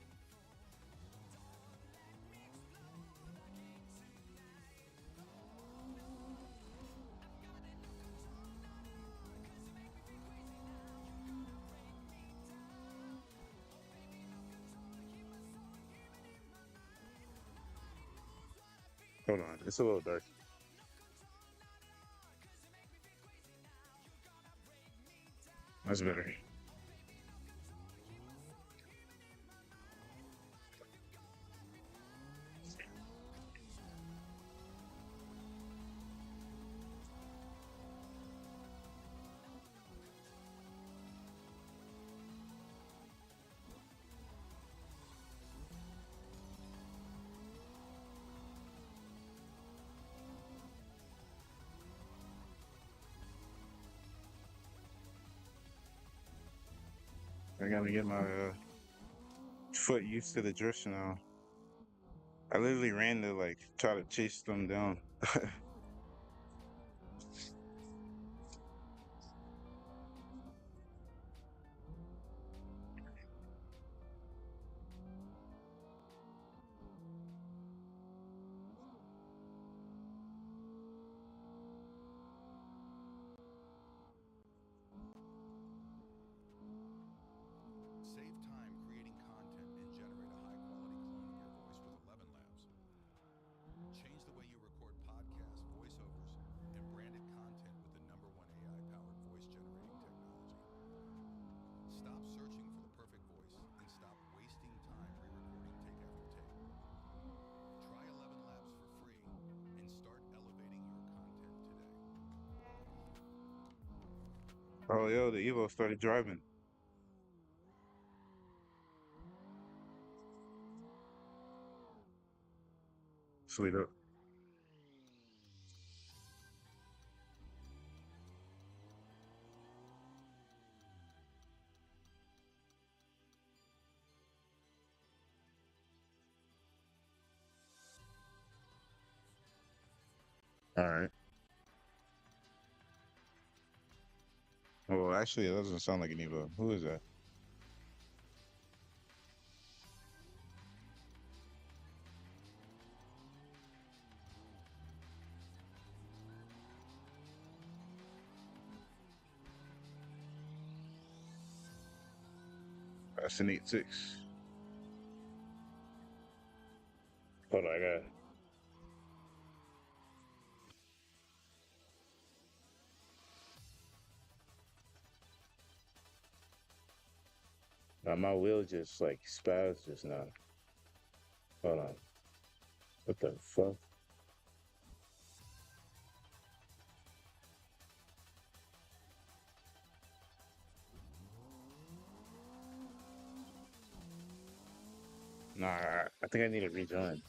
Hold on. It's a little dark. That's better. I gotta get my foot used to the drift now. I literally ran to like try to chase them down. Save time creating content and generate a high-quality clone of your voice with 11 Labs. Change the way you record podcasts, voiceovers, and branded content with the #1 AI-powered voice generating technology. Stop searching for the perfect voice and stop wasting time re-recording take after take. Try 11 Labs for free and start elevating your content today. Oh, yo, the Evo started driving. Sweet up. All right. Well, actually, it doesn't sound like an Evo. Who is that? That's an 8.6. Hold on, I got. My wheel just like spazzed just now. Hold on. What the fuck? Nah, I think I need to rejoin.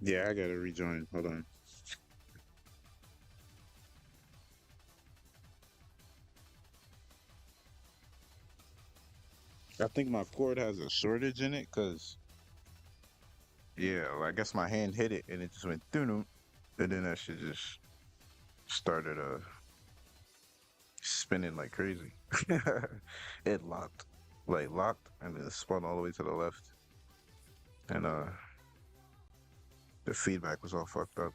Yeah, I gotta rejoin. Hold on. I think my cord has a shortage in it, cause yeah, well, I guess my hand hit it and it just went through, and then that shit just started spinning like crazy. It locked, and then spun all the way to the left, and the feedback was all fucked up.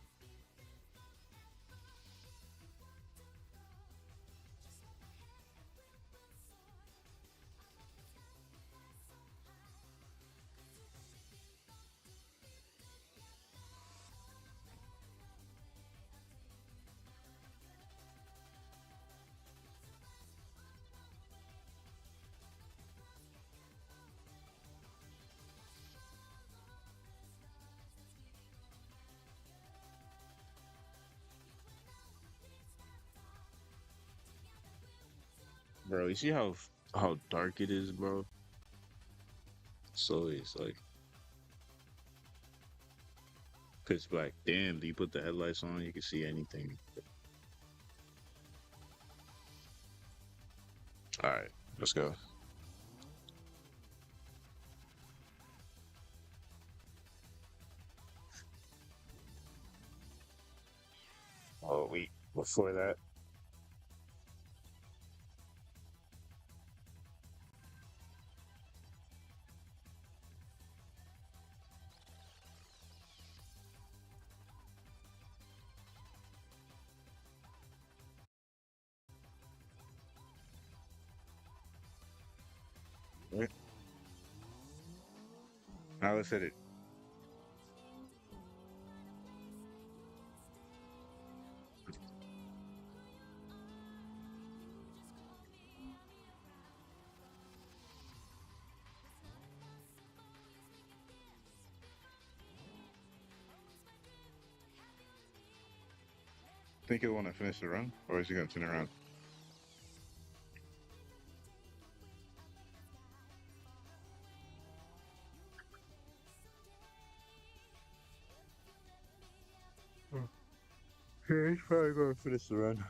Bro, you see how dark it is, bro? So it's like pitch black. Damn, do you put the headlights on? You can see anything. All right, let's go. Oh, wait, before that, Right? Now let's hit it. Think he'll want to finish the run, or is he gonna turn around? Hmm. Yeah, he's probably gonna finish the run.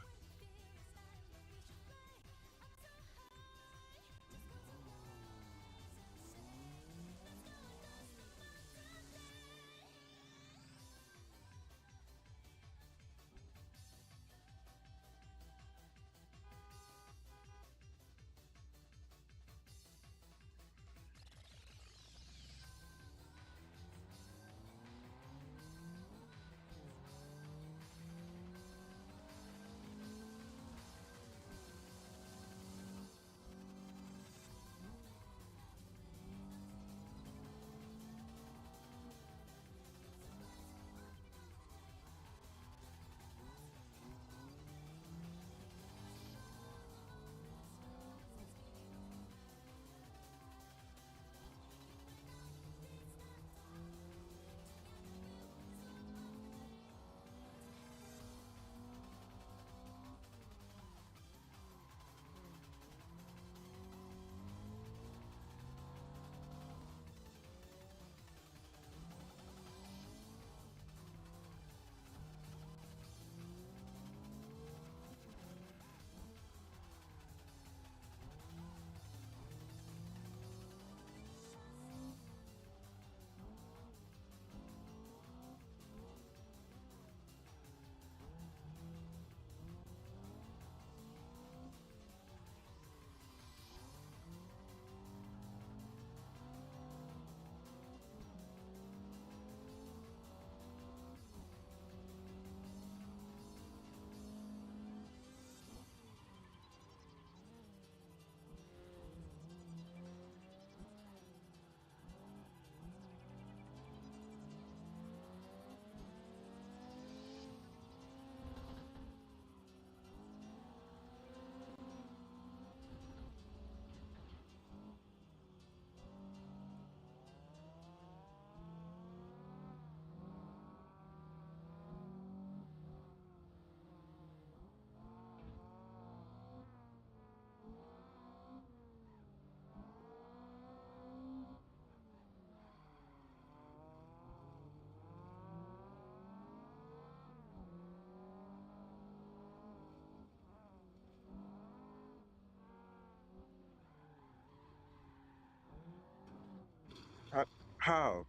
How? How?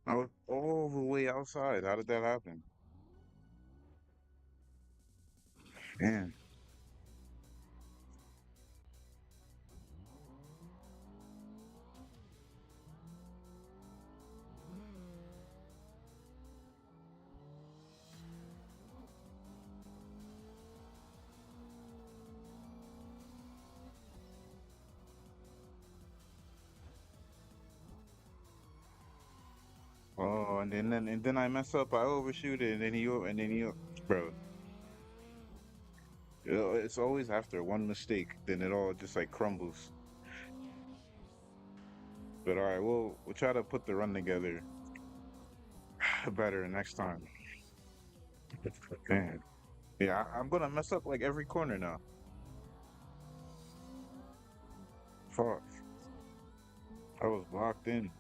I was all the way outside. How did that happen? Man. Oh, and then I mess up. I overshoot it, and then he, bro. It's always after one mistake, then it all just like crumbles. But all right, we'll try to put the run together better next time. Man, yeah, I'm gonna mess up like every corner now. Fuck, I was locked in.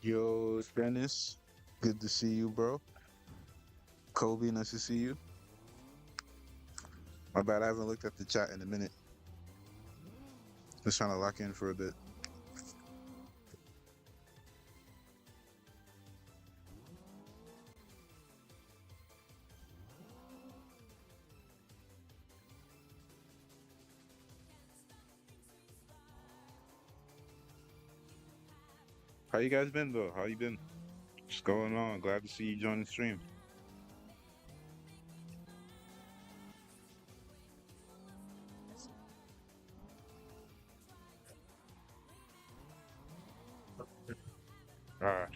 Yo, Dennis. Good to see you, bro. Kobe, nice to see you. My bad, I haven't looked at the chat in a minute. Just trying to lock in for a bit. How you guys been though? How you been? What's going on? Glad to see you join the stream. Alright.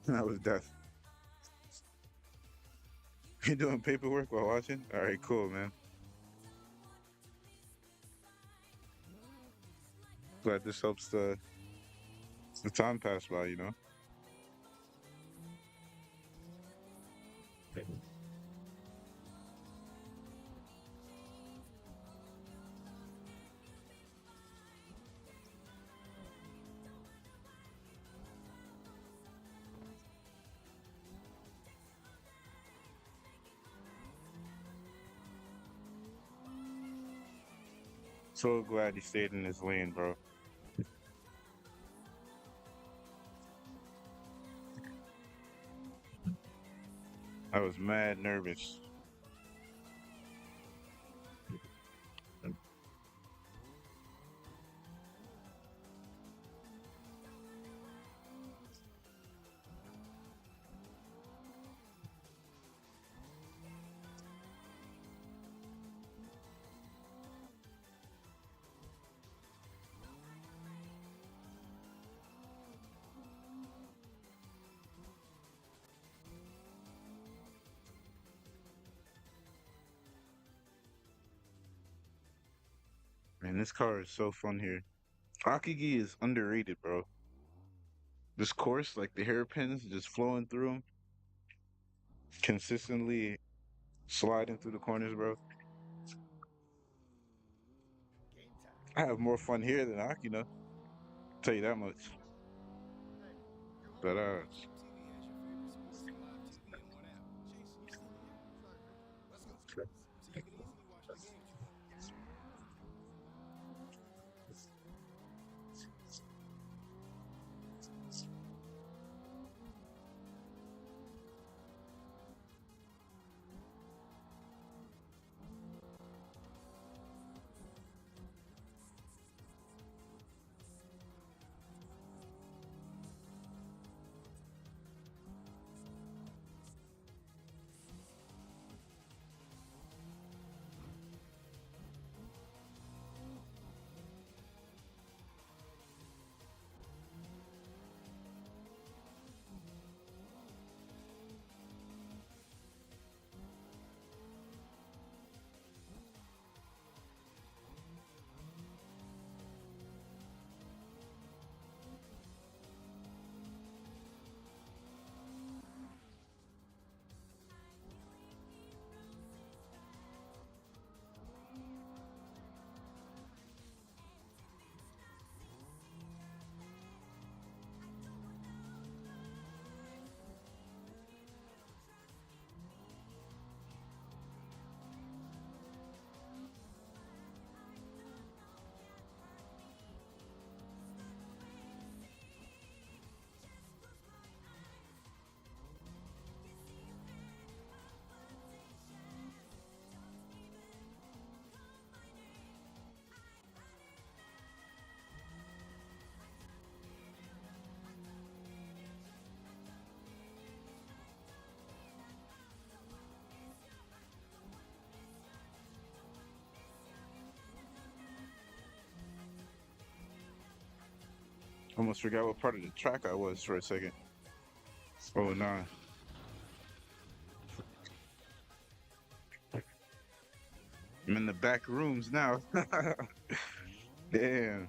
That was death. You doing paperwork while watching? Alright, cool, man. Glad this helps the time pass by, you know? So glad he stayed in his lane, bro. I was mad nervous. Man, this car is so fun here. Akigi is underrated, bro. This course, like the hairpins just flowing through them, consistently sliding through the corners, bro. Game time. I have more fun here than Akina. Tell you that much. Hey, you're But welcome. Keep TV has your favorite sports and live TV in one app. Jason, you still here? Sorry, man. Let's go. Take it easy and watch the game too. Yes, sir. Almost forgot what part of the track I was for a second. Oh, nah. I'm in the back rooms now. Damn.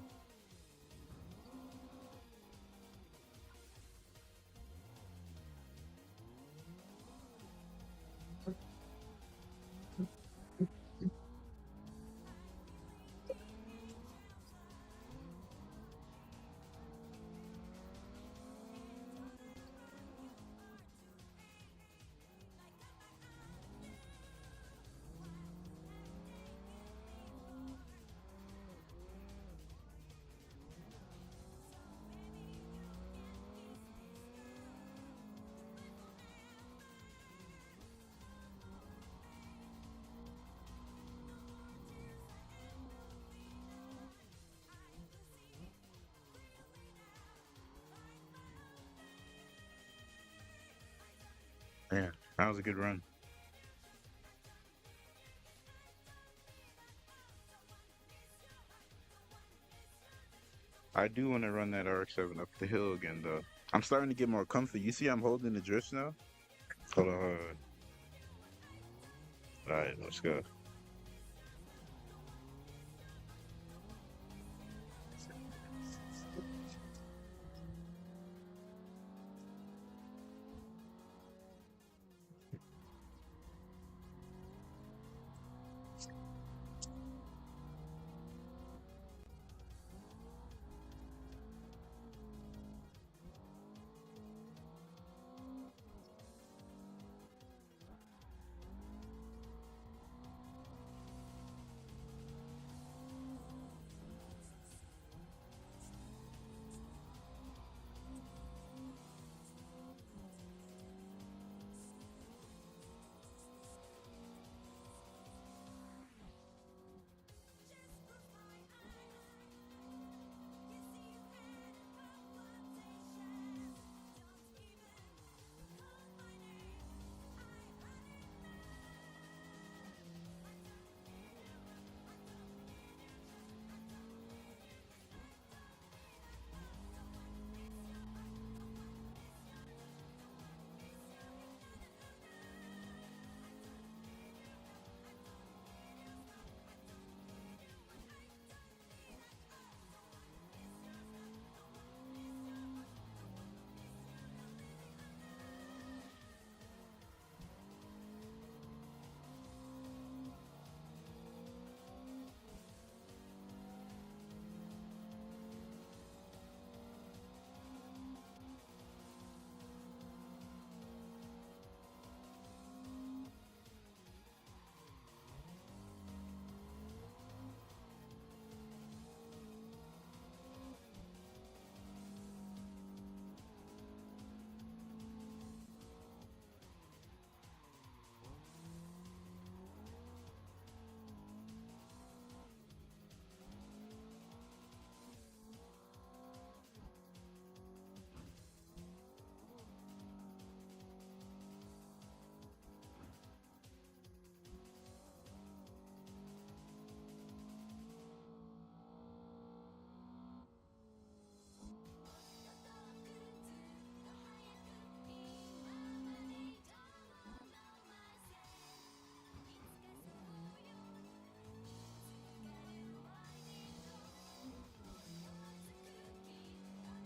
Yeah, that was a good run. I do want to run that RX-7 up the hill again, though. I'm starting to get more comfy. You see, I'm holding the drifts now. Hold on, hold on. All right, let's go.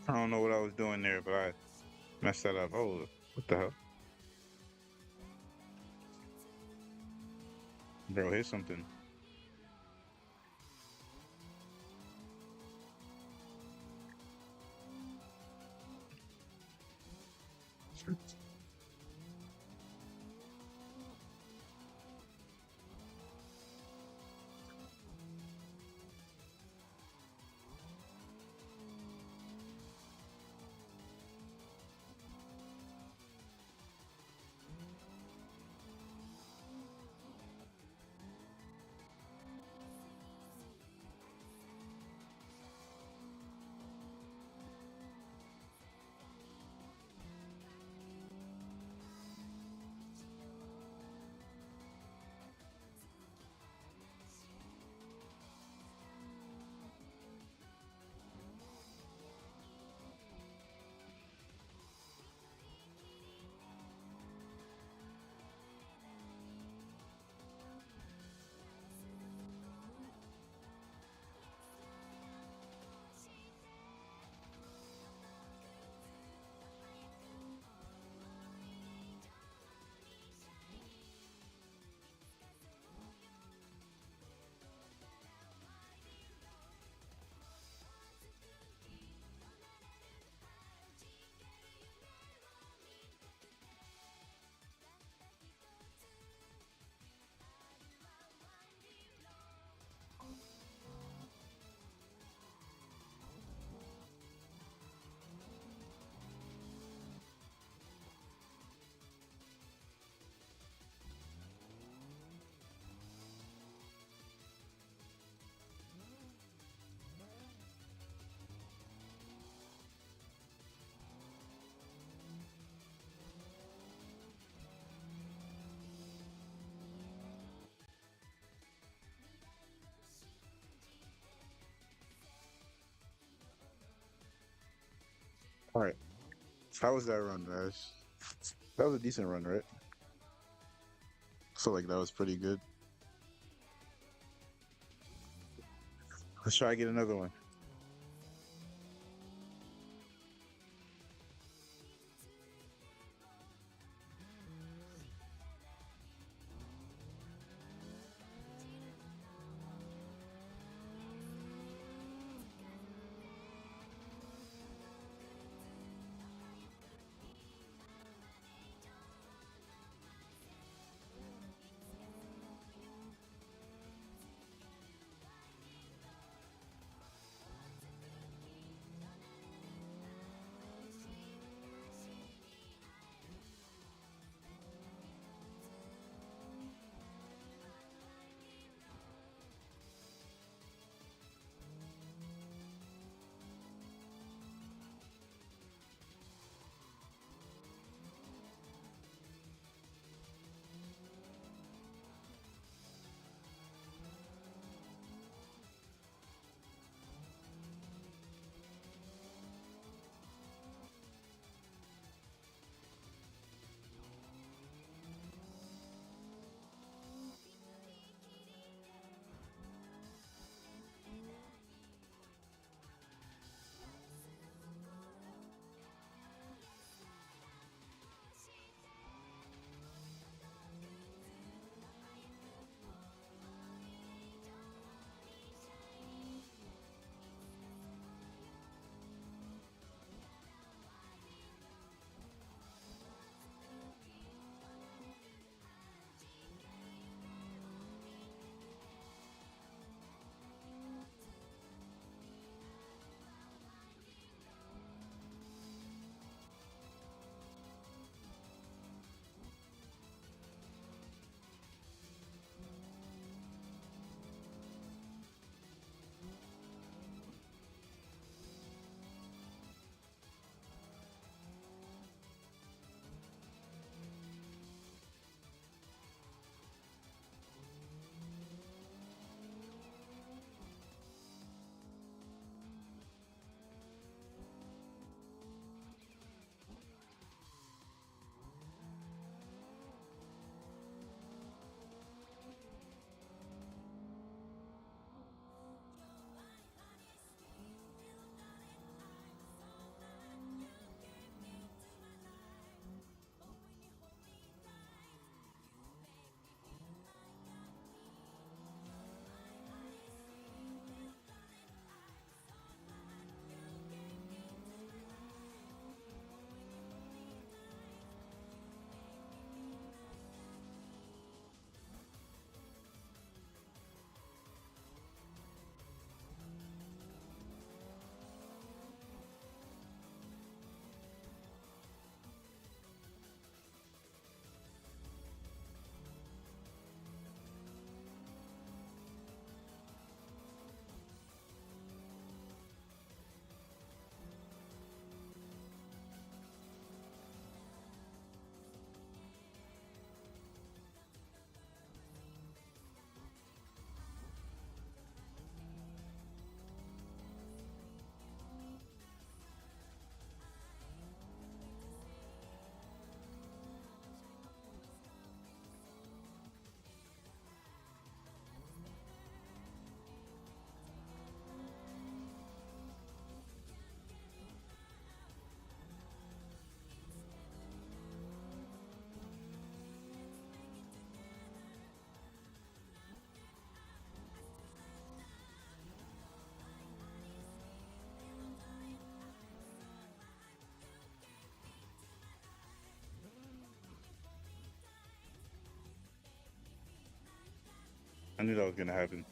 I don't know what I was doing there, but I messed that up. Oh, what the hell? Bro, here's something. All right. How was that run, guys? That was a decent run, right? So like that was pretty good. Let's try to get another one. I knew that was gonna happen.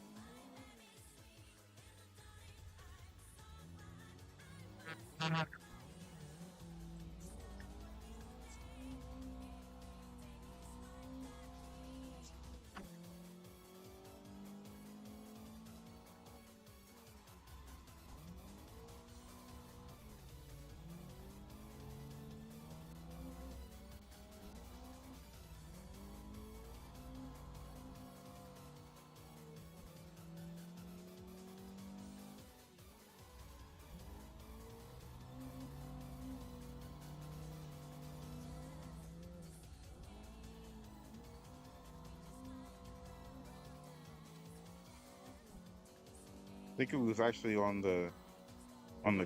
think it was actually on the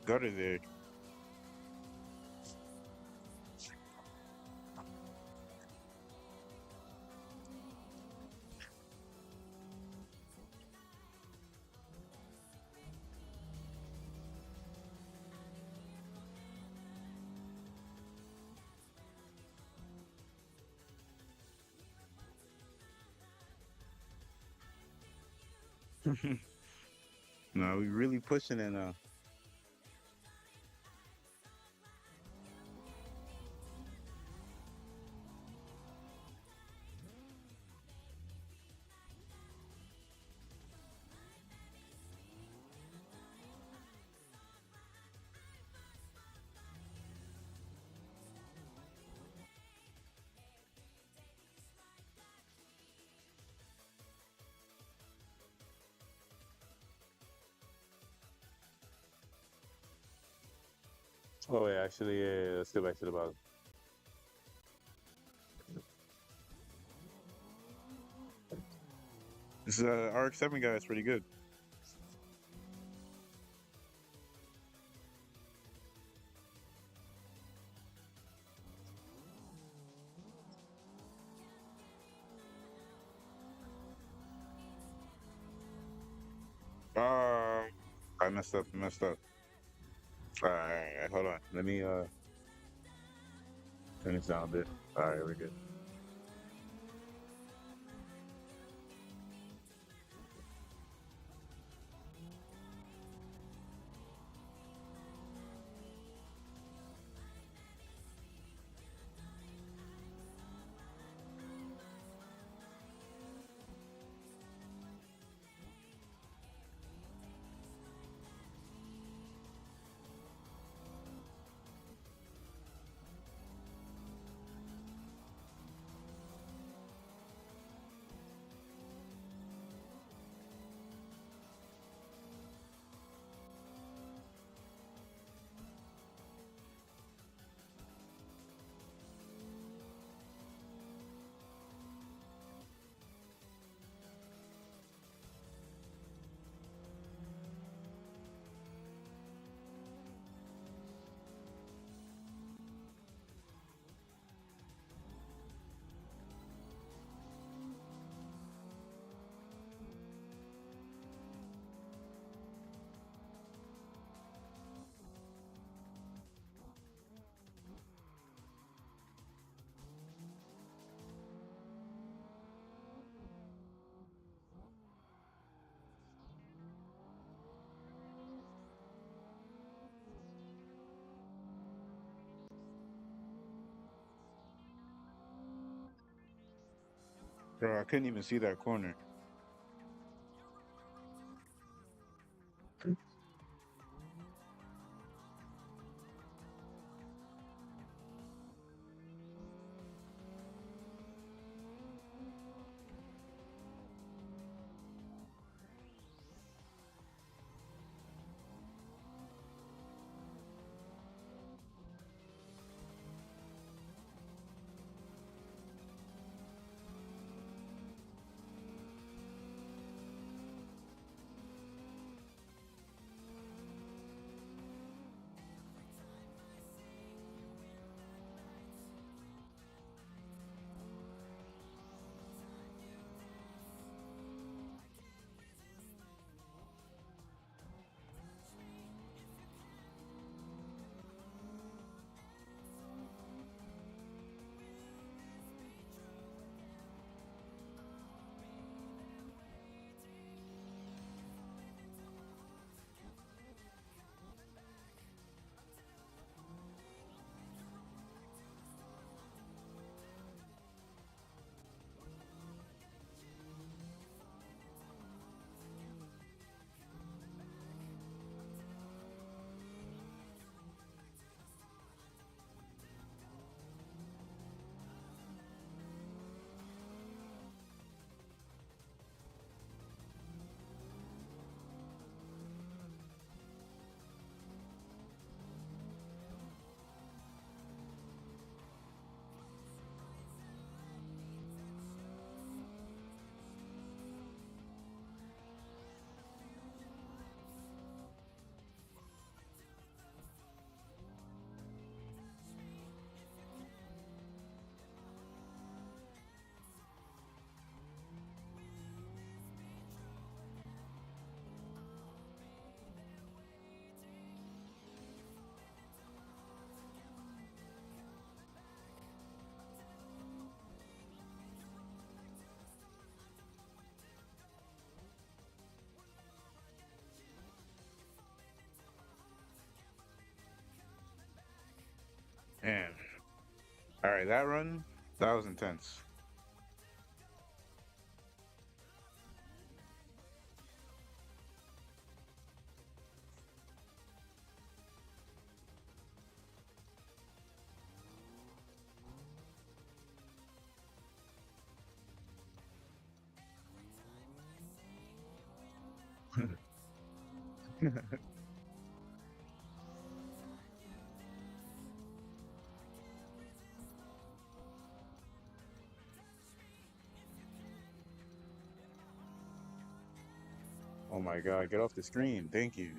gutter there. No, we really pushing it now. Oh yeah, actually, yeah. Let's go back to the bottom. This RX-7 guy is pretty good. Uh, I messed up. I messed up. All right, hold on. Let me turn this down a bit. All right, we're good. Bro, I couldn't even see that corner. right, that run, that was intense. Oh my God, get off the screen. Thank you.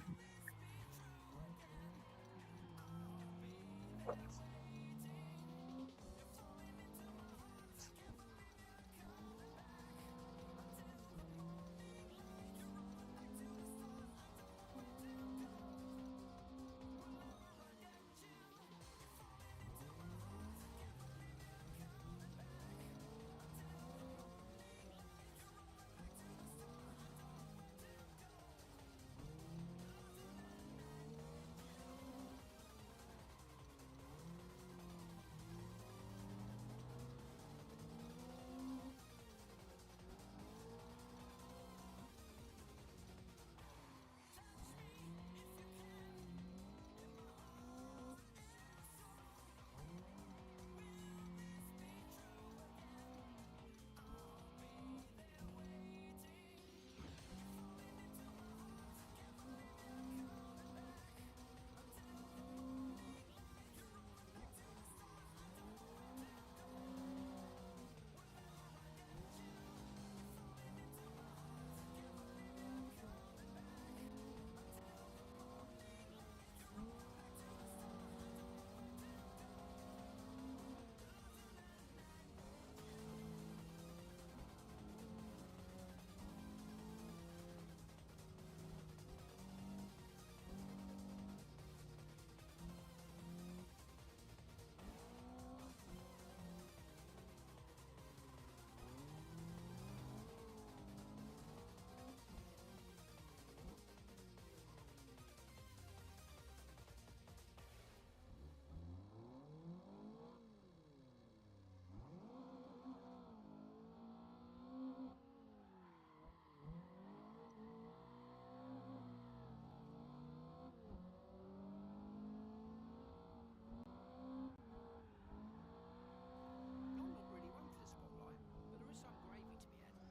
I'm not really one for the spotlight, but there is some gravy to be had.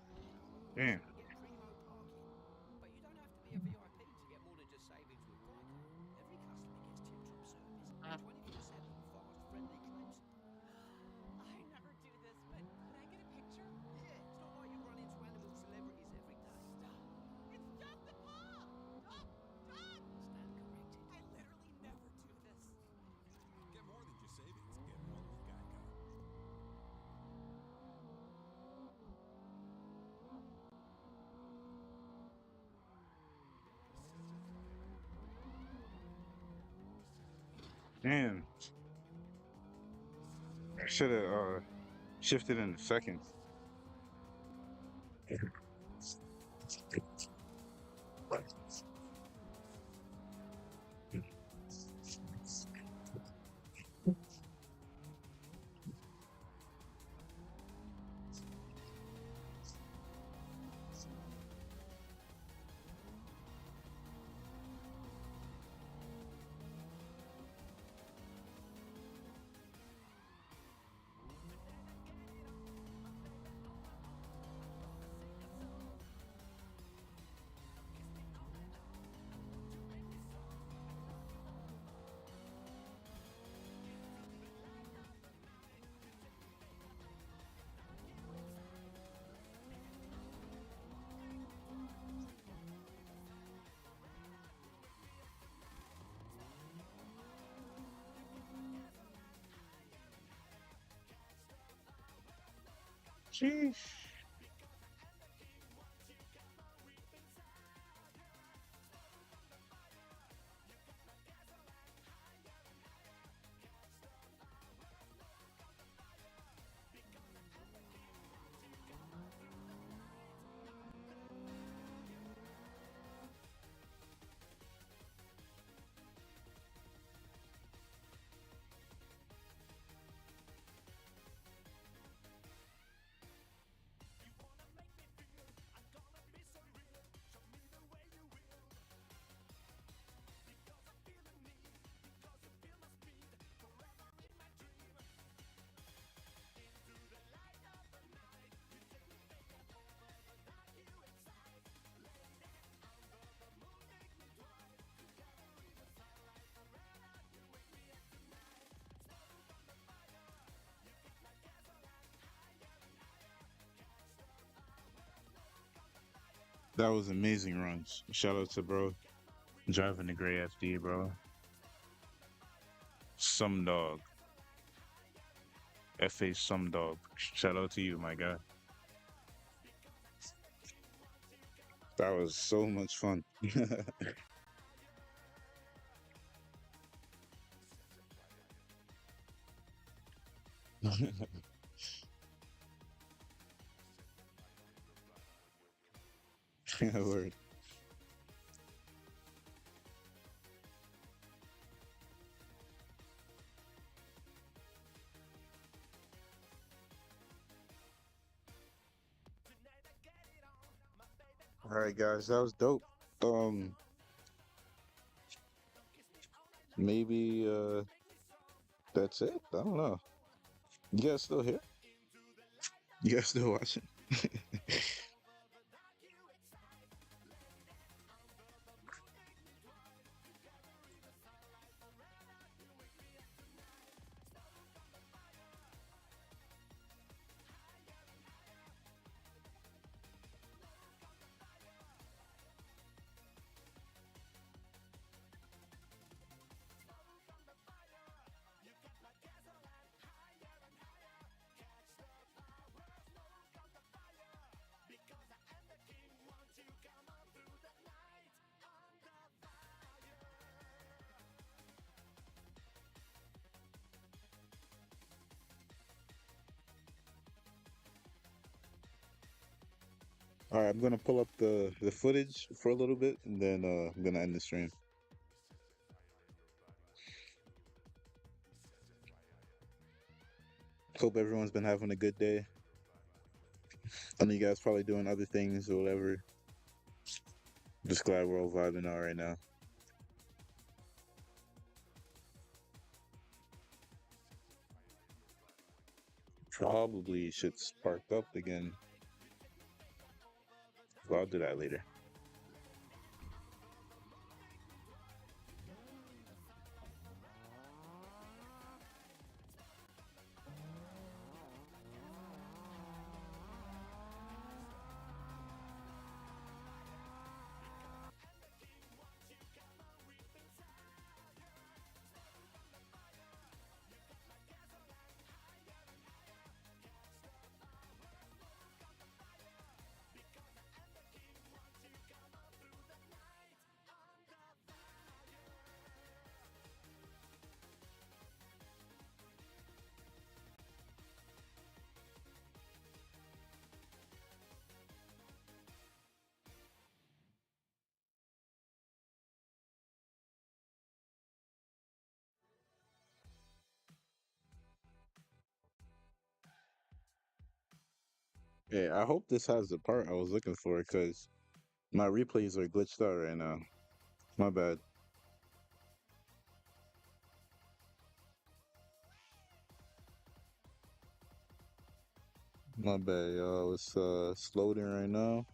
Damn. You get primo parking, but you don't have to be a VIP to get more than just savings with Geico. Every customer gets tip-top service, 24/7 fast, friendly claims. I never do this, but could I get a picture? Yeah, it's not like you run into animal celebrities every day. It's just a pup! Stop! Stop! Stand corrected. I literally never do this. Get more than just savings. Get more with Geico. Damn. I should have shifted in a second. Sheesh. That was amazing runs. Shout out to bro driving the gray FD, bro. Some dog. FA some dog. Shout out to you, my guy. That was so much fun. Word. All right, guys, that was dope. Um, maybe that's it. I don't know. You guys still here? You guys still watching? All right, I'm gonna pull up the footage for a little bit, and then I'm gonna end the stream. Hope everyone's been having a good day. I know you guys probably doing other things or whatever. Just glad we're all vibing out right now. Probably should spark up again. Well, I'll do that later. Yeah, I hope this has the part I was looking for because my replays are glitched out right now. My bad. My bad, y'all. It's loading right now.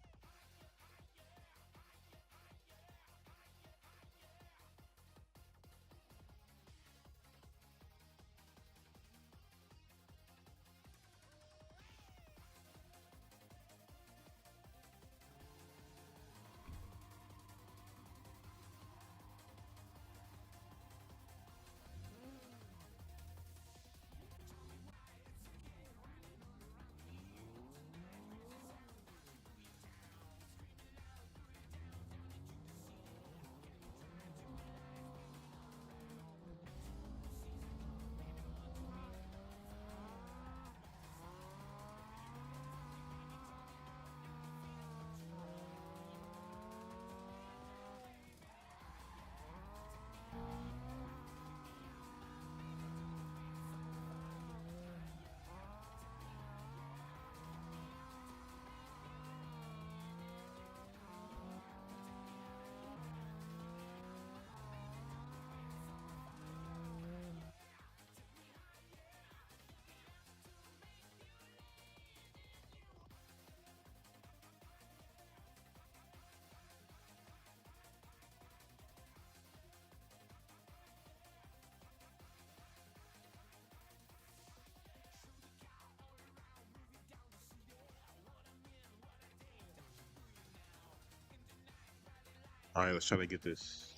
All right, let's try to get this.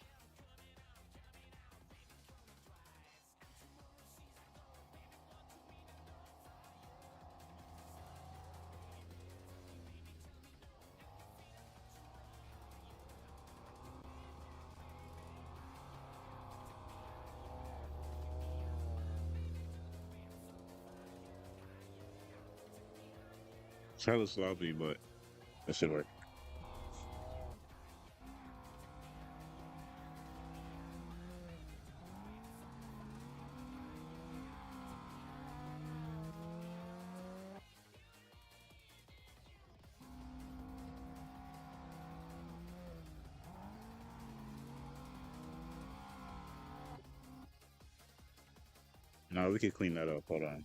It's hella sloppy, but that should work. No, we could clean that up. Hold on.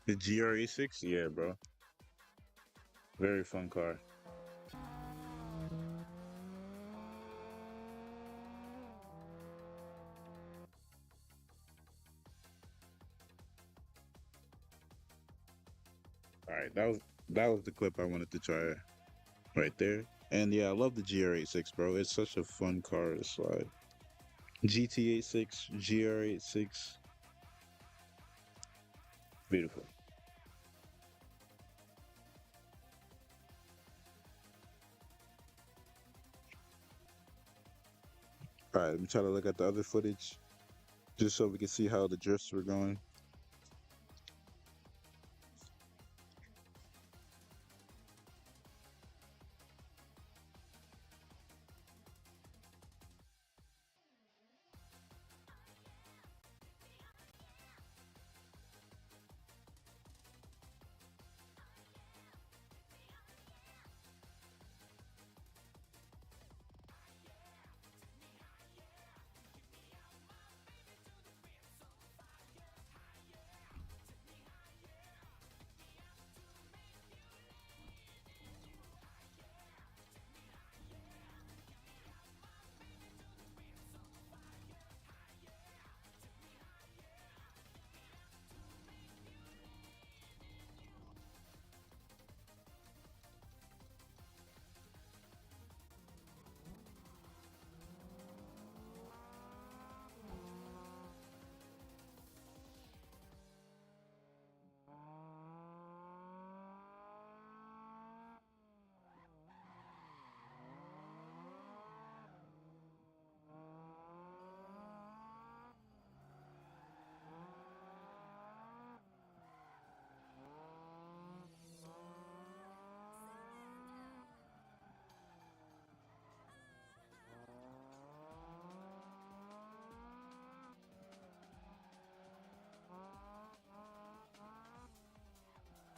The GRA6, yeah, bro. Very fun car. All right, that was the clip I wanted to try right there. And yeah, I love the GR86, bro. It's such a fun car to slide. GT86, GR86, beautiful. All right, let me try to look at the other footage just so we can see how the drifts were going.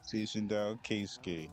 Station down, K-Skate.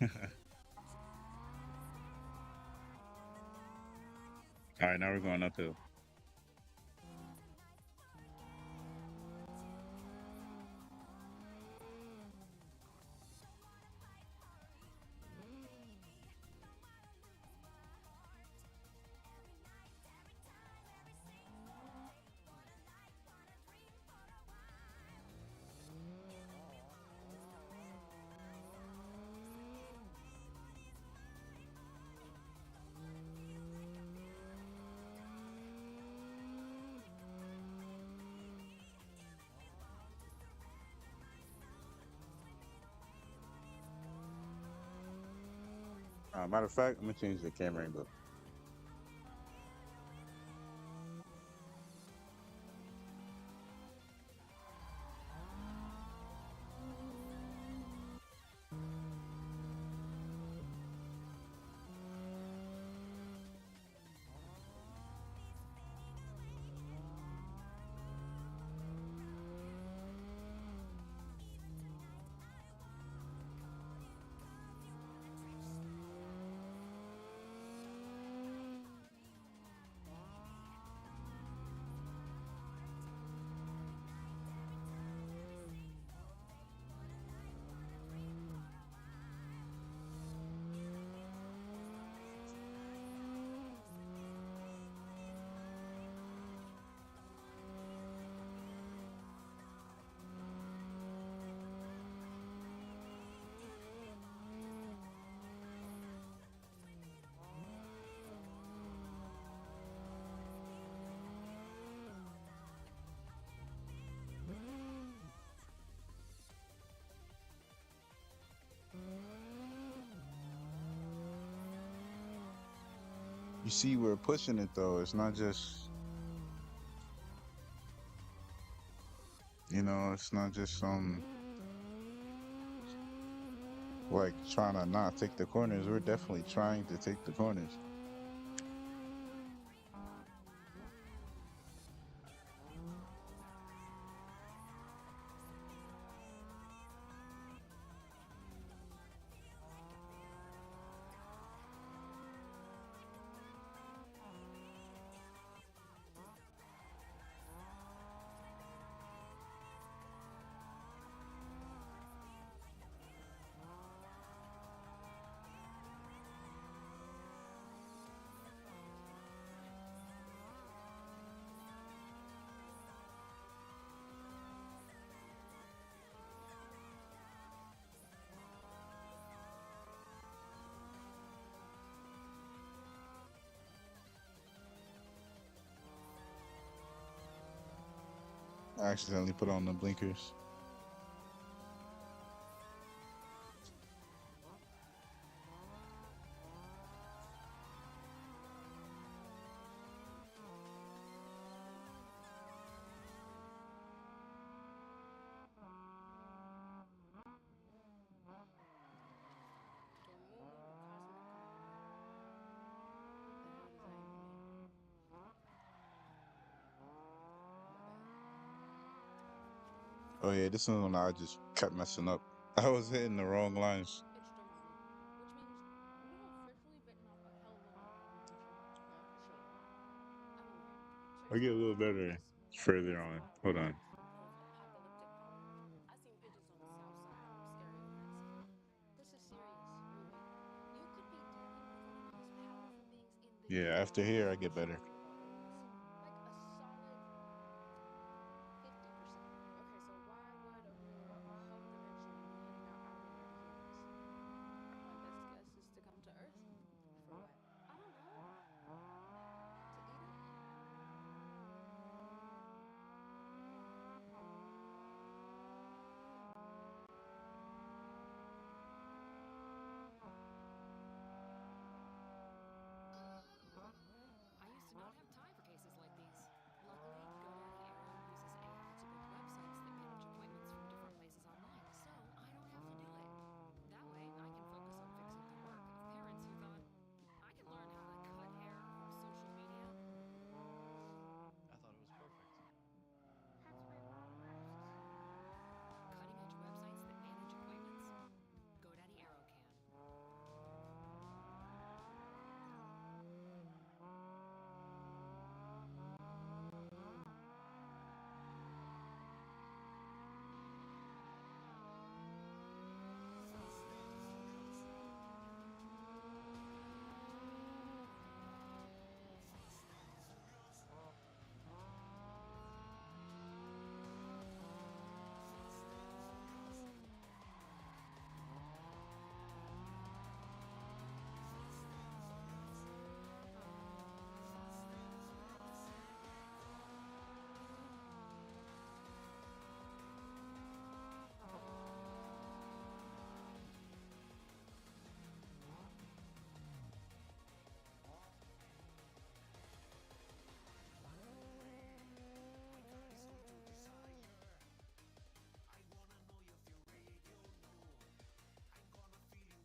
All right, now we're going uphill. Matter of fact, I'm gonna change the camera angle. You see, we're pushing it though. It's not just, it's not just like trying to not take the corners. We're definitely trying to take the corners. I accidentally put on the blinkers. Oh yeah, this is when I just kept messing up. I was hitting the wrong lines. It's Jumanji, which means you have officially bitten off a hell of a lot more than you can chew. Nah, for sure. I'm aware. So I you're get a telling little me better this further puppy-ass on. cloud Hold with on. eyes full of apocalyptic power? I seen pictures on the south side of Stereo Nest. This is serious, Ruby. You could be dealing with one of the most powerful beings in the Yeah, after universe. here I get better. Surely our goal is like a solid 50%. Okay, so why would a new hub dimension be heading out outer to hear this? My best guess is to come to Earth. For what? I don't know. To eat us? I used to not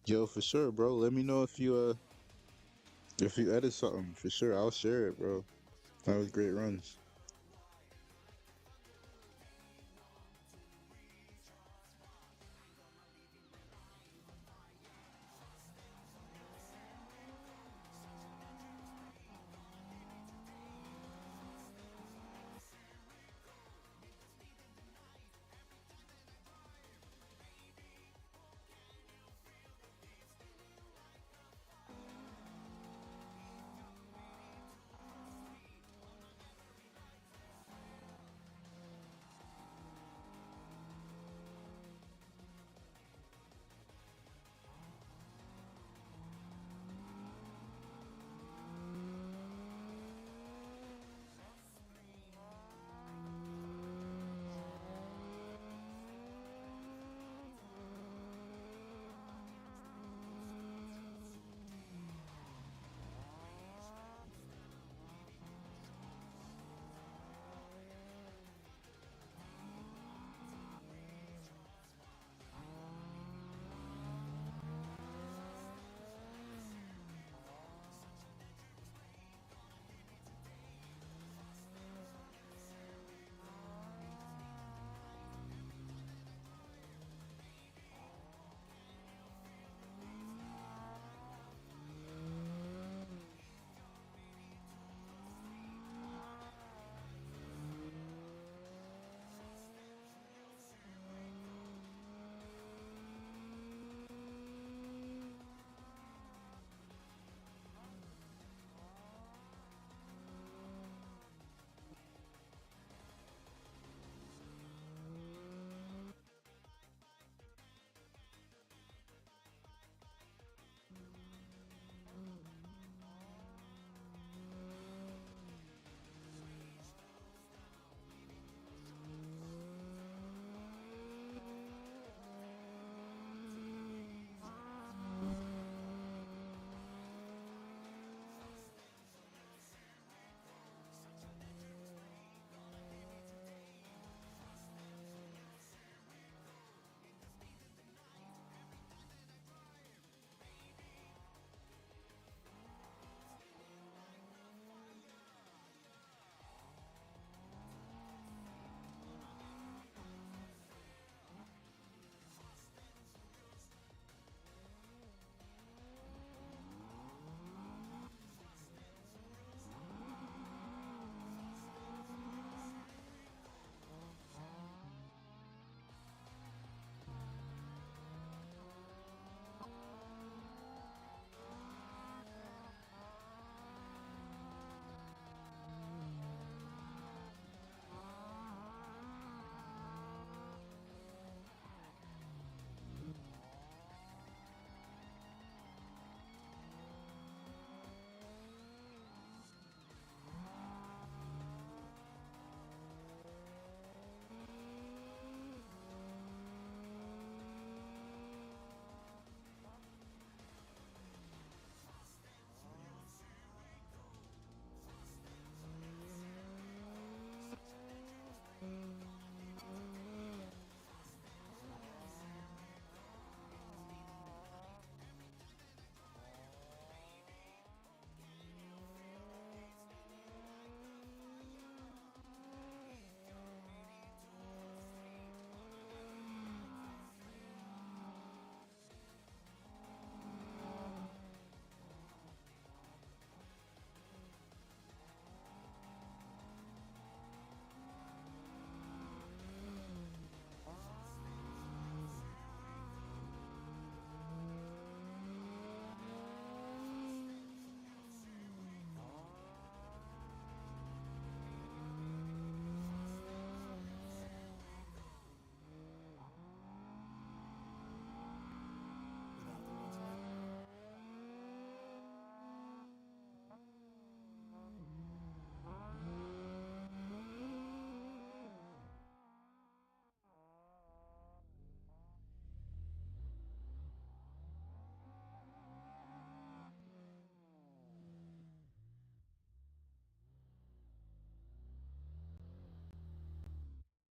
Yo, for sure, bro. Let me know if you edit something. For sure, I'll share it, bro. That was great runs.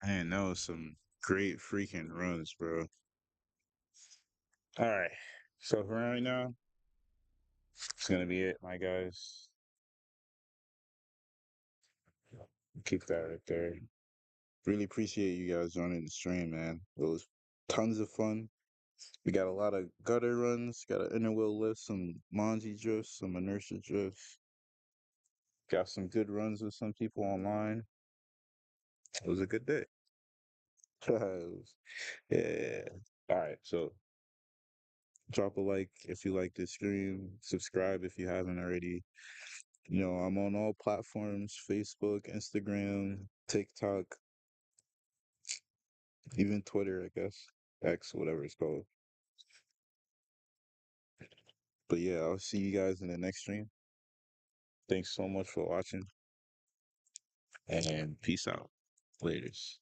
Man, that was some great freaking runs, bro. All right. So for right now, it's gonna be it, my guys. Keep that right there. Really appreciate you guys joining the stream, man. It was tons of fun. We got a lot of gutter runs, got an inner wheel lift, some Monji drifts, some inertia drifts. Got some good runs with some people online. It was a good day. Yeah. All right. So drop a like if you like this stream. Subscribe if you haven't already. You know, I'm on all platforms: Facebook, Instagram, TikTok, even Twitter, I guess. X, whatever it's called. But yeah, I'll see you guys in the next stream. Thanks so much for watching and peace out. Laters.